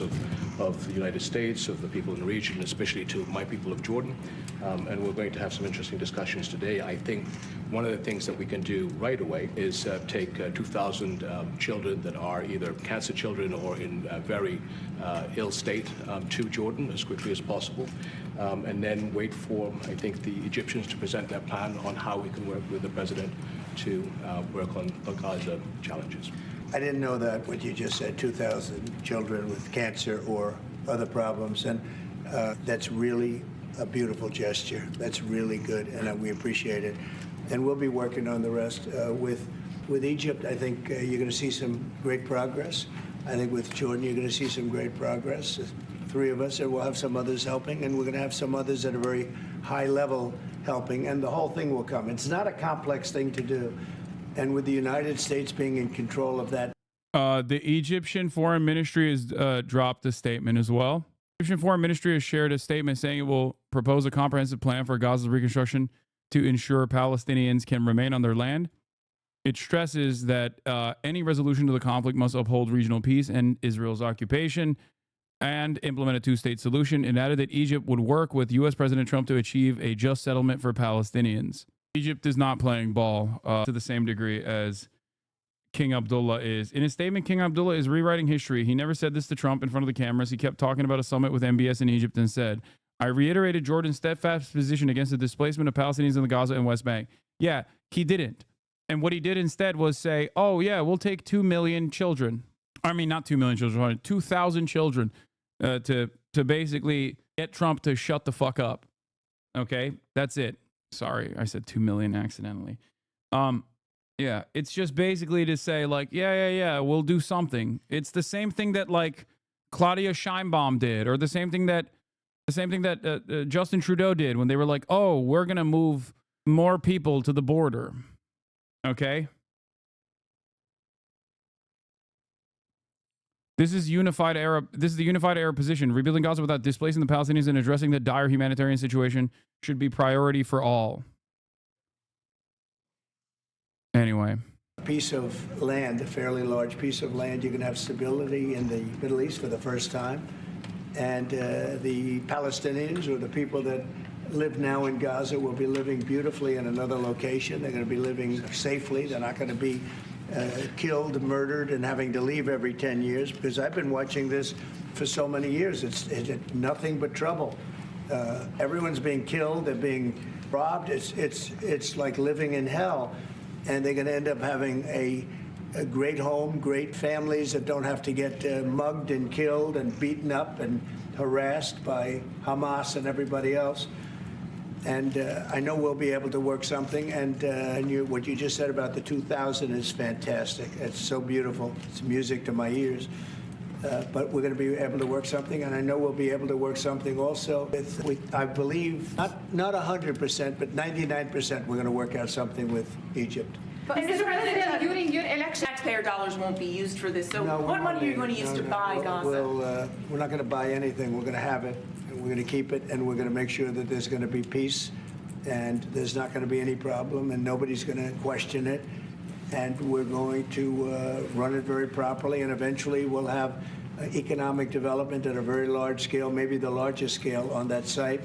of the United States, of the people in the region, especially to my people of Jordan. And we're going to have some interesting discussions today. I think one of the things that we can do right away is take 2,000 children that are either cancer children or in very ill state to Jordan as quickly as possible, and then wait for, I think, the Egyptians to present their plan on how we can work with the president to work on the Gaza challenges. I didn't know that, what you just said, 2,000 children with cancer or other problems, and that's really a beautiful gesture. That's really good, and we appreciate it. And we'll be working on the rest. With Egypt, I think you're going to see some great progress. I think with Jordan, you're going to see some great progress. 3 of us, and we'll have some others helping, and we're going to have some others at a very high level helping, and the whole thing will come. It's not a complex thing to do. And with the United States being in control of that. The Egyptian Foreign Ministry has dropped a statement as well. The Egyptian Foreign Ministry has shared a statement saying it will propose a comprehensive plan for Gaza's reconstruction to ensure Palestinians can remain on their land. It stresses that any resolution to the conflict must uphold regional peace and Israel's occupation and implement a two-state solution. It added that Egypt would work with U.S. President Trump to achieve a just settlement for Palestinians. Egypt is not playing ball to the same degree as King Abdullah is. In his statement, King Abdullah is rewriting history. He never said this to Trump in front of the cameras. He kept talking about a summit with MBS in Egypt and said, I reiterated Jordan's steadfast position against the displacement of Palestinians in the Gaza and West Bank. Yeah, he didn't. And what he did instead was say, oh, yeah, we'll take 2 million children. I mean, not 2 million children, 2,000 children to basically get Trump to shut the fuck up. Okay, that's it. Sorry, I said 2 million accidentally. Yeah, it's just basically to say like, yeah, we'll do something. It's the same thing that like Claudia Sheinbaum did, or the same thing that Justin Trudeau did when they were like, oh, we're gonna move more people to the border. Okay. This is the unified Arab position. Rebuilding Gaza without displacing the Palestinians and addressing the dire humanitarian situation should be priority for all. Anyway. A piece of land, a fairly large piece of land, you can have stability in the Middle East for the first time. And the Palestinians, or the people that live now in Gaza, will be living beautifully in another location. They're going to be living safely. They're not going to be killed, murdered, and having to leave every 10 years, because I've been watching this for so many years. It's nothing but trouble. Everyone's being killed. They're being robbed. It's like living in hell. And they're going to end up having a great home, great families that don't have to get mugged and killed and beaten up and harassed by Hamas and everybody else. And I know we'll be able to work something. And what you just said about the 2,000 is fantastic. It's so beautiful. It's music to my ears. But we're going to be able to work something. And I know we'll be able to work something also with I believe, not 100%, but 99%, we're going to work out something with Egypt. But Mr. President, during your election, taxpayer dollars won't be used for this. So what money are you going to use to buy Gaza? We're not going to buy anything. We're going to have it, and we're going to keep it, and we're going to make sure that there's going to be peace, and there's not going to be any problem, and nobody's going to question it. And we're going to run it very properly, and eventually we'll have economic development at a very large scale, maybe the largest scale on that site.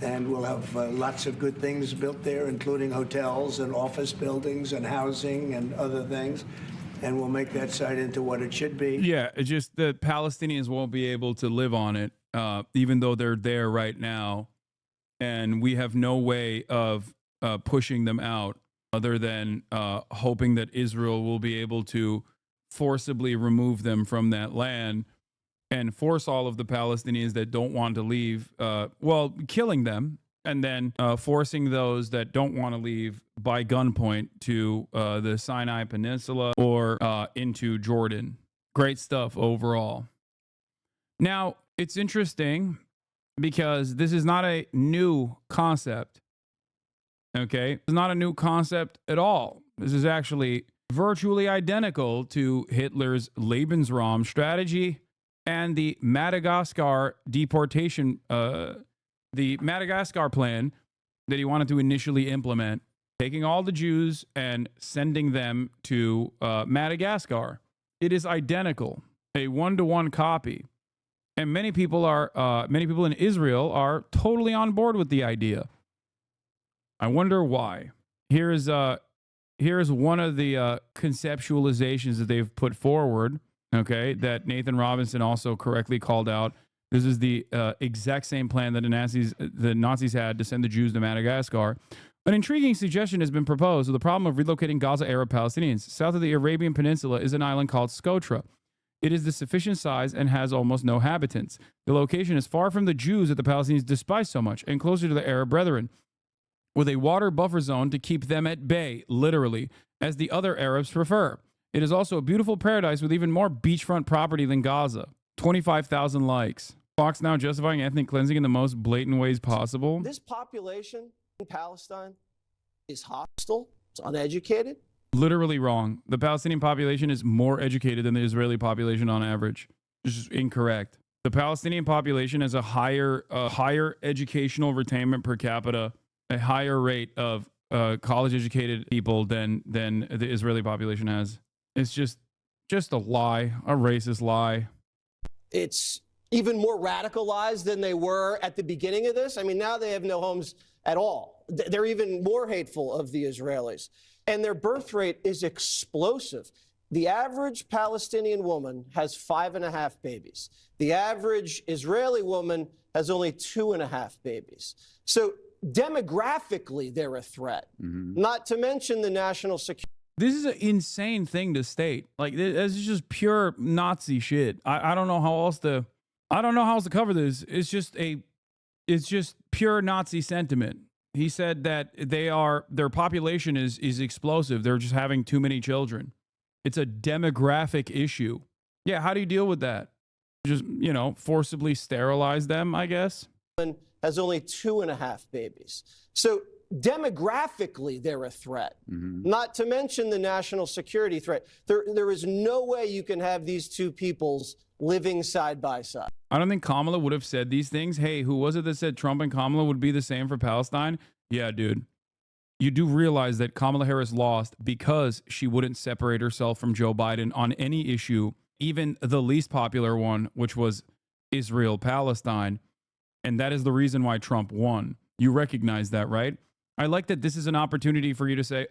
And we'll have lots of good things built there, including hotels and office buildings and housing and other things. And we'll make that site into what it should be. Yeah, it's just the Palestinians won't be able to live on it, even though they're there right now. And we have no way of pushing them out other than hoping that Israel will be able to forcibly remove them from that land and force all of the Palestinians that don't want to leave, killing them, and then forcing those that don't want to leave by gunpoint to the Sinai Peninsula or into Jordan. Great stuff overall. Now, it's interesting because this is not a new concept. Okay? It's not a new concept at all. This is actually virtually identical to Hitler's Lebensraum strategy and the Madagascar deportation, the Madagascar plan that he wanted to initially implement, taking all the Jews and sending them to Madagascar. It is identical, a one-to-one copy. And many people in Israel are totally on board with the idea. I wonder why. Here is one of the conceptualizations that they've put forward, okay, that Nathan Robinson also correctly called out. This is the exact same plan that the Nazis had to send the Jews to Madagascar. An intriguing suggestion has been proposed with the problem of relocating Gaza Arab Palestinians. South of the Arabian Peninsula is an island called Socotra. It is the sufficient size and has almost no inhabitants. The location is far from the Jews that the Palestinians despise so much and closer to the Arab brethren, with a water buffer zone to keep them at bay, literally, as the other Arabs prefer. It is also a beautiful paradise with even more beachfront property than Gaza. 25,000 likes. Fox now justifying ethnic cleansing in the most blatant ways possible. This population in Palestine is hostile, it's uneducated. Literally wrong. The Palestinian population is more educated than the Israeli population on average. This is incorrect. The Palestinian population has a higher educational retainment per capita, a higher rate of college-educated people than the Israeli population has. It's just a lie, a racist lie. It's even more radicalized than they were at the beginning of this. I mean, now they have no homes at all. They're even more hateful of the Israelis. And their birth rate is explosive. The average Palestinian woman has 5.5 babies. The average Israeli woman has only 2.5 babies. So demographically, they're a threat, not to mention the national security. This is an insane thing to state. Like, this is just pure Nazi shit. I don't know how else to cover this. It's just pure Nazi sentiment. He said that their population is explosive. They're just having too many children. It's a demographic issue. Yeah, how do you deal with that? Just, forcibly sterilize them, I guess. Has only 2.5 babies. So demographically, they're a threat, not to mention the national security threat. There is no way you can have these two peoples living side by side. I don't think Kamala would have said these things. Hey, who was it that said Trump and Kamala would be the same for Palestine? Yeah, dude. You do realize that Kamala Harris lost because she wouldn't separate herself from Joe Biden on any issue, even the least popular one, which was Israel-Palestine. And that is the reason why Trump won. You recognize that, right? I like that this is an opportunity for you to say,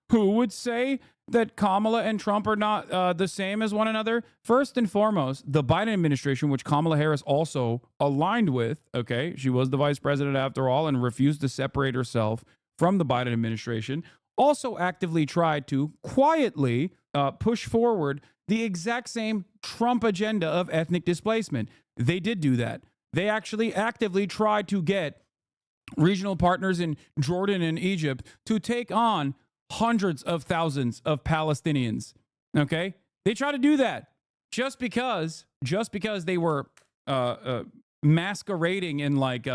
who would say that Kamala and Trump are not the same as one another? First and foremost, the Biden administration, which Kamala Harris also aligned with, okay, she was the vice president after all and refused to separate herself from the Biden administration, also actively tried to quietly push forward the exact same Trump agenda of ethnic displacement. They did do that. They actually actively tried to get regional partners in Jordan and Egypt to take on hundreds of thousands of Palestinians. Okay? They tried to do that just because they were masquerading in like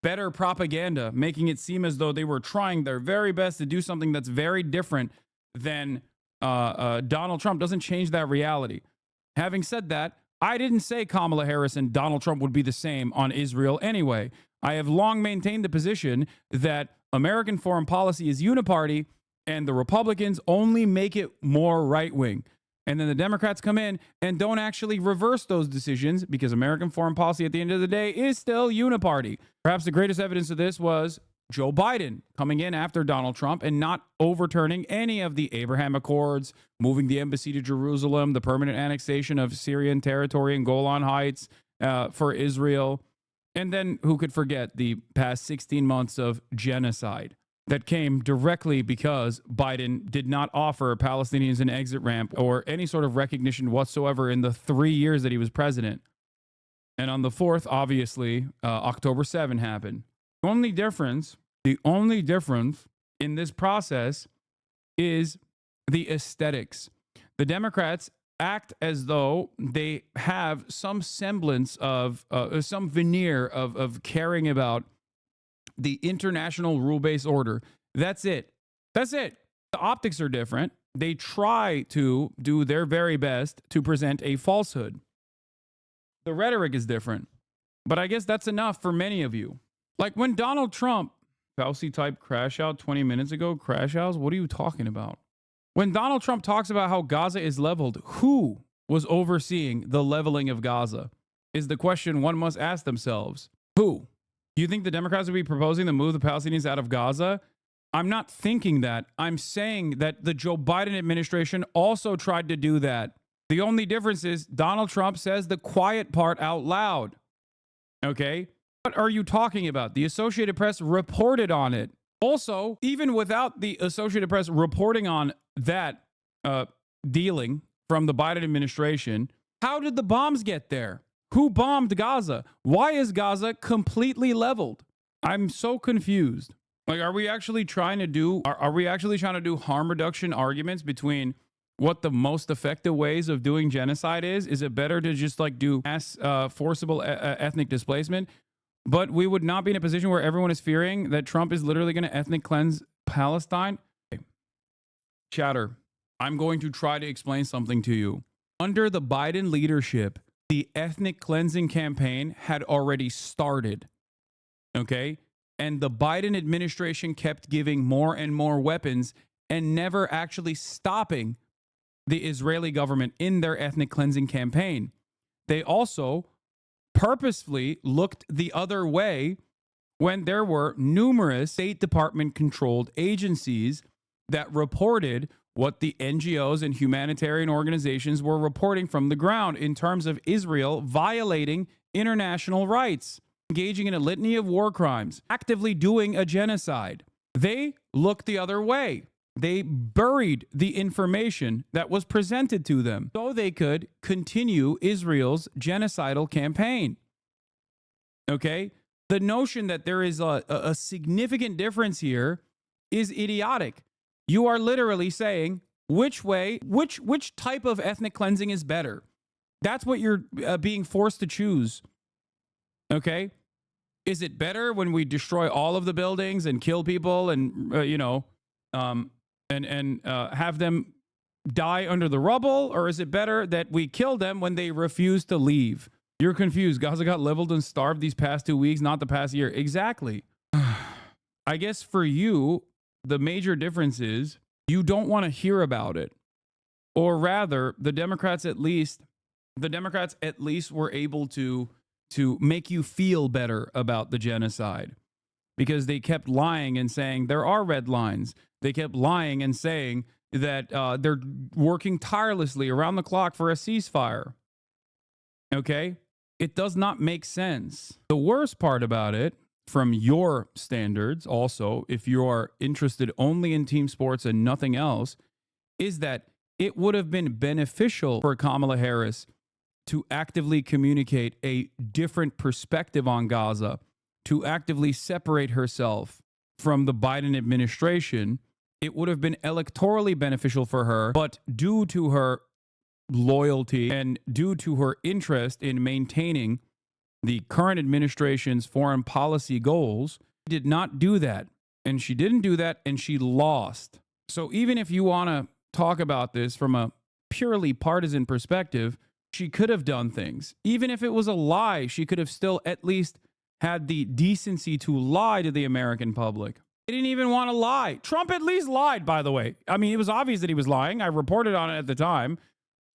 better propaganda, making it seem as though they were trying their very best to do something that's very different than Donald Trump. Doesn't change that reality. Having said that, I didn't say Kamala Harris and Donald Trump would be the same on Israel anyway. I have long maintained the position that American foreign policy is uniparty and the Republicans only make it more right-wing. And then the Democrats come in and don't actually reverse those decisions because American foreign policy at the end of the day is still uniparty. Perhaps the greatest evidence of this was Joe Biden coming in after Donald Trump and not overturning any of the Abraham Accords, moving the embassy to Jerusalem, the permanent annexation of Syrian territory in Golan Heights for Israel. And then who could forget the past 16 months of genocide that came directly because Biden did not offer Palestinians an exit ramp or any sort of recognition whatsoever in the 3 years that he was president. And on the 4th, obviously, October 7 happened. The only difference in this process is the aesthetics. The Democrats act as though they have some semblance of, some veneer of caring about the international rule-based order. That's it. That's it. The optics are different. They try to do their very best to present a falsehood. The rhetoric is different. But I guess that's enough for many of you. Like when Donald Trump, Fauci type crash out 20 minutes ago, crash outs, what are you talking about? When Donald Trump talks about how Gaza is leveled, who was overseeing the leveling of Gaza? Is the question one must ask themselves. Who? Do you think the Democrats would be proposing to move the Palestinians out of Gaza? I'm not thinking that. I'm saying that the Joe Biden administration also tried to do that. The only difference is Donald Trump says the quiet part out loud. Okay? What are you talking about? The Associated Press reported on it. Also, even without the Associated Press reporting on that dealing from the Biden administration, how did the bombs get there? Who bombed Gaza? Why is Gaza completely leveled? I'm so confused. Like, are we actually trying to do harm reduction arguments between what the most effective ways of doing genocide is? Is it better to just like do mass forcible ethnic displacement? But we would not be in a position where everyone is fearing that Trump is literally going to ethnic cleanse Palestine. Chatter, I'm going to try to explain something to you. Under the Biden leadership, the ethnic cleansing campaign had already started. Okay? And the Biden administration kept giving more and more weapons and never actually stopping the Israeli government in their ethnic cleansing campaign. They also purposefully looked the other way when there were numerous State Department controlled agencies that reported what the NGOs and humanitarian organizations were reporting from the ground in terms of Israel violating international rights, engaging in a litany of war crimes, actively doing a genocide. They looked the other way. They buried the information that was presented to them so they could continue Israel's genocidal campaign. Okay? The notion that there is a significant difference here is idiotic. You are literally saying which type of ethnic cleansing is better. That's what you're being forced to choose. Okay? Is it better when we destroy all of the buildings and kill people and, have them die under the rubble? Or is it better that we kill them when they refuse to leave? You're confused. Gaza got leveled and starved these past 2 weeks, not the past year. Exactly. I guess for you, the major difference is you don't want to hear about it. Or rather, the Democrats at least were able to make you feel better about the genocide because they kept lying and saying there are red lines. They kept lying and saying that they're working tirelessly around the clock for a ceasefire. Okay? It does not make sense. The worst part about it, from your standards also, if you are interested only in team sports and nothing else, is that it would have been beneficial for Kamala Harris to actively communicate a different perspective on Gaza, to actively separate herself from the Biden administration. It would have been electorally beneficial for her, but due to her loyalty and due to her interest in maintaining the current administration's foreign policy goals, she did not do that. And she didn't do that, and she lost. So even if you want to talk about this from a purely partisan perspective, she could have done things. Even if it was a lie, she could have still at least had the decency to lie to the American public. They didn't even want to lie. Trump at least lied, by the way. I mean, it was obvious that he was lying. I reported on it at the time.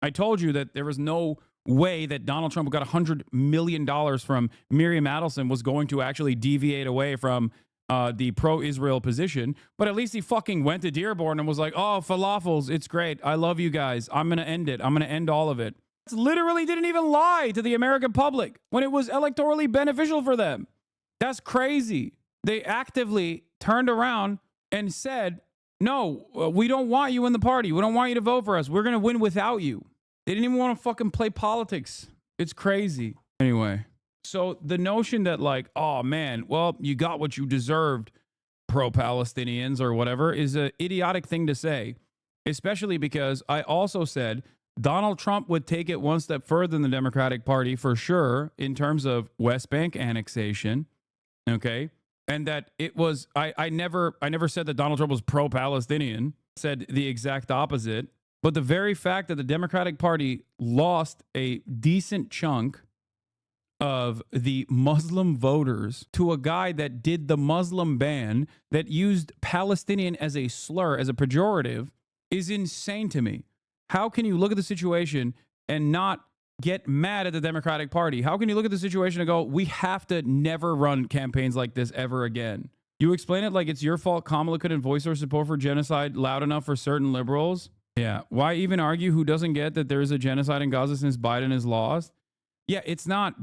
I told you that there was no way that Donald Trump, who got $100 million from Miriam Adelson, was going to actually deviate away from the pro-Israel position. But at least he fucking went to Dearborn and was like, oh, falafels, it's great. I love you guys. I'm going to end it. I'm going to end all of it. Literally didn't even lie to the American public when it was electorally beneficial for them. That's crazy. They actively turned around and said, no, we don't want you in the party. We don't want you to vote for us. We're going to win without you. They didn't even want to fucking play politics. It's crazy. Anyway, so the notion that like, oh man, well, you got what you deserved, pro-Palestinians or whatever, is an idiotic thing to say, especially because I also said Donald Trump would take it one step further than the Democratic Party for sure in terms of West Bank annexation. Okay. And that it was, I never said that Donald Trump was pro-Palestinian, said the exact opposite. But the very fact that the Democratic Party lost a decent chunk of the Muslim voters to a guy that did the Muslim ban, that used Palestinian as a slur, as a pejorative, is insane to me. How can you look at the situation and not get mad at the Democratic Party? How can you look at the situation and go, we have to never run campaigns like this ever again? You explain it like it's your fault Kamala couldn't voice her support for genocide loud enough for certain liberals. Yeah. Why even argue who doesn't get that there is a genocide in Gaza since Biden is lost? Yeah, it's not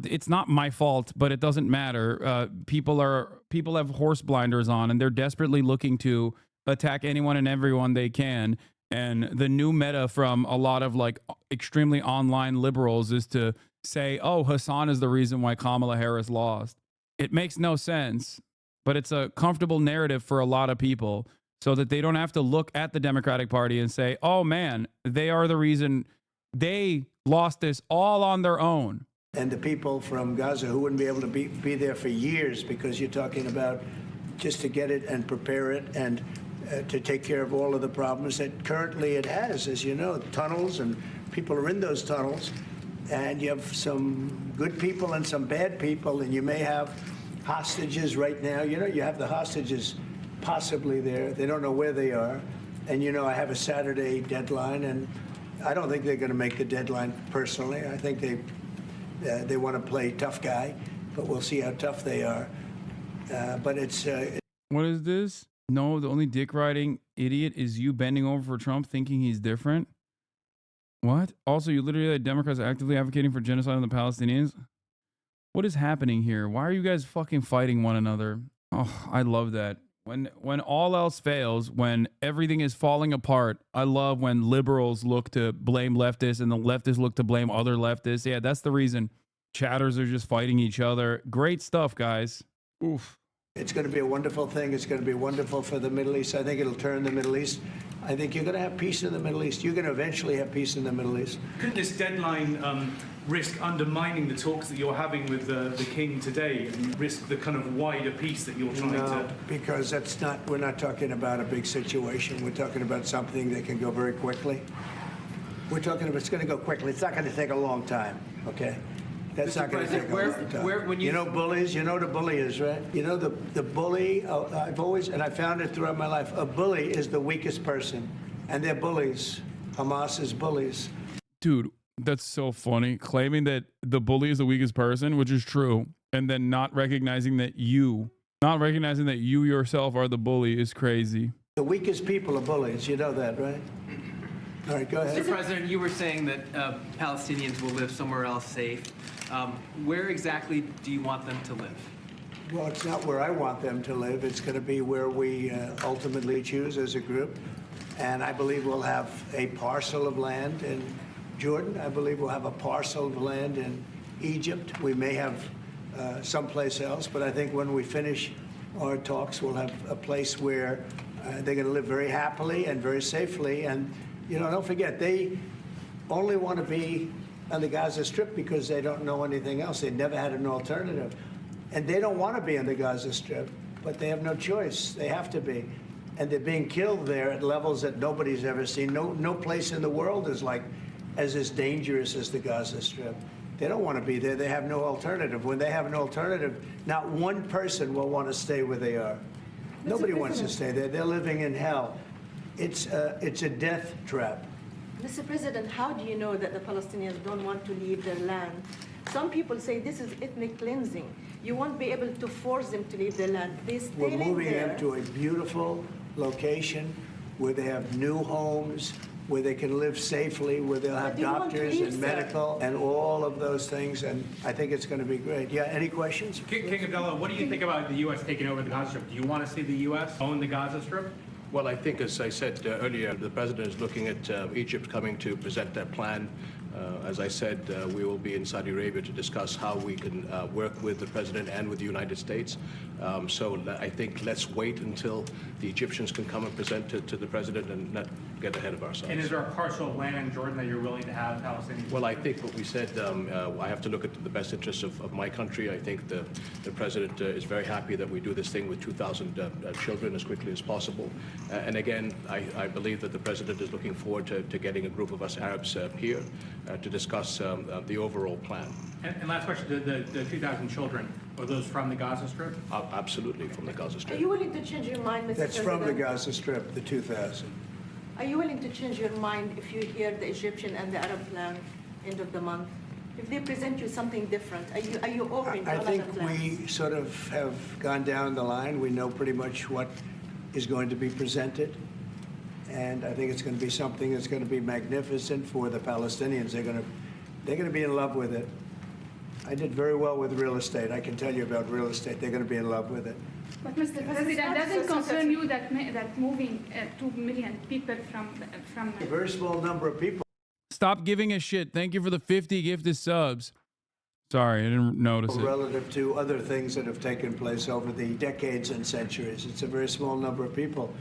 my fault, but it doesn't matter. People have horse blinders on, and they're desperately looking to attack anyone and everyone they can. And the new meta from a lot of like extremely online liberals is to say, oh, Hassan is the reason why Kamala Harris lost. It makes no sense, but it's a comfortable narrative for a lot of people so that they don't have to look at the Democratic Party and say, oh man, they are the reason they lost this all on their own. And the people from Gaza who wouldn't be able to be there for years, because you're talking about just to get it and prepare it and to take care of all of the problems that currently it has, as you know, tunnels, and people are in those tunnels, and you have some good people and some bad people, and you may have hostages right now. You know, you have the hostages possibly there. They don't know where they are. And, you know, I have a Saturday deadline, and I don't think they're going to make the deadline personally. I think they want to play tough guy, but we'll see how tough they are. But it's... What is this? No, the only dick riding idiot is you bending over for Trump thinking he's different. What? Also, you literally had Democrats actively advocating for genocide on the Palestinians. What is happening here? Why are you guys fucking fighting one another? Oh, I love that. When all else fails, when everything is falling apart, I love when liberals look to blame leftists and the leftists look to blame other leftists. Yeah, that's the reason chatters are just fighting each other. Great stuff, guys. Oof. It's going to be a wonderful thing. It's going to be wonderful for the Middle East. I think it'll turn the Middle East. I think you're going to have peace in the Middle East. You're going to eventually have peace in the Middle East. Could this deadline risk undermining the talks that you're having with the king today and risk the kind of wider peace that you're trying to... Because that's not, we're not talking about a big situation. We're talking about something that can go very quickly. We're talking about, it's going to go quickly. It's not going to take a long time, okay? That's not going to take a long time. You know bullies? You know what a bully is, right? You know the bully, I've always, and I found it throughout my life, a bully is the weakest person. And they're bullies. Hamas is bullies. Dude, that's so funny. Claiming that the bully is the weakest person, which is true, and then not recognizing that you yourself are the bully is crazy. The weakest people are bullies. You know that, right? All right, go ahead. Mr. President, you were saying that Palestinians will live somewhere else safe. Where exactly do you want them to live? Well, it's not where I want them to live. It's going to be where we ultimately choose as a group. And I believe we'll have a parcel of land in Jordan. I believe we'll have a parcel of land in Egypt. We may have someplace else. But I think when we finish our talks, we'll have a place where they're going to live very happily and very safely. And, you know, don't forget, they only want to be on the Gaza Strip because they don't know anything else. They've never had an alternative. And they don't want to be on the Gaza Strip, but they have no choice. They have to be. And they're being killed there at levels that nobody's ever seen. No place in the world is like as dangerous as the Gaza Strip. They don't want to be there. They have no alternative. When they have an alternative, not one person will want to stay where they are. Nobody wants to stay there. They're living in hell. It's a death trap. Mr. President, how do you know that the Palestinians don't want to leave their land? Some people say this is ethnic cleansing. You won't be able to force them to leave their land. We're moving them to a beautiful location where they have new homes, where they can live safely, where they'll have doctors and medical and all of those things. And I think it's going to be great. Yeah, any questions? King Abdullah, what do you think about the U.S. taking over the Gaza Strip? Do you want to see the U.S. own the Gaza Strip? Well, I think, as I said earlier, the president is looking at Egypt coming to present their plan. As I said, we will be in Saudi Arabia to discuss how we can work with the president and with the United States. So I think let's wait until the Egyptians can come and present it to the president and not get ahead of ourselves. And is there a parcel of land in Jordan that you're willing to have Palestinians? Well, I think what we said, I have to look at the best interests of my country. I think the president is very happy that we do this thing with 2,000 children as quickly as possible. And again, I believe that the president is looking forward to getting a group of us Arabs here to discuss the overall plan. And last question, the 2,000 children, are those from the Gaza Strip? Absolutely from the Gaza Strip. Are you willing to change your mind, Mr. That's President? from the Gaza Strip, the 2,000. Are you willing to change your mind if you hear the Egyptian and the Arab plan end of the month? If they present you something different, are you open to I other think plans? we sort of have gone down the line. We know pretty much what is going to be presented. And I think it's going to be something that's going to be magnificent for the Palestinians. They're going to be in love with it. I did very well with real estate. I can tell you about real estate. They're going to be in love with it. But Mr. President, doesn't concern you that moving 2 million people from A very small number of people. Stop giving a shit. Thank you for the 50 gifted subs. Sorry, I didn't notice it. Relative to other things that have taken place over the decades and centuries. It's a very small number of people.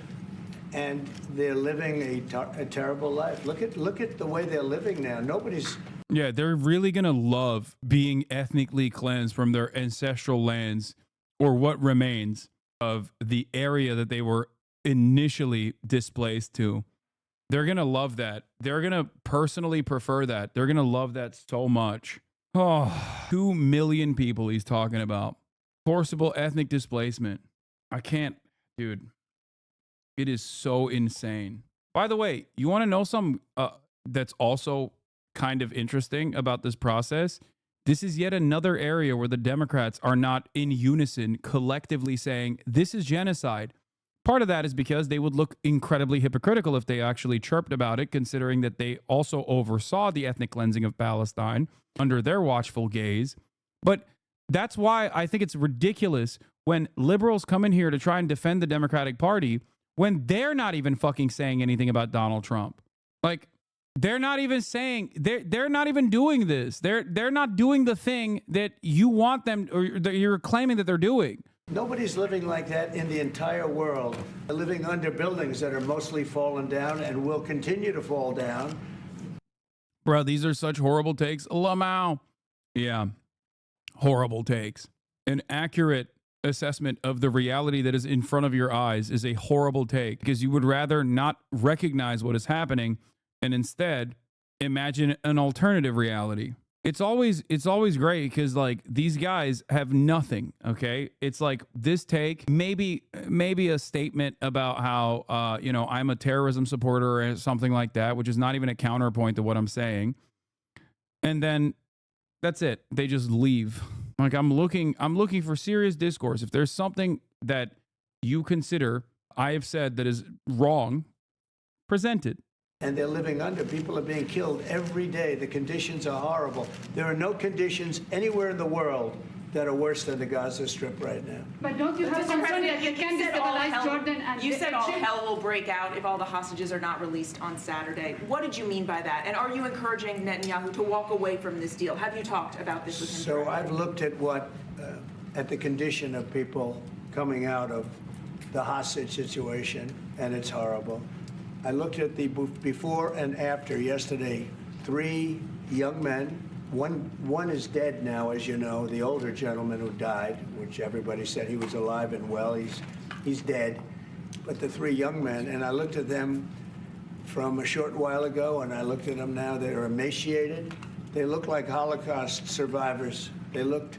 And they're living a terrible life. Look at the way they're living now. Nobody's... Yeah, they're really going to love being ethnically cleansed from their ancestral lands, or what remains of the area that they were initially displaced to. They're going to love that. They're going to personally prefer that. They're going to love that so much. Oh, 2 million people he's talking about. Forcible ethnic displacement. I can't, dude. It is so insane. By the way, you want to know something that's also kind of interesting about this process? This is yet another area where the Democrats are not in unison, collectively saying this is genocide. Part of that is because they would look incredibly hypocritical if they actually chirped about it, considering that they also oversaw the ethnic cleansing of Palestine under their watchful gaze. But that's why I think it's ridiculous when liberals come in here to try and defend the Democratic Party when they're not even fucking saying anything about Donald Trump. Like, they're not even saying, they're not even doing this. They're not doing the thing that you want them, or that you're claiming that they're doing. Nobody's living like that in the entire world. They're living under buildings that are mostly fallen down and will continue to fall down. Bro, these are such horrible takes. Lamau. Yeah, horrible takes. An accurate assessment of the reality that is in front of your eyes is a horrible take, because you would rather not recognize what is happening and instead imagine an alternative reality. It's always great because, like, these guys have nothing. Okay, it's like this take, maybe a statement about how I'm a terrorism supporter or something like that, which is not even a counterpoint to what I'm saying, and then that's it. They just leave. Like, I'm looking for serious discourse. If there's something that you consider I have said that is wrong, present it. And they're living under. People are being killed every day. The conditions are horrible. There are no conditions anywhere in the world that are worse than the Gaza Strip right now. But don't you have concern that you can destabilize Jordan and You said all Egypt? hell will break out if all the hostages are not released on Saturday. What did you mean by that? And are you encouraging Netanyahu to walk away from this deal? Have you talked about this with him? So I've looked at at the condition of people coming out of the hostage situation, and it's horrible. I looked at the before and after yesterday. 3 young men. One is dead now, as you know, the older gentleman who died, which everybody said he was alive and well. He's dead. But the 3 young men, and I looked at them from a short while ago, and I looked at them now. They're emaciated. They look like Holocaust survivors. They looked,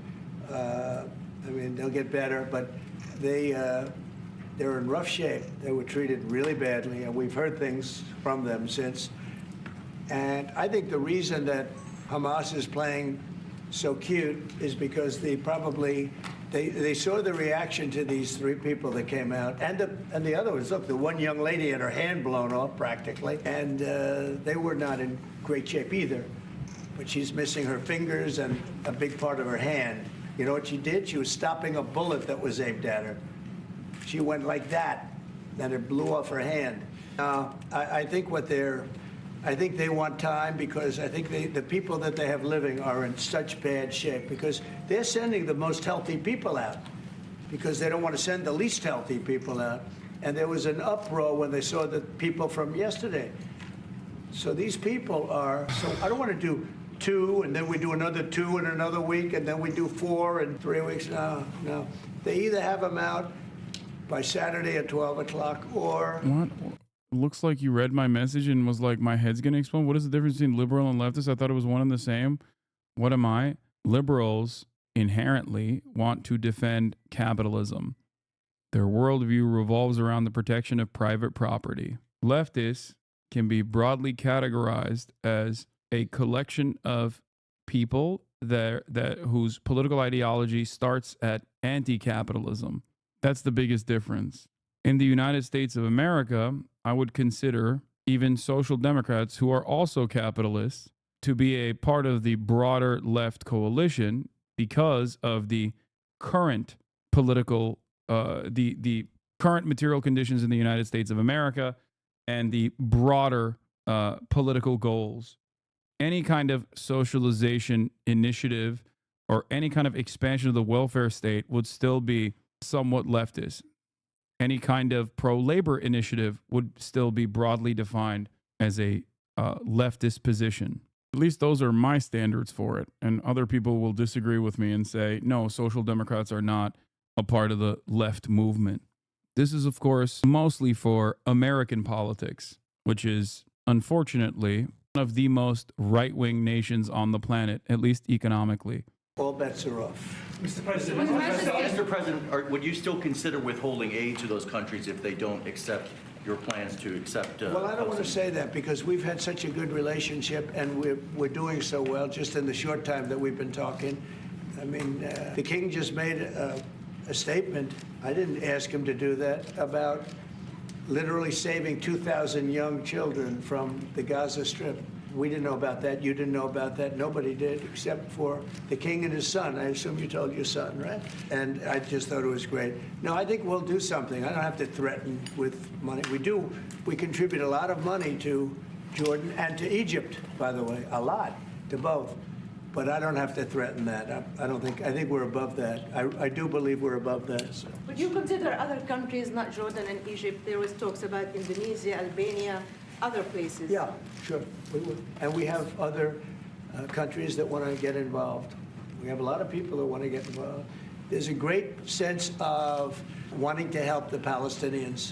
they'll get better, but they're in rough shape. They were treated really badly, and we've heard things from them since. And I think the reason that Hamas is playing so cute is because they saw the reaction to these three people that came out, and the other ones. Look, the one young lady had her hand blown off practically, and they were not in great shape either. But she's missing her fingers and a big part of her hand. You know what she did? She was stopping a bullet that was aimed at her. She went like that, and it blew off her hand. I think I think they want time, because I think the people that they have living are in such bad shape, because they're sending the most healthy people out because they don't want to send the least healthy people out. And there was an uproar when they saw the people from yesterday. So these people are, so I don't want to do 2 and then we do another 2 in another week and then we do 4 in 3 weeks. No. They either have them out by Saturday at 12 o'clock or... What? Looks like you read my message and was like, my head's going to explode. What is the difference between liberal and leftist? I thought it was one and the same. What am I? Liberals inherently want to defend capitalism. Their worldview revolves around the protection of private property. Leftists can be broadly categorized as a collection of people that whose political ideology starts at anti-capitalism. That's the biggest difference. In the United States of America, I would consider even social democrats who are also capitalists to be a part of the broader left coalition because of the current political, the current material conditions in the United States of America and the broader political goals. Any kind of socialization initiative or any kind of expansion of the welfare state would still be somewhat leftist. Any kind of pro-labor initiative would still be broadly defined as a leftist position. At least those are my standards for it. And other people will disagree with me and say, no, social democrats are not a part of the left movement. This is, of course, mostly for American politics, which is, unfortunately, one of the most right-wing nations on the planet, at least economically. All bets are off. Mr. President, would you still consider withholding aid to those countries if they don't accept your plans to accept? Well, I don't want to say that because we've had such a good relationship and we're doing so well just in the short time that we've been talking. I mean, the king just made a statement. I didn't ask him to do that, about literally saving 2,000 young children from the Gaza Strip. We didn't know about that. You didn't know about that. Nobody did, except for the king and his son. I assume you told your son, right? And I just thought it was great. No, I think we'll do something. I don't have to threaten with money. We contribute a lot of money to Jordan and to Egypt, by the way, a lot, to both. But I don't have to threaten that. I think we're above that. I do believe we're above that. So. Would you consider other countries, not Jordan and Egypt? There was talks about Indonesia, Albania, other places. Yeah, sure, we would. And we have other countries that want to get involved. We have a lot of people that want to get involved. There's a great sense of wanting to help the Palestinians.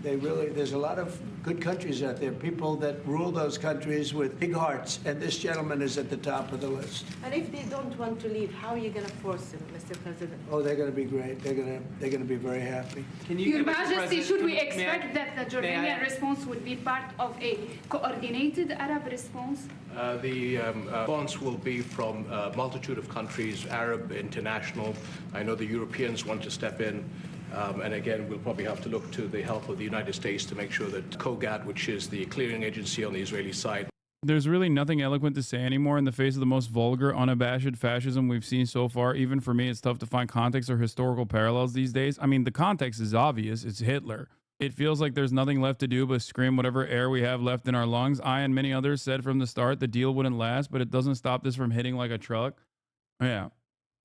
There's a lot of good countries out there, people that rule those countries with big hearts, and this gentleman is at the top of the list. And if they don't want to leave, how are you going to force them, Mr. President? Oh, they're going to be great. They're going to be very happy. Your Majesty, should we expect that the Jordanian response would be part of a coordinated Arab response? The response will be from a multitude of countries, Arab, international. I know the Europeans want to step in. And again, we'll probably have to look to the help of the United States to make sure that COGAT, which is the clearing agency on the Israeli side. There's really nothing eloquent to say anymore in the face of the most vulgar, unabashed fascism we've seen so far. Even for me, it's tough to find context or historical parallels these days. I mean, the context is obvious. It's Hitler. It feels like there's nothing left to do but scream whatever air we have left in our lungs. I and many others said from the start the deal wouldn't last, but it doesn't stop this from hitting like a truck. Yeah.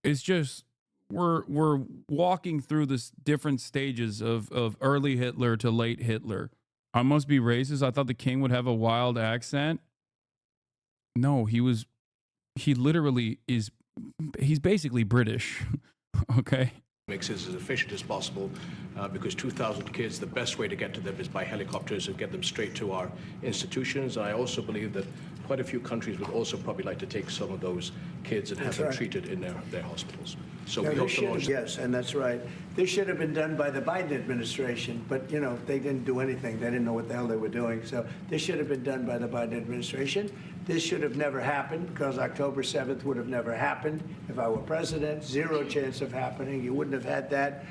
It's just... We're walking through this different stages of early Hitler to late Hitler. I must be racist. I thought the king would have a wild accent. No, he's basically British. Okay. Makes it as efficient as possible because 2,000 kids, the best way to get to them is by helicopters and get them straight to our institutions. I also believe that quite a few countries would also probably like to take some of those kids and have them treated in their hospitals. So No, we hope this to should launch. have- Yes, and that's right. This should have been done by the Biden administration, but, you know, they didn't do anything. They didn't know what the hell they were doing. So this should have been done by the Biden administration. This should have never happened because October 7th would have never happened if I were president. Zero chance of happening. You wouldn't have had that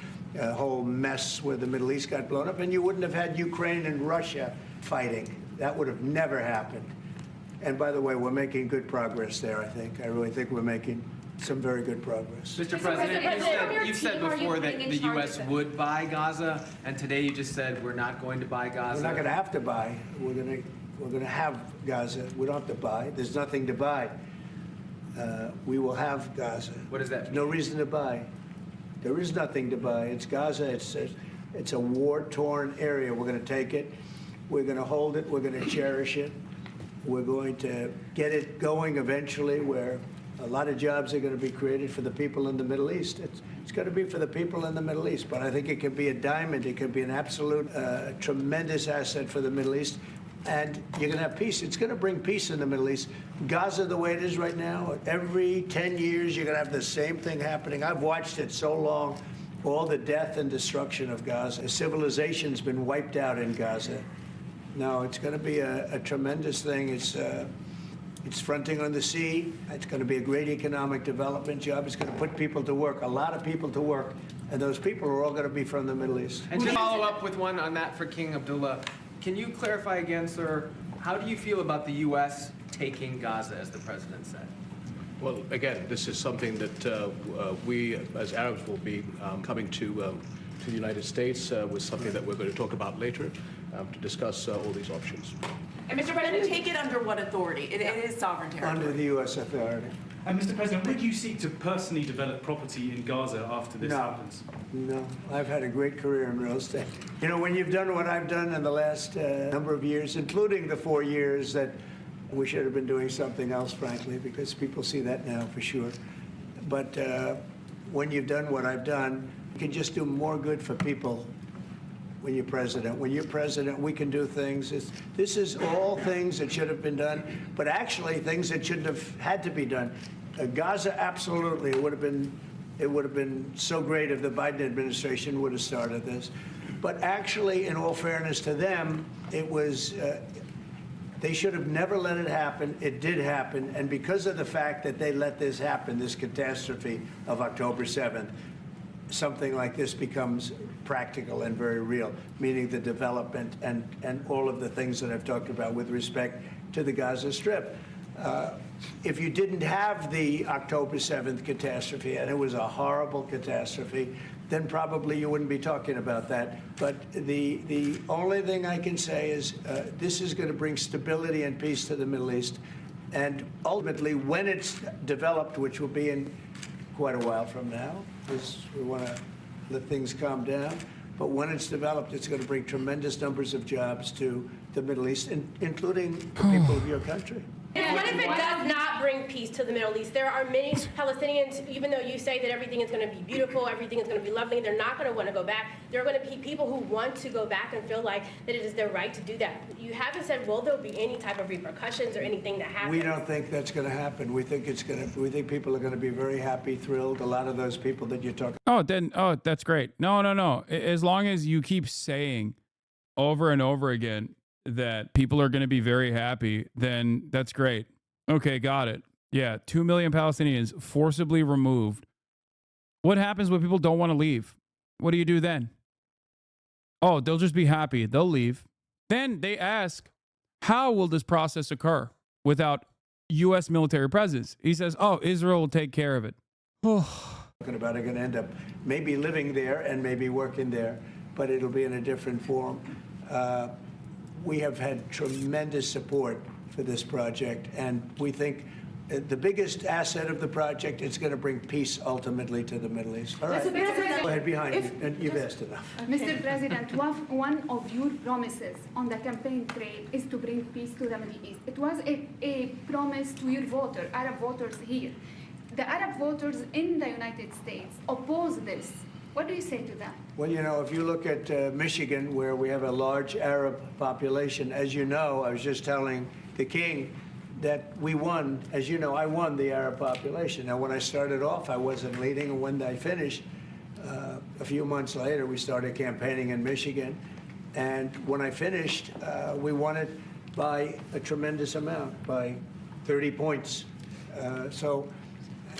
whole mess where the Middle East got blown up, and you wouldn't have had Ukraine and Russia fighting. That would have never happened. And by the way, we're making good progress there, I think. I really think we're making some very good progress. Mr. President, you've said before that the U.S. would buy Gaza, and today you just said we're not going to buy Gaza. We're not going to have to buy. We're going to have Gaza. We don't have to buy. There's nothing to buy. We will have Gaza. What does that mean? No reason to buy. There is nothing to buy. It's Gaza. It's a war-torn area. We're going to take it. We're going to hold it. We're going to cherish it. We're going to get it going eventually where a lot of jobs are going to be created for the people in the Middle East. It's going to be for the people in the Middle East, but I think it can be a diamond. It can be an absolute tremendous asset for the Middle East. And you're going to have peace. It's going to bring peace in the Middle East. Gaza, the way it is right now, every 10 years, you're going to have the same thing happening. I've watched it so long, all the death and destruction of Gaza. Civilization's been wiped out in Gaza. No, it's going to be a tremendous thing. It's fronting on the sea. It's going to be a great economic development job. It's going to put people to work, a lot of people to work. And those people are all going to be from the Middle East. And to follow up with one on that for King Abdullah, can you clarify again, sir, how do you feel about the U.S. taking Gaza, as the president said? Well, again, this is something that we, as Arabs, will be coming to the United States with something that we're going to talk about later to discuss all these options. And Mr. President, take it under what authority? It is sovereign territory. Under the U.S. authority. And Mr. President, would you seek to personally develop property in Gaza after this happens? No, I've had a great career in real estate. You know, when you've done what I've done in the last number of years, including the 4 years that we should have been doing something else, frankly, because people see that now for sure. But when you've done what I've done, you can just do more good for people when you're president. When you're president, we can do things. This is all things that should have been done, but actually things that shouldn't have had to be done. Gaza, absolutely, it would have been so great if the Biden administration would have started this. But actually, in all fairness to them, it was, they should have never let it happen. It did happen, and because of the fact that they let this happen, this catastrophe of October 7th, something like this becomes practical and very real, meaning the development and all of the things that I've talked about with respect to the Gaza Strip. If you didn't have the October 7th catastrophe, and it was a horrible catastrophe, then probably you wouldn't be talking about that. But the only thing I can say is this is going to bring stability and peace to the Middle East. And ultimately, when it's developed, which will be in quite a while from now, because we want to let things calm down. But when it's developed, it's going to bring tremendous numbers of jobs to the Middle East, including the people of your country. And what if it does not bring peace to the Middle East? There are many Palestinians, even though you say that everything is going to be beautiful, everything is going to be lovely, they're not going to want to go back. There are going to be people who want to go back and feel like that it is their right to do that. You haven't said, will there be any type of repercussions or anything that happens? We don't think that's going to happen. We think we think people are going to be very happy, thrilled. A lot of those people that you're talking Oh, that's great. No. As long as you keep saying over and over again that people are going to be very happy, then that's great. Okay, got it. Yeah, 2 million Palestinians forcibly removed. What happens when people don't want to leave? What do you do then? Oh, they'll just be happy. They'll leave. Then they ask, how will this process occur without U.S. military presence? He says, oh, Israel will take care of it. about are going to end up maybe living there and maybe working there, but it'll be in a different form. We have had tremendous support for this project, and we think the biggest asset of the project is going to bring peace ultimately to the Middle East. All right, go ahead behind you, and you've asked enough. Mr. President, one of your promises on the campaign trail is to bring peace to the Middle East. It was a promise to your Arab voters here. The Arab voters in the United States oppose this. What do you say to that? Well, you know, if you look at Michigan, where we have a large Arab population, as you know, I was just telling the King, that we won. As you know, I won the Arab population. Now, when I started off, I wasn't leading, and when I finished, a few months later, we started campaigning in Michigan. And when I finished, we won it by a tremendous amount, by 30 points. So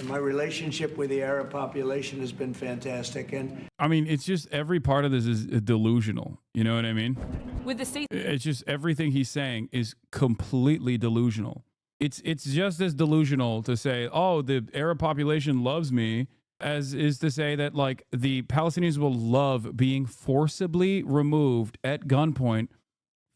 my relationship with the Arab population has been fantastic. And I mean, it's just every part of this is delusional. You know what I mean? With the It's just everything he's saying is completely delusional. It's just as delusional to say, oh, the Arab population loves me, as is to say that, like, the Palestinians will love being forcibly removed at gunpoint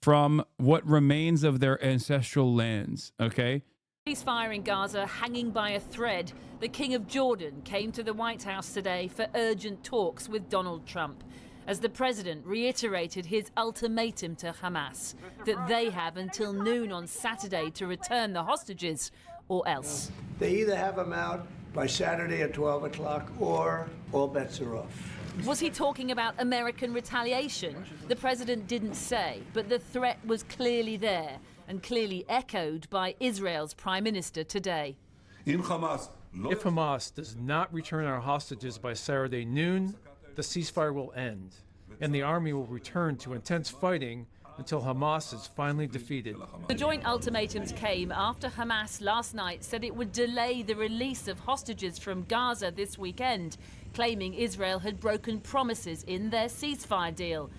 from what remains of their ancestral lands, okay? ceasefire in Gaza hanging by a thread, the King of Jordan came to the White House today for urgent talks with Donald Trump, as the president reiterated his ultimatum to Hamas, that they have until noon on Saturday to return the hostages, or else. they either have them out by Saturday at 12 o'clock or all bets are off. Was he talking about American retaliation? The president didn't say, but the threat was clearly there and clearly echoed by Israel's prime minister today. If Hamas does not return our hostages by Saturday noon, the ceasefire will end, and the army will return to intense fighting until Hamas is finally defeated. The joint ultimatums came after Hamas last night said it would delay the release of hostages from Gaza this weekend, claiming Israel had broken promises in their ceasefire deal.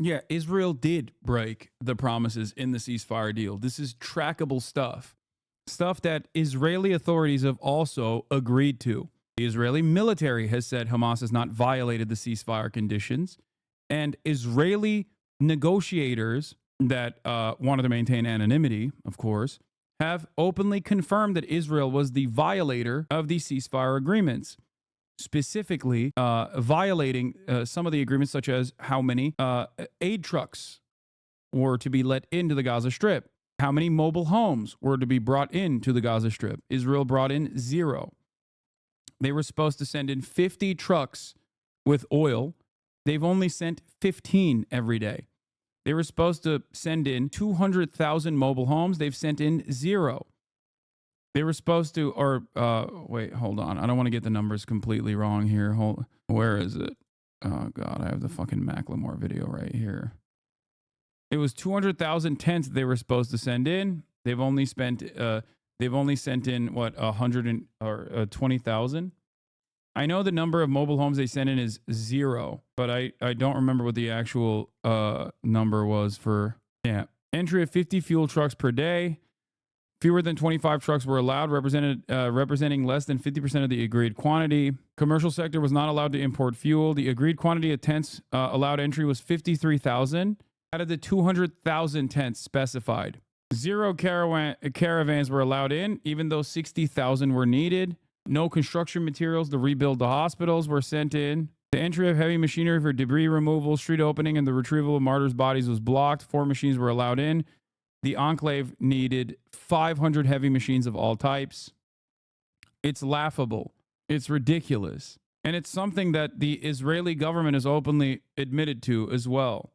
Yeah, Israel did break the promises in the ceasefire deal. This is trackable stuff. Stuff that Israeli authorities have also agreed to. The Israeli military has said Hamas has not violated the ceasefire conditions. And Israeli negotiators that wanted to maintain anonymity, of course, have openly confirmed that Israel was the violator of the ceasefire agreements, specifically violating some of the agreements, such as how many aid trucks were to be let into the Gaza Strip, how many mobile homes were to be brought into the Gaza Strip. Israel brought in 0. They were supposed to send in 50 trucks with oil. They've only sent 15 every day. They were supposed to send in 200,000 mobile homes. They've sent in 0. They were supposed to, wait, hold on. I don't want to get the numbers completely wrong here. Where is it? Oh, God, I have the fucking Macklemore video right here. It was 200,000 tents they were supposed to send in. They've only sent in, what, 20,000? I know the number of mobile homes they sent in is 0, but I don't remember what the actual number was for, entry of 50 fuel trucks per day. Fewer than 25 trucks were allowed, representing less than 50% of the agreed quantity. Commercial sector was not allowed to import fuel. The agreed quantity of tents allowed entry was 53,000 out of the 200,000 tents specified. 0 caravans were allowed in, even though 60,000 were needed. No construction materials to rebuild the hospitals were sent in. The entry of heavy machinery for debris removal, street opening, and the retrieval of martyrs' bodies was blocked. 4 machines were allowed in. The enclave needed 500 heavy machines of all types. It's laughable. It's ridiculous. And it's something that the Israeli government has openly admitted to as well.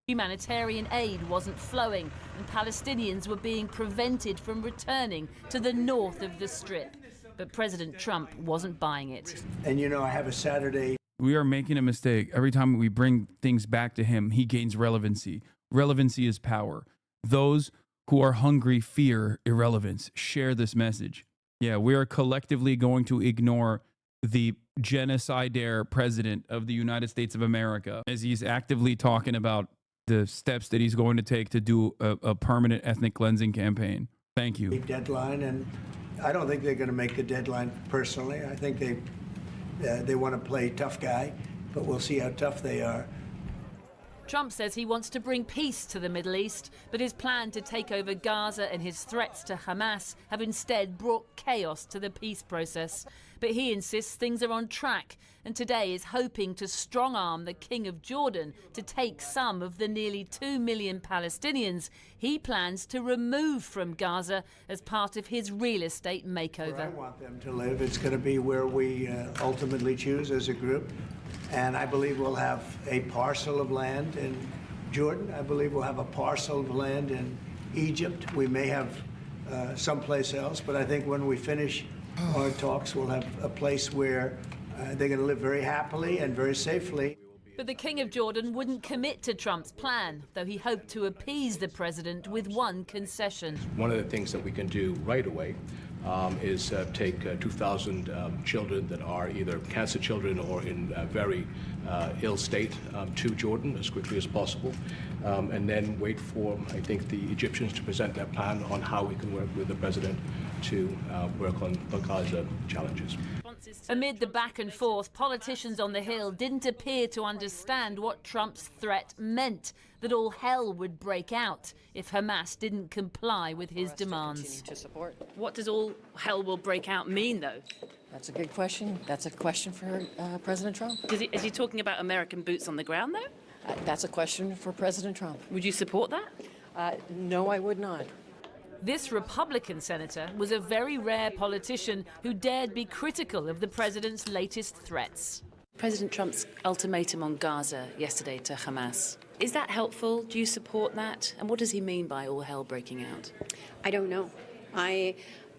Humanitarian aid wasn't flowing, and Palestinians were being prevented from returning to the north of the Strip. But President Trump wasn't buying it. And, you know, I have a Saturday. We are making a mistake. Every time we bring things back to him, he gains relevancy. Relevancy is power. Those who are hungry fear irrelevance. Share this message. Yeah, we are collectively going to ignore the genocidaire president of the United States of America as he's actively talking about the steps that he's going to take to do a permanent ethnic cleansing campaign. Thank you. Deadline, and I don't think they're going to make the deadline personally. I think they want to play tough guy, but we'll see how tough they are. Trump says he wants to bring peace to the Middle East, but his plan to take over Gaza and his threats to Hamas have instead brought chaos to the peace process. But he insists things are on track, and today is hoping to strong-arm the King of Jordan to take some of the nearly 2 million Palestinians he plans to remove from Gaza as part of his real estate makeover. Where I want them to live, it's going to be where we ultimately choose as a group. And I believe we'll have a parcel of land in Jordan. I believe we'll have a parcel of land in Egypt. We may have someplace else. But I think when we finish our talks, we'll have a place where they're going to live very happily and very safely. But the King of Jordan wouldn't commit to Trump's plan, though he hoped to appease the president with one concession. One of the things that we can do right away is take 2,000 children that are either cancer children or in very ill state to Jordan as quickly as possible, and then wait for, I think, the Egyptians to present their plan on how we can work with the president to work on the Gaza challenges. Amid the back and forth, politicians on the Hill didn't appear to understand what Trump's threat meant, that all hell would break out if Hamas didn't comply with his demands. What does all hell will break out mean, though? That's a good question. That's a question for President Trump. Is he talking about American boots on the ground, though? That's a question for President Trump. Would you support that? No, I would not. This Republican senator was a very rare politician who dared be critical of the president's latest threats. President Trump's ultimatum on Gaza yesterday to Hamas. Is that helpful? Do you support that? And what does he mean by all hell breaking out? I don't know.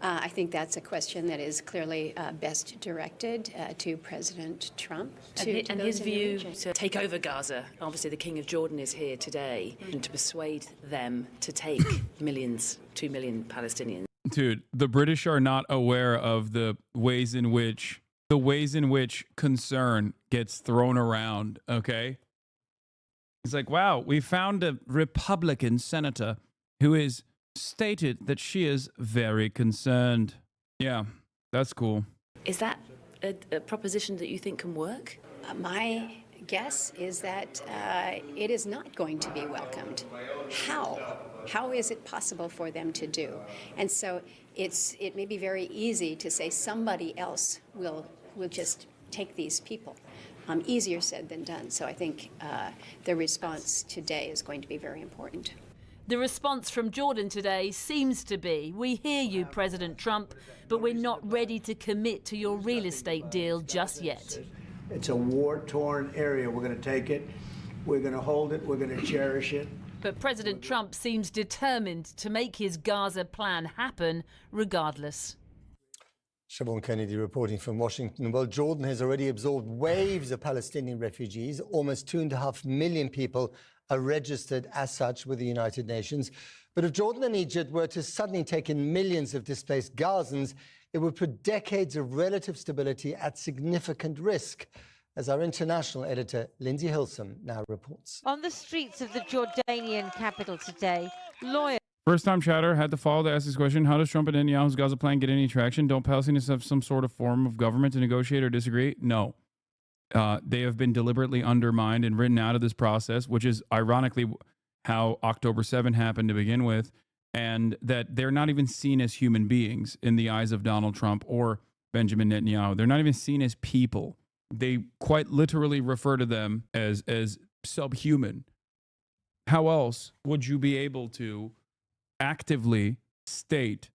I think that's a question that is clearly best directed to President Trump. And his view to take over Gaza. Obviously, the King of Jordan is here today and to persuade them to take 2 million Palestinians. Dude, the British are not aware of the ways in which concern gets thrown around, okay? It's like, wow, we found a Republican senator who is stated that she is very concerned. Yeah, that's cool. Is that a proposition that you think can work? My guess is that it is not going to be welcomed. How? How is it possible for them to do? And so it may be very easy to say somebody else will just take these people. Easier said than done. So I think the response today is going to be very important. The response from Jordan today seems to be, we hear you, President Trump, but we're not ready to commit to your real estate deal just yet. It's a war-torn area. We're going to take it. We're going to hold it. We're going to cherish it. But President Trump seems determined to make his Gaza plan happen regardless. Siobhan Kennedy reporting from Washington. Well, Jordan has already absorbed waves of Palestinian refugees. Almost 2.5 million people are registered as such with the United Nations. But if Jordan and Egypt were to suddenly take in millions of displaced Gazans, it would put decades of relative stability at significant risk, as our international editor, Lindsay Hilsum, now reports. On the streets of the Jordanian capital today, lawyers... First-time chatter had to follow to ask this question. How does Trump and Netanyahu's Gaza plan get any traction? Don't Palestinians have some sort of form of government to negotiate or disagree? No. They have been deliberately undermined and written out of this process, which is ironically how October 7 happened to begin with, and that they're not even seen as human beings in the eyes of Donald Trump or Benjamin Netanyahu. They're not even seen as people. They quite literally refer to them as subhuman. How else would you be able to actively state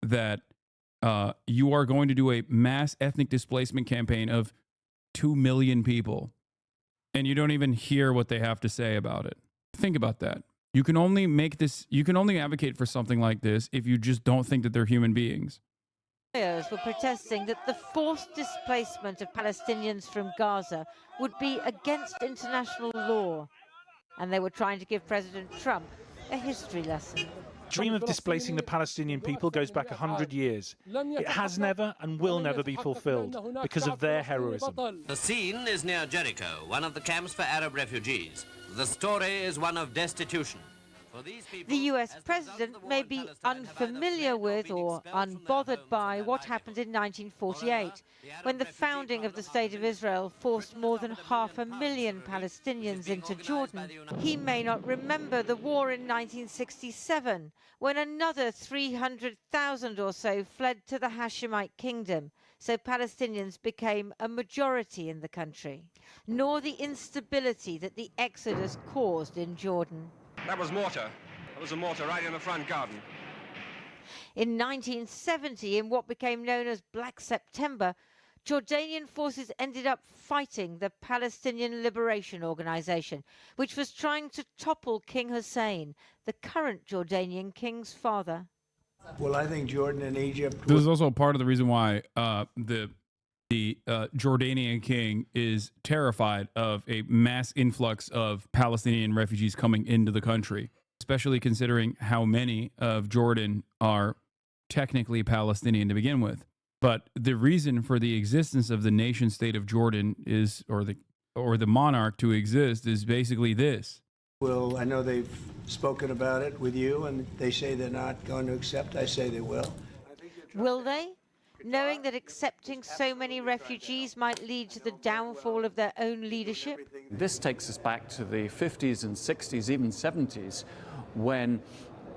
that you are going to do a mass ethnic displacement campaign of 2 million people and you don't even hear what they have to say about it? Think about that. You can only advocate for something like this if you just don't think that they're human beings. Lawyers were protesting that the forced displacement of Palestinians from Gaza would be against international law. And they were trying to give President Trump a history lesson. The dream of displacing the Palestinian people goes back 100 years. It has never and will never be fulfilled because of their heroism. The scene is near Jericho, one of the camps for Arab refugees. The story is one of destitution. The US president may be unfamiliar with or unbothered by what happened in 1948, when the founding of the State of Israel forced more than 500,000 Palestinians into Jordan. He may not remember the war in 1967, when another 300,000 or so fled to the Hashemite kingdom, so Palestinians became a majority in the country, nor the instability that the exodus caused in Jordan. That was mortar. That was a mortar right in the front garden. In 1970, in what became known as Black September, Jordanian forces ended up fighting the Palestinian Liberation Organization, which was trying to topple King Hussein, the current Jordanian king's father. Well, I think Jordan and Egypt... This is also part of the reason why the Jordanian king is terrified of a mass influx of Palestinian refugees coming into the country, especially considering how many of Jordan are technically Palestinian to begin with. But the reason for the existence of the nation state of Jordan is, or the monarch to exist, is basically this. Well, I know they've spoken about it with you, and they say they're not going to accept. I say they will. Will they? Knowing that accepting so many refugees might lead to the downfall of their own leadership? This takes us back to the 50s and 60s, even 70s, when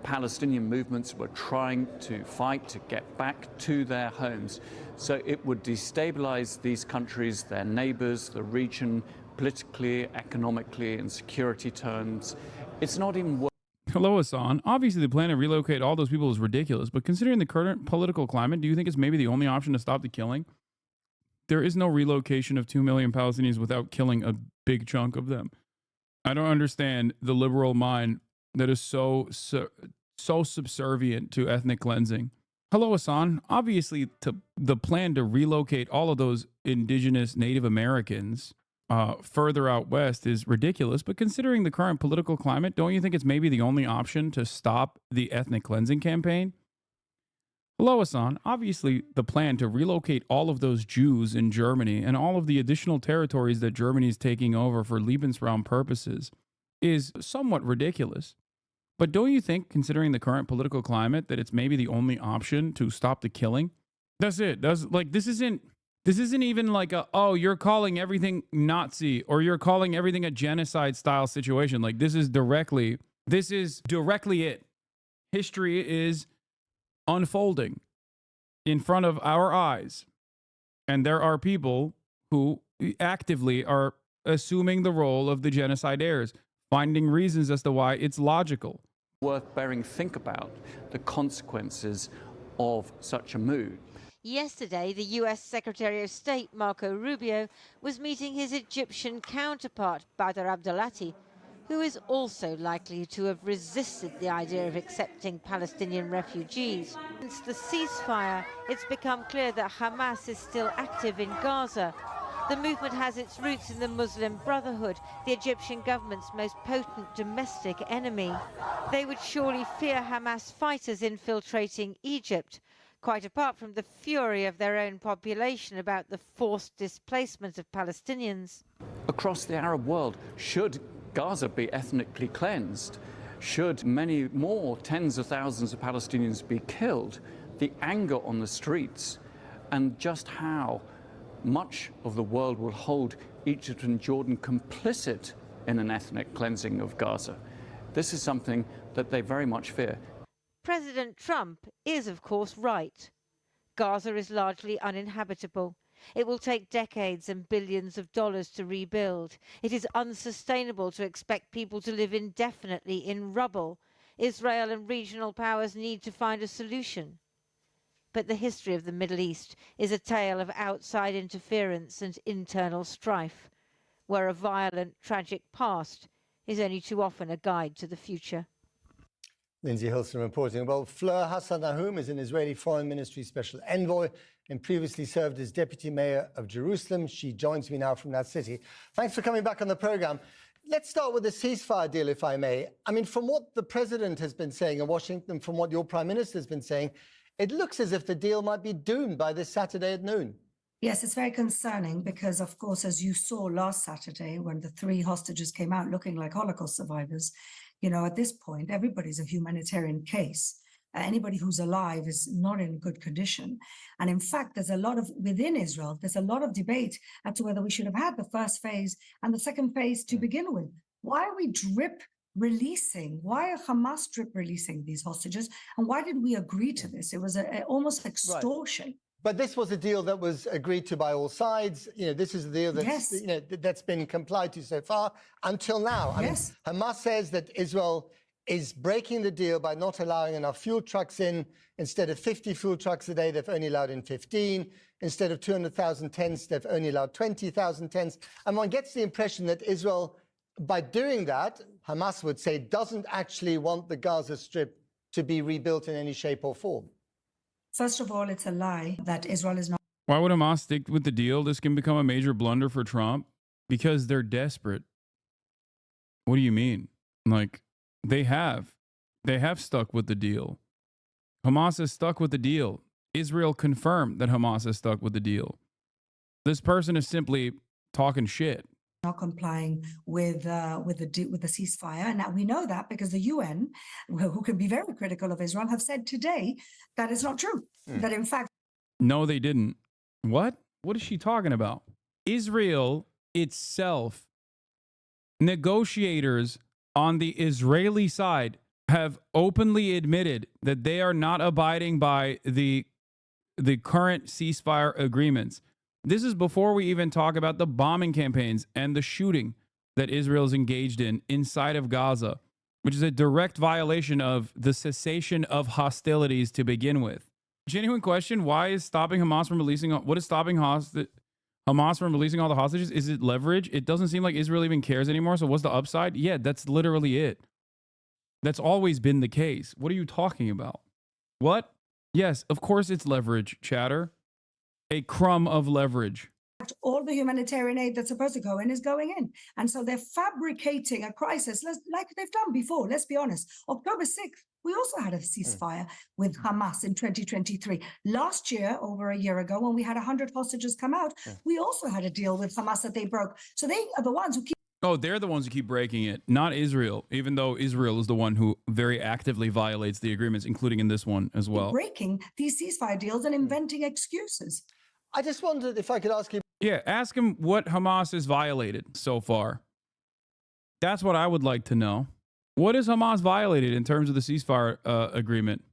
Palestinian movements were trying to fight to get back to their homes. So it would destabilize these countries, their neighbors, the region, politically, economically, in security terms. It's not even worth. Hello, Hassan. Obviously, the plan to relocate all those people is ridiculous, but considering the current political climate, do you think it's maybe the only option to stop the killing? There is no relocation of 2 million Palestinians without killing a big chunk of them. I don't understand the liberal mind that is so subservient to ethnic cleansing. Hello, Hassan. Obviously, the plan to relocate all of those indigenous Native Americans further out west is ridiculous, but considering the current political climate, don't you think it's maybe the only option to stop the ethnic cleansing campaign? Hello, Hassan. Obviously, the plan to relocate all of those Jews in Germany and all of the additional territories that Germany is taking over for Lebensraum purposes is somewhat ridiculous. But don't you think, considering the current political climate, that it's maybe the only option to stop the killing? That's it. This isn't even like oh, you're calling everything Nazi or you're calling everything a genocide style situation. Like this is directly it. History is unfolding in front of our eyes. And there are people who actively are assuming the role of the genocide heirs, finding reasons as to why it's logical. Worth bearing think about the consequences of such a move. Yesterday, the U.S. Secretary of State, Marco Rubio, was meeting his Egyptian counterpart, Badr Abdelati, who is also likely to have resisted the idea of accepting Palestinian refugees. Since the ceasefire, it's become clear that Hamas is still active in Gaza. The movement has its roots in the Muslim Brotherhood, the Egyptian government's most potent domestic enemy. They would surely fear Hamas fighters infiltrating Egypt, quite apart from the fury of their own population about the forced displacement of Palestinians. Across the Arab world, should Gaza be ethnically cleansed, should many more tens of thousands of Palestinians be killed, the anger on the streets and just how much of the world will hold Egypt and Jordan complicit in an ethnic cleansing of Gaza. This is something that they very much fear. President Trump is, of course, right. Gaza is largely uninhabitable. It will take decades and billions of dollars to rebuild. It is unsustainable to expect people to live indefinitely in rubble. Israel and regional powers need to find a solution. But the history of the Middle East is a tale of outside interference and internal strife, where a violent, tragic past is only too often a guide to the future. Lindsay Hilson reporting. Well, Fleur Hassan is an Israeli Foreign Ministry Special Envoy and previously served as Deputy Mayor of Jerusalem. She joins me now from that city. Thanks for coming back on the program. Let's start with the ceasefire deal, if I may. I mean, from what the President has been saying in Washington, from what your Prime Minister has been saying, it looks as if the deal might be doomed by this Saturday at noon. Yes, it's very concerning because, of course, as you saw last Saturday when the 3 hostages came out looking like Holocaust survivors, you know, at this point, everybody's a humanitarian case. Anybody who's alive is not in good condition. And in fact, within Israel, there's a lot of debate as to whether we should have had the first phase and the second phase to begin with. Why are we drip releasing? Why are Hamas drip releasing these hostages? And why did we agree to this? It was almost extortion. Right. But this was a deal that was agreed to by all sides. You know, this is a deal that's, that's been complied to so far until now. I mean, Hamas says that Israel is breaking the deal by not allowing enough fuel trucks in. Instead of 50 fuel trucks a day, they've only allowed in 15. Instead of 200,000 tents, they've only allowed 20,000 tents. And one gets the impression that Israel, by doing that, Hamas would say, doesn't actually want the Gaza Strip to be rebuilt in any shape or form. First of all, it's a lie that Israel is not. Why would Hamas stick with the deal? This can become a major blunder for Trump because they're desperate. What do you mean? Like, they have stuck with the deal. Hamas has stuck with the deal. Israel confirmed that Hamas has stuck with the deal. This person is simply talking shit. Not complying with the ceasefire. And now we know that because the UN, who can be very critical of Israel, have said today that it's not true. That in fact... No, they didn't. What? What is she talking about? Israel itself, negotiators on the Israeli side have openly admitted that they are not abiding by the current ceasefire agreements. This is before we even talk about the bombing campaigns and the shooting that Israel is engaged in inside of Gaza, which is a direct violation of the cessation of hostilities to begin with. Genuine question, why is stopping Hamas from releasing, what is stopping Hamas from releasing all the hostages? Is it leverage? It doesn't seem like Israel even cares anymore, so what's the upside? Yeah, that's literally it. That's always been the case. What are you talking about? What? Yes, of course it's leverage, chatter. A crumb of leverage. All the humanitarian aid that's supposed to go in is going in. And so they're fabricating a crisis like they've done before. Let's be honest. October 6th, we also had a ceasefire with Hamas in 2023. Last year, over a year ago, when we had 100 hostages come out, we also had a deal with Hamas that they broke. So they are the ones who keep... Oh, they're the ones who keep breaking it, not Israel, even though Israel is the one who very actively violates the agreements, including in this one as well. Breaking these ceasefire deals and inventing excuses. I just wondered if I could ask you... Yeah, ask him what Hamas has violated so far. That's what I would like to know. What has Hamas violated in terms of the ceasefire agreement?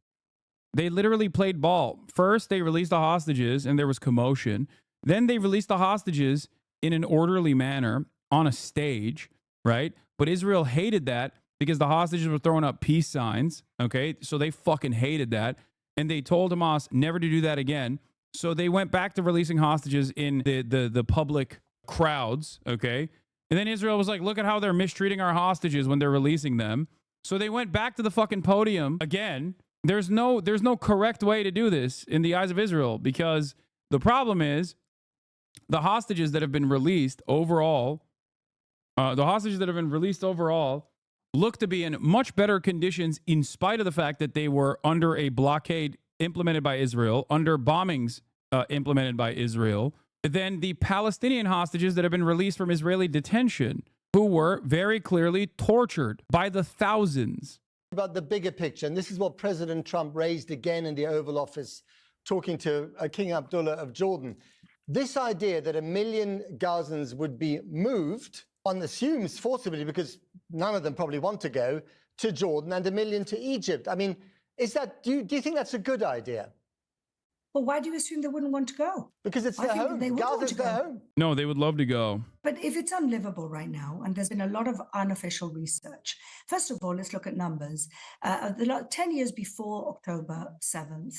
They literally played ball. First, they released the hostages and there was commotion. Then they released the hostages in an orderly manner on a stage, right? But Israel hated that because the hostages were throwing up peace signs, okay? So they fucking hated that. And they told Hamas never to do that again. So they went back to releasing hostages in the public crowds, okay? And then Israel was like, look at how they're mistreating our hostages when they're releasing them. So they went back to the fucking podium again. There's no correct way to do this in the eyes of Israel, because the problem is the hostages that have been released overall, look to be in much better conditions in spite of the fact that they were under a blockade implemented by Israel, under bombings implemented by Israel, than the Palestinian hostages that have been released from Israeli detention, who were very clearly tortured by the thousands. About the bigger picture, and this is what President Trump raised again in the Oval Office, talking to King Abdullah of Jordan. This idea that 1 million Gazans would be moved, one assumes forcibly, because none of them probably want to go, to Jordan, and 1 million to Egypt. I mean, do you think that's a good idea? Well, why do you assume they wouldn't want to go? Because it's their home. Gaza's their home. No, they would love to go. But if it's unlivable right now, and there's been a lot of unofficial research, first of all, let's look at numbers. 10 years before October 7th,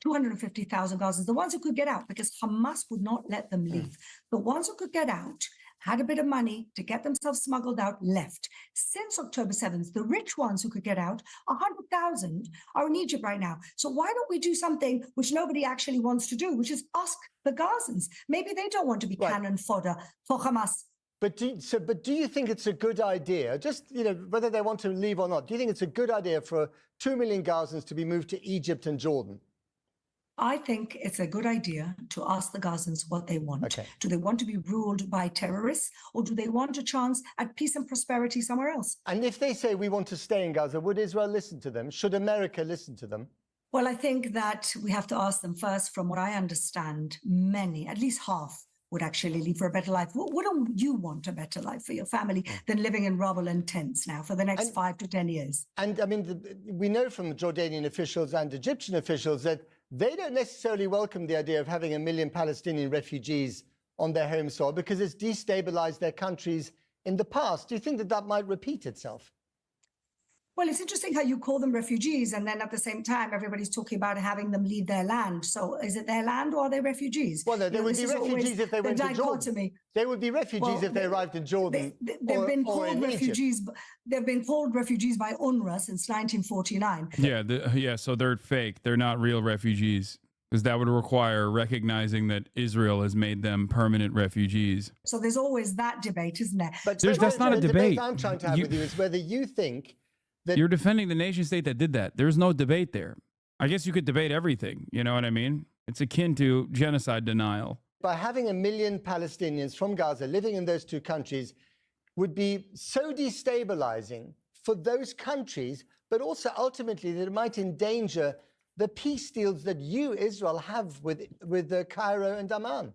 250,000 Gazans, the ones who could get out, because Hamas would not let them leave. The ones who could get out had a bit of money to get themselves smuggled out, left. Since October 7th, the rich ones who could get out, 100,000, are in Egypt right now. So why don't we do something which nobody actually wants to do, which is ask the Gazans? Maybe they don't want to be cannon fodder for Hamas. But do you think it's a good idea, just, whether they want to leave or not, do you think it's a good idea for 2 million Gazans to be moved to Egypt and Jordan? I think it's a good idea to ask the Gazans what they want. Okay. Do they want to be ruled by terrorists, or do they want a chance at peace and prosperity somewhere else? And if they say we want to stay in Gaza, would Israel listen to them? Should America listen to them? Well, I think that we have to ask them first. From what I understand, many, at least half, would actually leave for a better life. Wouldn't you want a better life for your family than living in rubble and tents now for the next 5 to 10 years? And I mean, we know from Jordanian officials and Egyptian officials that they don't necessarily welcome the idea of having 1 million Palestinian refugees on their home soil because it's destabilized their countries in the past. Do you think that might repeat itself? Well, it's interesting how you call them refugees, and then at the same time, everybody's talking about having them leave their land. So is it their land or are they refugees? Well, no, they would be refugees if they went to Jordan. They would be refugees if they arrived in Jordan. They've been called refugees. They've been called refugees by UNRWA since 1949. Yeah, so they're fake. They're not real refugees, because that would require recognizing that Israel has made them permanent refugees. So there's always that debate, isn't there? But that's not a debate. The I'm trying to have with you is whether you think that you're defending the nation state that did that. There's no debate there. I guess you could debate everything. You know what I mean? It's akin to genocide denial. by having 1 million Palestinians from Gaza living in those two countries would be so destabilizing for those countries, but also ultimately that it might endanger the peace deals that you, Israel, have with Cairo and Amman.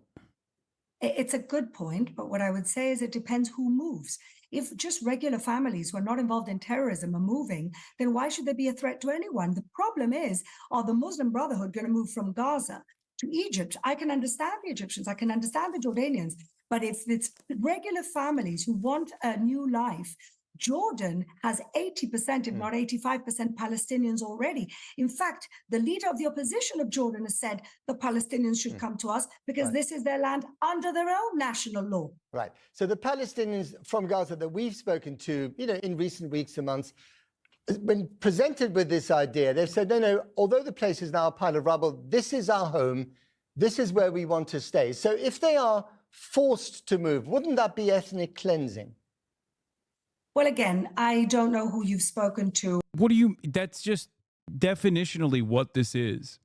It's a good point, but what I would say is it depends who moves. If just regular families who are not involved in terrorism are moving, then why should there be a threat to anyone? The problem is, are the Muslim Brotherhood going to move from Gaza to Egypt? I can understand the Egyptians, I can understand the Jordanians, but if it's regular families who want a new life, Jordan has 80%, if not 85% Palestinians already. In fact, the leader of the opposition of Jordan has said the Palestinians should come to us because this is their land under their own national law. Right. So the Palestinians from Gaza that we've spoken to, in recent weeks and months, when presented with this idea, they've said, no, although the place is now a pile of rubble, this is our home. This is where we want to stay. So if they are forced to move, wouldn't that be ethnic cleansing? Well, again, I don't know who you've spoken to. That's just definitionally what this is.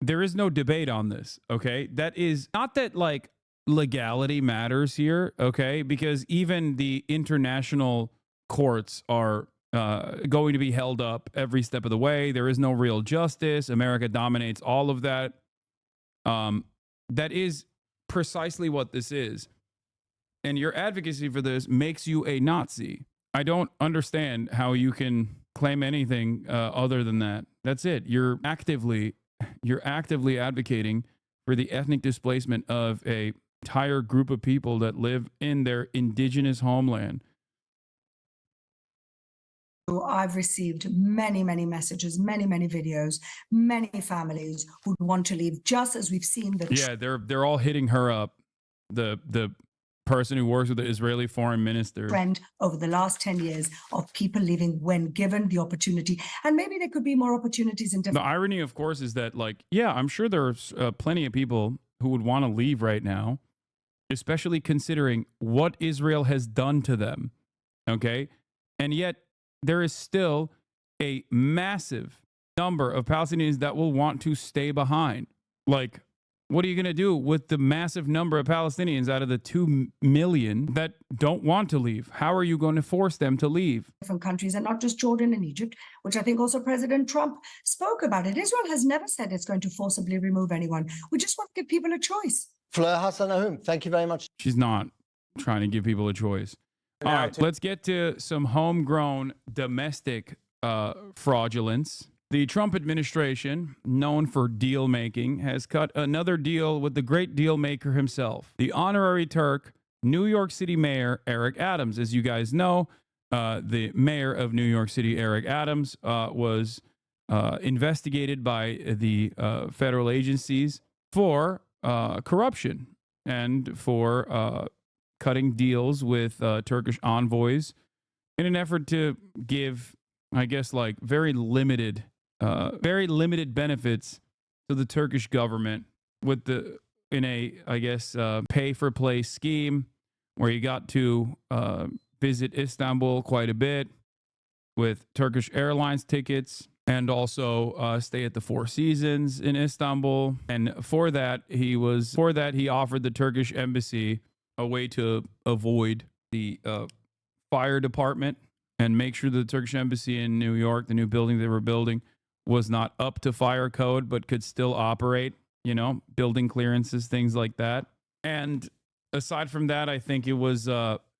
There is no debate on this, okay? That is not that like legality matters here, okay? Because even the international courts are going to be held up every step of the way. There is no real justice. America dominates all of that. That is precisely what this is. And your advocacy for this makes you a Nazi. I don't understand how you can claim anything other than that. That's it. You're actively advocating for the ethnic displacement of an entire group of people that live in their indigenous homeland. I've received many, many messages, many, many videos, many families who want to leave, just as we've seen the... Yeah, they're all hitting her up. The person who works with the Israeli foreign minister. Trend over the last 10 years of people leaving when given the opportunity. And maybe there could be more opportunities in different... The irony, of course, is that, I'm sure there's plenty of people who would want to leave right now, especially considering what Israel has done to them, okay? And yet, there is still a massive number of Palestinians that will want to stay behind. What are you going to do with the massive number of Palestinians out of the 2 million that don't want to leave? How are you going to force them to leave? Different countries, and not just Jordan and Egypt, which I think also President Trump spoke about it. Israel has never said it's going to forcibly remove anyone. We just want to give people a choice. Fleur Hasanabi, thank you very much. She's not trying to give people a choice. All right, let's get to some homegrown domestic fraudulence. The Trump administration, known for deal making, has cut another deal with the great deal maker himself, the honorary Turk, New York City Mayor Eric Adams. As you guys know, the mayor of New York City, Eric Adams, was investigated by the federal agencies for corruption and for cutting deals with Turkish envoys in an effort to give, I guess, very limited benefits to the Turkish government in a pay for play scheme where you got to visit Istanbul quite a bit with Turkish Airlines tickets and also stay at the Four Seasons in Istanbul. And for that he offered the Turkish embassy a way to avoid the fire department and make sure the Turkish embassy in New York, the new building they were building, was not up to fire code, but could still operate, building clearances, things like that. And aside from that, I think it was,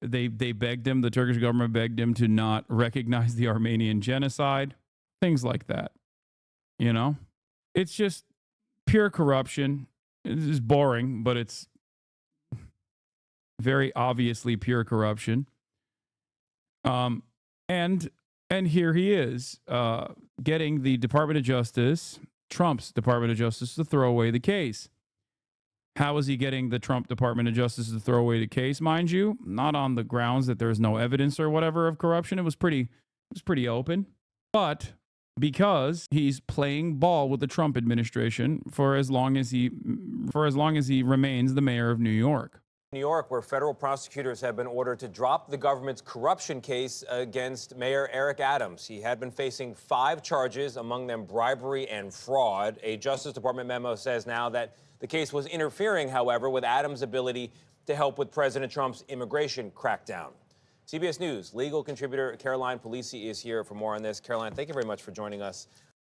they begged him, the Turkish government begged him to not recognize the Armenian genocide, things like that. It's just pure corruption. It's boring, but it's very obviously pure corruption. And And here he is getting the Department of Justice, Trump's Department of Justice, to throw away the case. How is he getting the Trump Department of Justice to throw away the case, mind you? Not on the grounds that there's no evidence or whatever of corruption. It was pretty open. But because he's playing ball with the Trump administration for as long as he remains the mayor of New York. New York, where federal prosecutors have been ordered to drop the government's corruption case against Mayor Eric Adams. He had been facing 5 charges, among them bribery and fraud. A Justice Department memo says now that the case was interfering, however, with Adams' ability to help with President Trump's immigration crackdown. CBS News legal contributor Caroline Polisi is here for more on this. Caroline, thank you very much for joining us.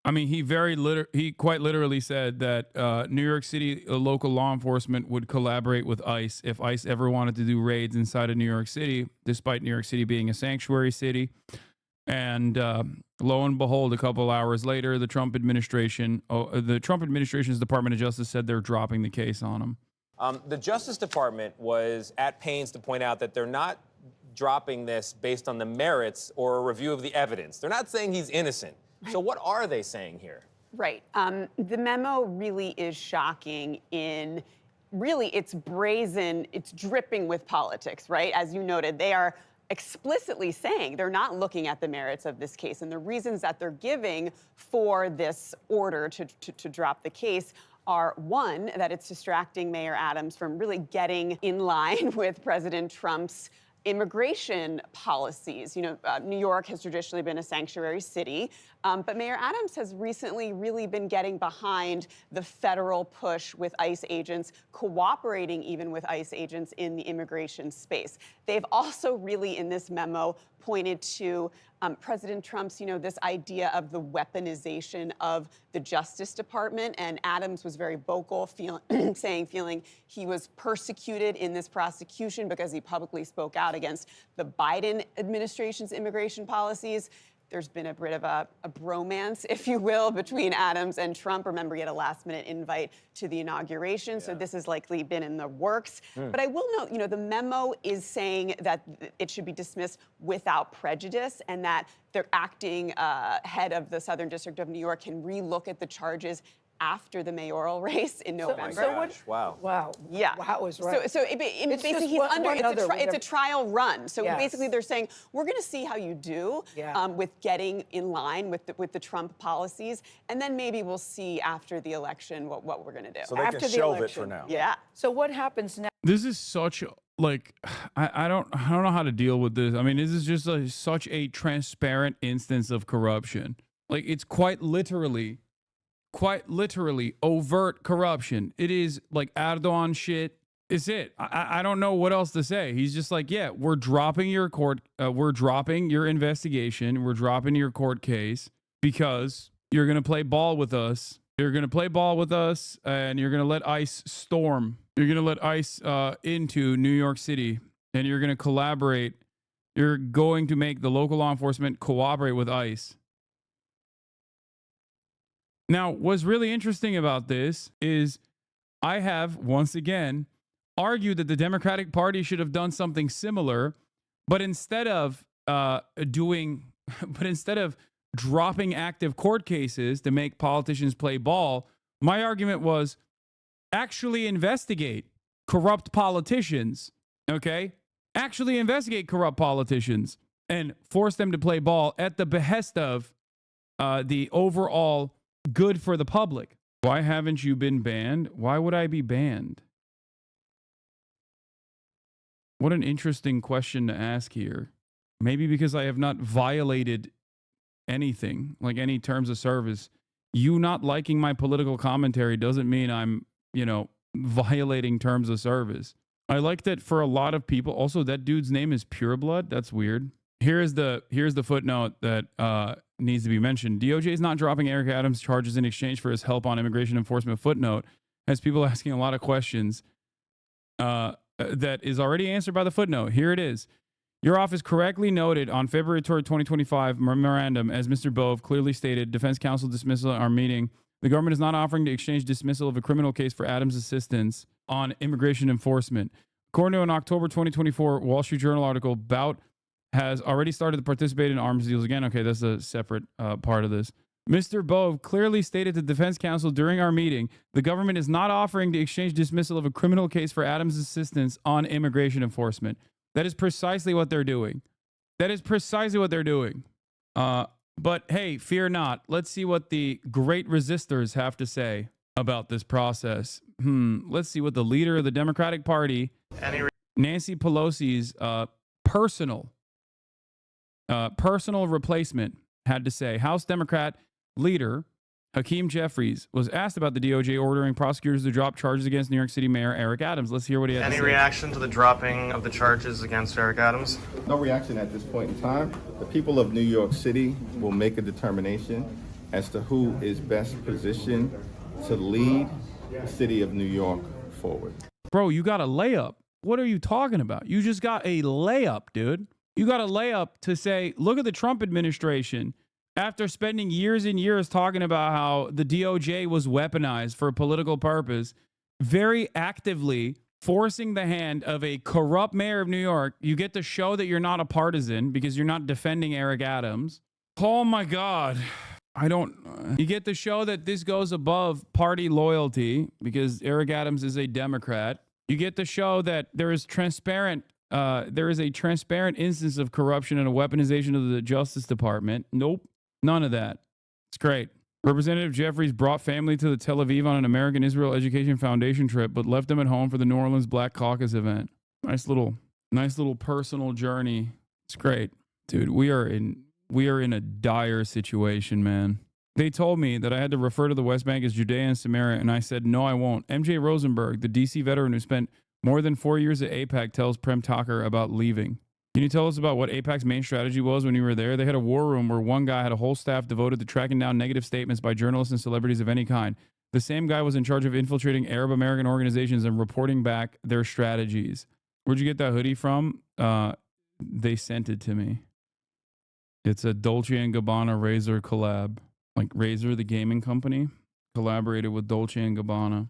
I mean, he quite literally said that New York City local law enforcement would collaborate with ICE if ICE ever wanted to do raids inside of New York City, despite New York City being a sanctuary city. And lo and behold, a couple hours later, the Trump administration's Department of Justice said they're dropping the case on him. The Justice Department was at pains to point out that they're not dropping this based on the merits or a review of the evidence. They're not saying he's innocent. So what are they saying here? Right. The memo really is shocking in really it's brazen, it's dripping with politics, right? As you noted, they are explicitly saying they're not looking at the merits of this case. And the reasons that they're giving for this order to drop the case are, one, that it's distracting Mayor Adams from really getting in line with President Trump's immigration policies. You know, New York has traditionally been a sanctuary city, but Mayor Adams has recently really been getting behind the federal push with ICE agents, cooperating even with ICE agents in the immigration space. They've also really, in this memo, pointed to President Trump's, this idea of the weaponization of the Justice Department. And Adams was very vocal, feeling he was persecuted in this prosecution because he publicly spoke out against the Biden administration's immigration policies. There's been a bit of a bromance, if you will, between Adams and Trump. Remember, he had a last-minute invite to the inauguration, so this has likely been in the works. But I will note, the memo is saying that it should be dismissed without prejudice and that the acting head of the Southern District of New York can relook at the charges after the mayoral race in November. Wow. Yeah. Wow is right. So basically he's it's a trial run. So basically they're saying, we're going to see how you do with getting in line with the Trump policies. And then maybe we'll see after the election what we're going to do. So they can shelve it for now. Yeah. So what happens now? This is such I don't know how to deal with this. I mean, this is just such a transparent instance of corruption. Like, it's quite literally overt corruption. It is like Erdogan shit. It's it. I don't know what else to say. He's just like, yeah, we're dropping your we're dropping your investigation. We're dropping your court case because you're going to play ball with us. You're going to play ball with us and you're going to let ICE storm. You're going to let ICE into New York City and you're going to collaborate. You're going to make the local law enforcement cooperate with ICE. Now, what's really interesting about this is I have, once again, argued that the Democratic Party should have done something similar, but instead of dropping active court cases to make politicians play ball, my argument was actually investigate corrupt politicians, okay? Actually investigate corrupt politicians and force them to play ball at the behest of the overall good for the public. Why haven't you been banned? Why would I be banned? What an interesting question to ask here. Maybe because I have not violated anything, like any terms of service. You not liking my political commentary doesn't mean I'm, violating terms of service. I like that for a lot of people. Also, that dude's name is Pureblood. That's weird. Here's the footnote that needs to be mentioned. DOJ is not dropping Eric Adams' charges in exchange for his help on immigration enforcement. Footnote has people asking a lot of questions that is already answered by the footnote. Here it is. Your office correctly noted on February 3rd, 2025 memorandum, as Mr. Bove clearly stated, defense counsel dismissal at our meeting. The government is not offering to exchange dismissal of a criminal case for Adams' assistance on immigration enforcement. According to an October 2024 Wall Street Journal article about has already started to participate in arms deals again. Okay, that's a separate part of this. Mr. Bove clearly stated to the Defense Council during our meeting, the government is not offering to exchange dismissal of a criminal case for Adams' assistance on immigration enforcement. That is precisely what they're doing. That is precisely what they're doing. But hey, fear not. Let's see what the great resistors have to say about this process. Let's see what the leader of the Democratic Party, Nancy Pelosi's personal replacement, had to say. House Democrat leader Hakeem Jeffries was asked about the DOJ ordering prosecutors to drop charges against New York City Mayor Eric Adams. Let's hear what he had to say. Any reaction to the dropping of the charges against Eric Adams? No reaction at this point in time. The people of New York City will make a determination as to who is best positioned to lead the city of New York forward. Bro, you got a layup. What are you talking about? You just got a layup, dude. You got a layup to say, look at the Trump administration. After spending years and years talking about how the DOJ was weaponized for a political purpose, very actively forcing the hand of a corrupt mayor of New York, you get to show that you're not a partisan because you're not defending Eric Adams. Oh my God. You get to show that this goes above party loyalty because Eric Adams is a Democrat. You get to show that there is a transparent instance of corruption and a weaponization of the Justice Department. Nope. None of that. It's great. Representative Jeffries brought family to the Tel Aviv on an American Israel Education Foundation trip, but left them at home for the New Orleans Black Caucus event. Nice little personal journey. It's great. Dude, we are in a dire situation, man. They told me that I had to refer to the West Bank as Judea and Samaria, and I said, no, I won't. MJ Rosenberg, the DC veteran who spent more than 4 years at AIPAC, tells Prem Tucker about leaving. Can you tell us about what AIPAC's main strategy was when you were there? They had a war room where one guy had a whole staff devoted to tracking down negative statements by journalists and celebrities of any kind. The same guy was in charge of infiltrating Arab American organizations and reporting back their strategies. Where'd you get that hoodie from? They sent it to me. It's a Dolce & Gabbana Razer collab. Like Razer, the gaming company, collaborated with Dolce & Gabbana.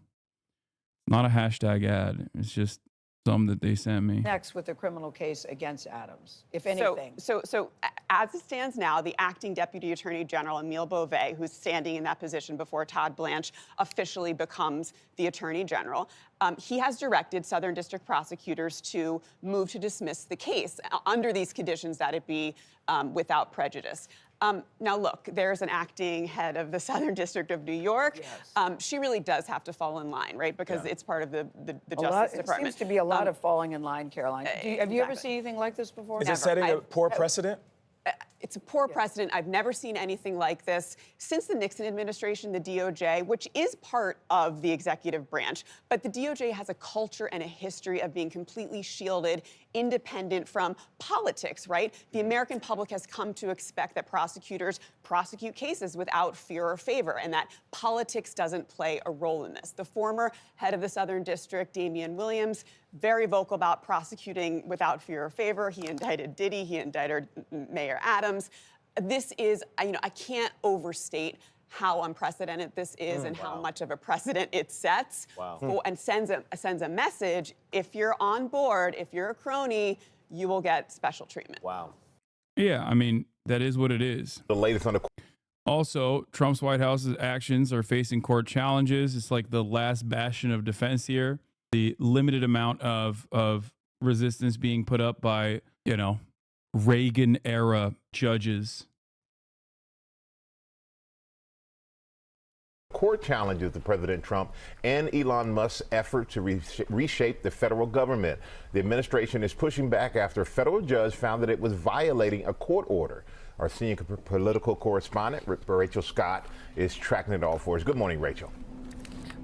Not a hashtag ad. It's just some that they sent me. Next with the criminal case against Adams, if anything. So as it stands now, the acting Deputy Attorney General, Emile Beauvais, who's standing in that position before Todd Blanche officially becomes the Attorney General, he has directed Southern District prosecutors to move to dismiss the case under these conditions that it be without prejudice. Now, look, there's an acting head of the Southern District of New York. Yes. She really does have to fall in line, right? Because it's part of the Justice Department. It seems to be a lot of falling in line, Caroline. Have you ever seen anything like this before? Is it setting a poor precedent? It's a poor precedent. I've never seen anything like this since the Nixon administration, the DOJ, which is part of the executive branch. But the DOJ has a culture and a history of being completely shielded, independent from politics, right? The American public has come to expect that prosecutors prosecute cases without fear or favor, and that politics doesn't play a role in this. The former head of the Southern District, Damian Williams, very vocal about prosecuting without fear or favor. He indicted Diddy, he indicted Mayor Adams. This is, I can't overstate how unprecedented this is and how much of a precedent it sets. Wow. And sends a message. If you're on board, if you're a crony, you will get special treatment. Wow. Yeah, I mean, that is what it is. The latest on the... Also, Trump's White House's actions are facing court challenges. It's like the last bastion of defense here. The limited amount of resistance being put up by, Reagan-era judges. Court challenges to President Trump and Elon Musk's effort to reshape the federal government. The administration is pushing back after a federal judge found that it was violating a court order. Our senior political correspondent, Rachel Scott, is tracking it all for us. Good morning, Rachel.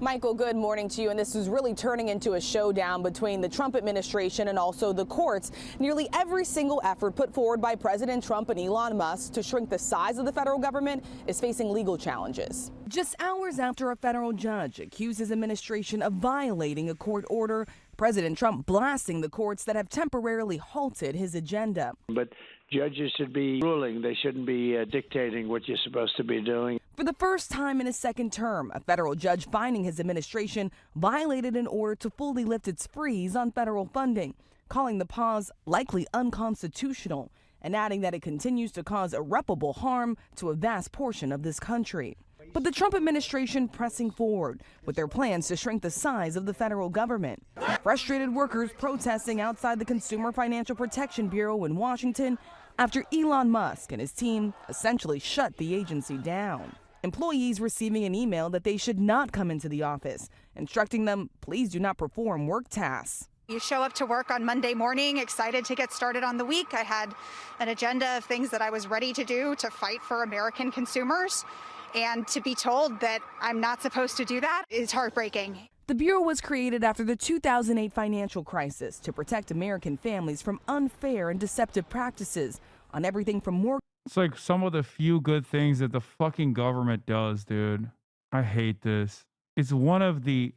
Michael, good morning to you. And this is really turning into a showdown between the Trump administration and also the courts. Nearly every single effort put forward by President Trump and Elon Musk to shrink the size of the federal government is facing legal challenges. Just hours after a federal judge accused his administration of violating a court order, President Trump blasting the courts that have temporarily halted his agenda. But judges should be ruling. They shouldn't be dictating what you're supposed to be doing. For the first time in his second term, a federal judge finding his administration violated an order to fully lift its freeze on federal funding, calling the pause likely unconstitutional and adding that it continues to cause irreparable harm to a vast portion of this country. But the Trump administration pressing forward with their plans to shrink the size of the federal government. Frustrated workers protesting outside the Consumer Financial Protection Bureau in Washington after Elon Musk and his team essentially shut the agency down. Employees receiving an email that they should not come into the office, instructing them, please do not perform work tasks. You show up to work on Monday morning, excited to get started on the week. I had an agenda of things that I was ready to do to fight for American consumers. And to be told that I'm not supposed to do that is heartbreaking. The Bureau was created after the 2008 financial crisis to protect American families from unfair and deceptive practices on everything from mortgage. It's like some of the few good things that the fucking government does, dude. I hate this. It's one of the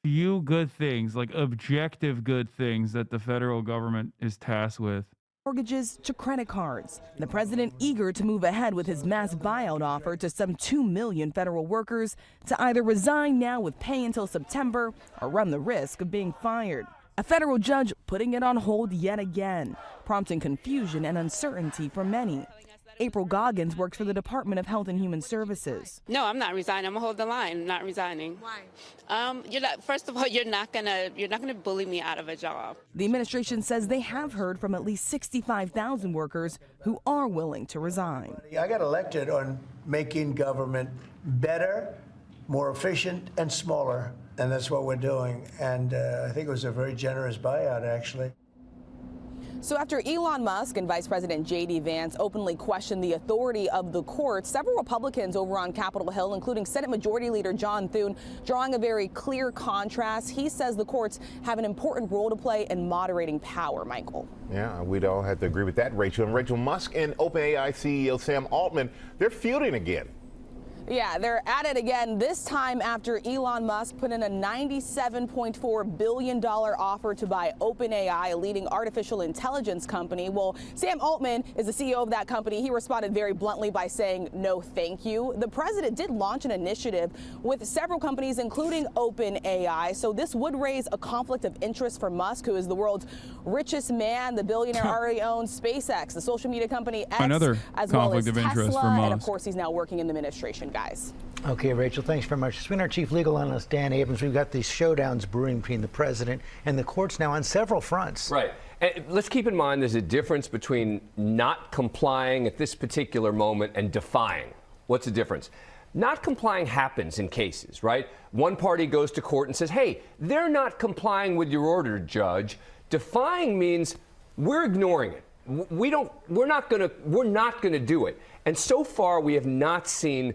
few good things, like objective good things that the federal government is tasked with. Mortgages to credit cards. The president eager to move ahead with his mass buyout offer to some 2 million federal workers to either resign now with pay until September or run the risk of being fired. A federal judge putting it on hold yet again, prompting confusion and uncertainty for many. April Goggins works for the Department of Health and Human Services. No, I'm not resigning. I'm gonna hold the line. I'm not resigning. Why? First of all, you're not gonna bully me out of a job. The administration says they have heard from at least 65,000 workers who are willing to resign. I got elected on making government better, more efficient, and smaller, and that's what we're doing. And I think it was a very generous buyout, actually. So after Elon Musk and Vice President J.D. Vance openly questioned the authority of the courts, several Republicans over on Capitol Hill, including Senate Majority Leader John Thune, drawing a very clear contrast. He says the courts have an important role to play in moderating power, Michael. Yeah, we'd all have to agree with that, Rachel. And Rachel, Musk and OpenAI CEO Sam Altman, they're feuding again. Yeah, they're at it again, this time after Elon Musk put in a $97.4 billion offer to buy OpenAI, a leading artificial intelligence company. Well, Sam Altman is the CEO of that company. He responded very bluntly by saying, no, thank you. The president did launch an initiative with several companies, including OpenAI. So this would raise a conflict of interest for Musk, who is the world's richest man. The billionaire already owns SpaceX, the social media company X, Another as well as conflict of interest Tesla, for Musk. and of course he's now working in the administration, guys. Okay, Rachel, thanks very much. It's been our chief legal analyst, Dan Abrams. We've got these showdowns brewing between the president and the courts now on several fronts. Right. And let's keep in mind there's a difference between not complying at this particular moment and defying. What's the difference? Not complying happens in cases, right? One party goes to court and says, hey, they're not complying with your order, judge. Defying means we're ignoring it. We're not going to do it. And so far we have not seen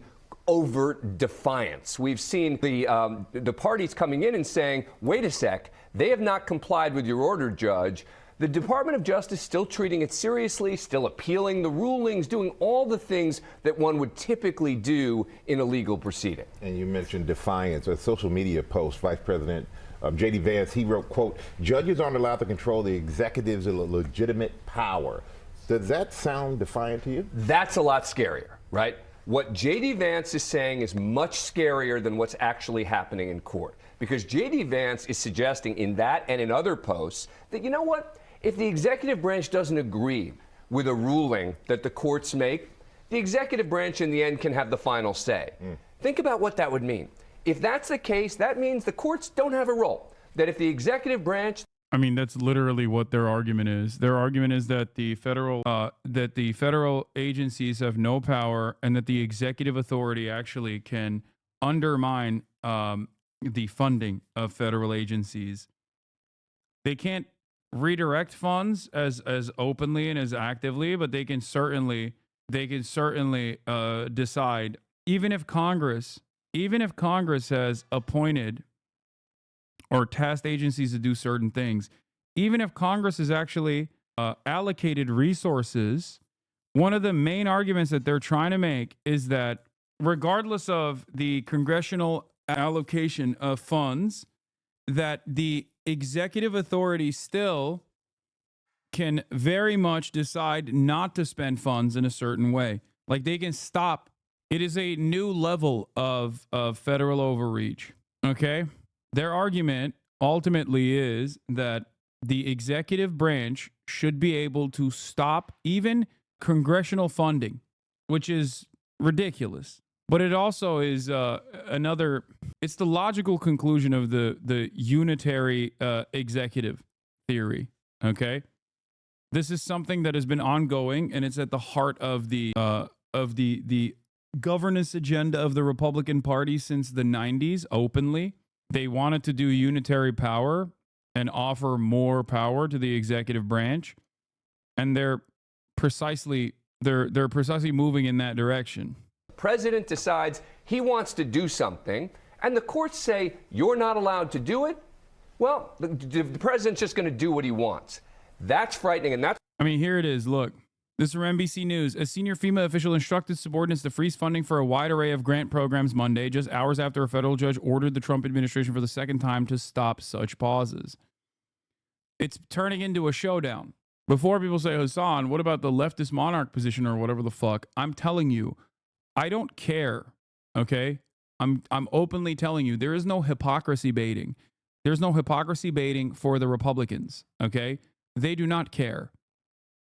overt defiance. We've seen the parties coming in and saying, wait a sec, they have not complied with your order, judge. The Department of Justice still treating it seriously, still appealing the rulings, doing all the things that one would typically do in a legal proceeding. And you mentioned defiance. A social media post, Vice President J.D. Vance, he wrote, quote, judges aren't allowed to control the executive's legitimate power. Does that sound defiant to you? That's a lot scarier, right? What J.D. Vance is saying is much scarier than what's actually happening in court. Because J.D. Vance is suggesting in that and in other posts that, you know what, if the executive branch doesn't agree with a ruling that the courts make, the executive branch in the end can have the final say. Think about what that would mean. If that's the case, that means the courts don't have a role. That if the executive branch... I mean, that's literally what their argument is. Their argument is that the federal agencies have no power, and that the executive authority actually can undermine the funding of federal agencies. They can't redirect funds as openly and as actively, but they can certainly decide, even if Congress has appointed or tasked agencies to do certain things, even if Congress has actually allocated resources, one of the main arguments that they're trying to make is that regardless of the congressional allocation of funds, that the executive authority still can very much decide not to spend funds in a certain way. Like they can stop. It is a new level of federal overreach. Okay? Their argument ultimately is that the executive branch should be able to stop even congressional funding, which is ridiculous. But it also is it's the logical conclusion of the unitary executive theory, okay? This is something that has been ongoing, and it's at the heart of the governance agenda of the Republican Party since the 90s, openly. They wanted to do unitary power and offer more power to the executive branch, and they're precisely moving in that direction. President decides he wants to do something, and the courts say you're not allowed to do it. Well, the president's just going to do what he wants. That's frightening, and that's... I mean, here it is. Look, this is from NBC News. A senior FEMA official instructed subordinates to freeze funding for a wide array of grant programs Monday, just hours after a federal judge ordered the Trump administration for the second time to stop such pauses. It's turning into a showdown. Before people say, Hassan, what about the leftist monarch position or whatever the fuck? I'm telling you, I don't care, okay? I'm openly telling you, there is no hypocrisy baiting. There's no hypocrisy baiting for the Republicans, okay? They do not care.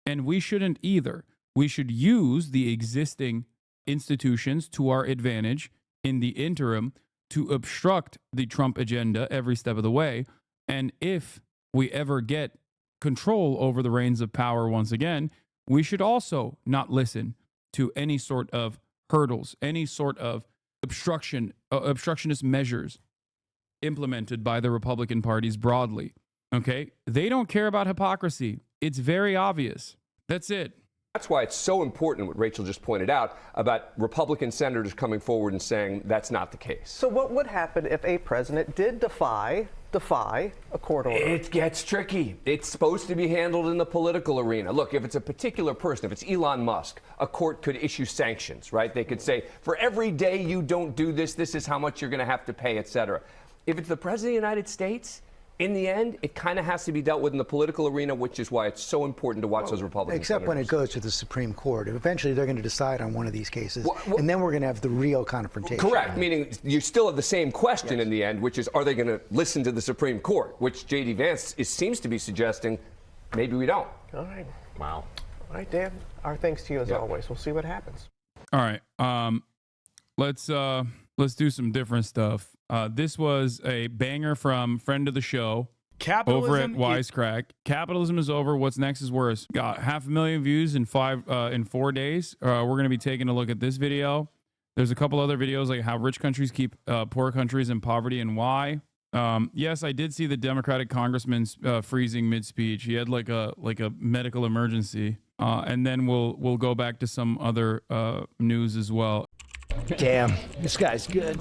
And we shouldn't either. We should use the existing institutions to our advantage in the interim to obstruct the Trump agenda every step of the way. And if we ever get control over the reins of power once again, we should also not listen to any sort of hurdles, any sort of obstructionist measures implemented by the Republican parties broadly. Okay? They don't care about hypocrisy. It's very obvious. That's it. That's why it's so important what Rachel just pointed out about Republican senators coming forward and saying that's not the case. So what would happen if a president did defy a court order? It gets tricky. It's supposed to be handled in the political arena. Look, if it's a particular person, if it's Elon Musk, a court could issue sanctions, right? They could say, for every day you don't do this, this is how much you're going to have to pay, etc. If it's the president of the United States, in the end, it kind of has to be dealt with in the political arena, which is why it's so important to watch those Republican Except senators. when it goes to the Supreme Court. Eventually, they're going to decide on one of these cases, and then we're going to have the real confrontation. Correct, meaning you still have the same question in the end, which is, are they going to listen to the Supreme Court? Which J.D. Vance seems to be suggesting maybe we don't. All right. Wow. All right, Dan, our thanks to you as always. We'll see what happens. All right. Let's do some different stuff. This was a banger from friend of the show. Over at Wisecrack. Capitalism is over. What's next is worse. Got 500,000 views in 4 days. We're going to be taking a look at this video. There's a couple other videos like how rich countries keep poor countries in poverty and why. Yes, I did see the Democratic congressman freezing mid-speech. He had like a medical emergency. And then we'll go back to some other news as well. Damn, this guy's good.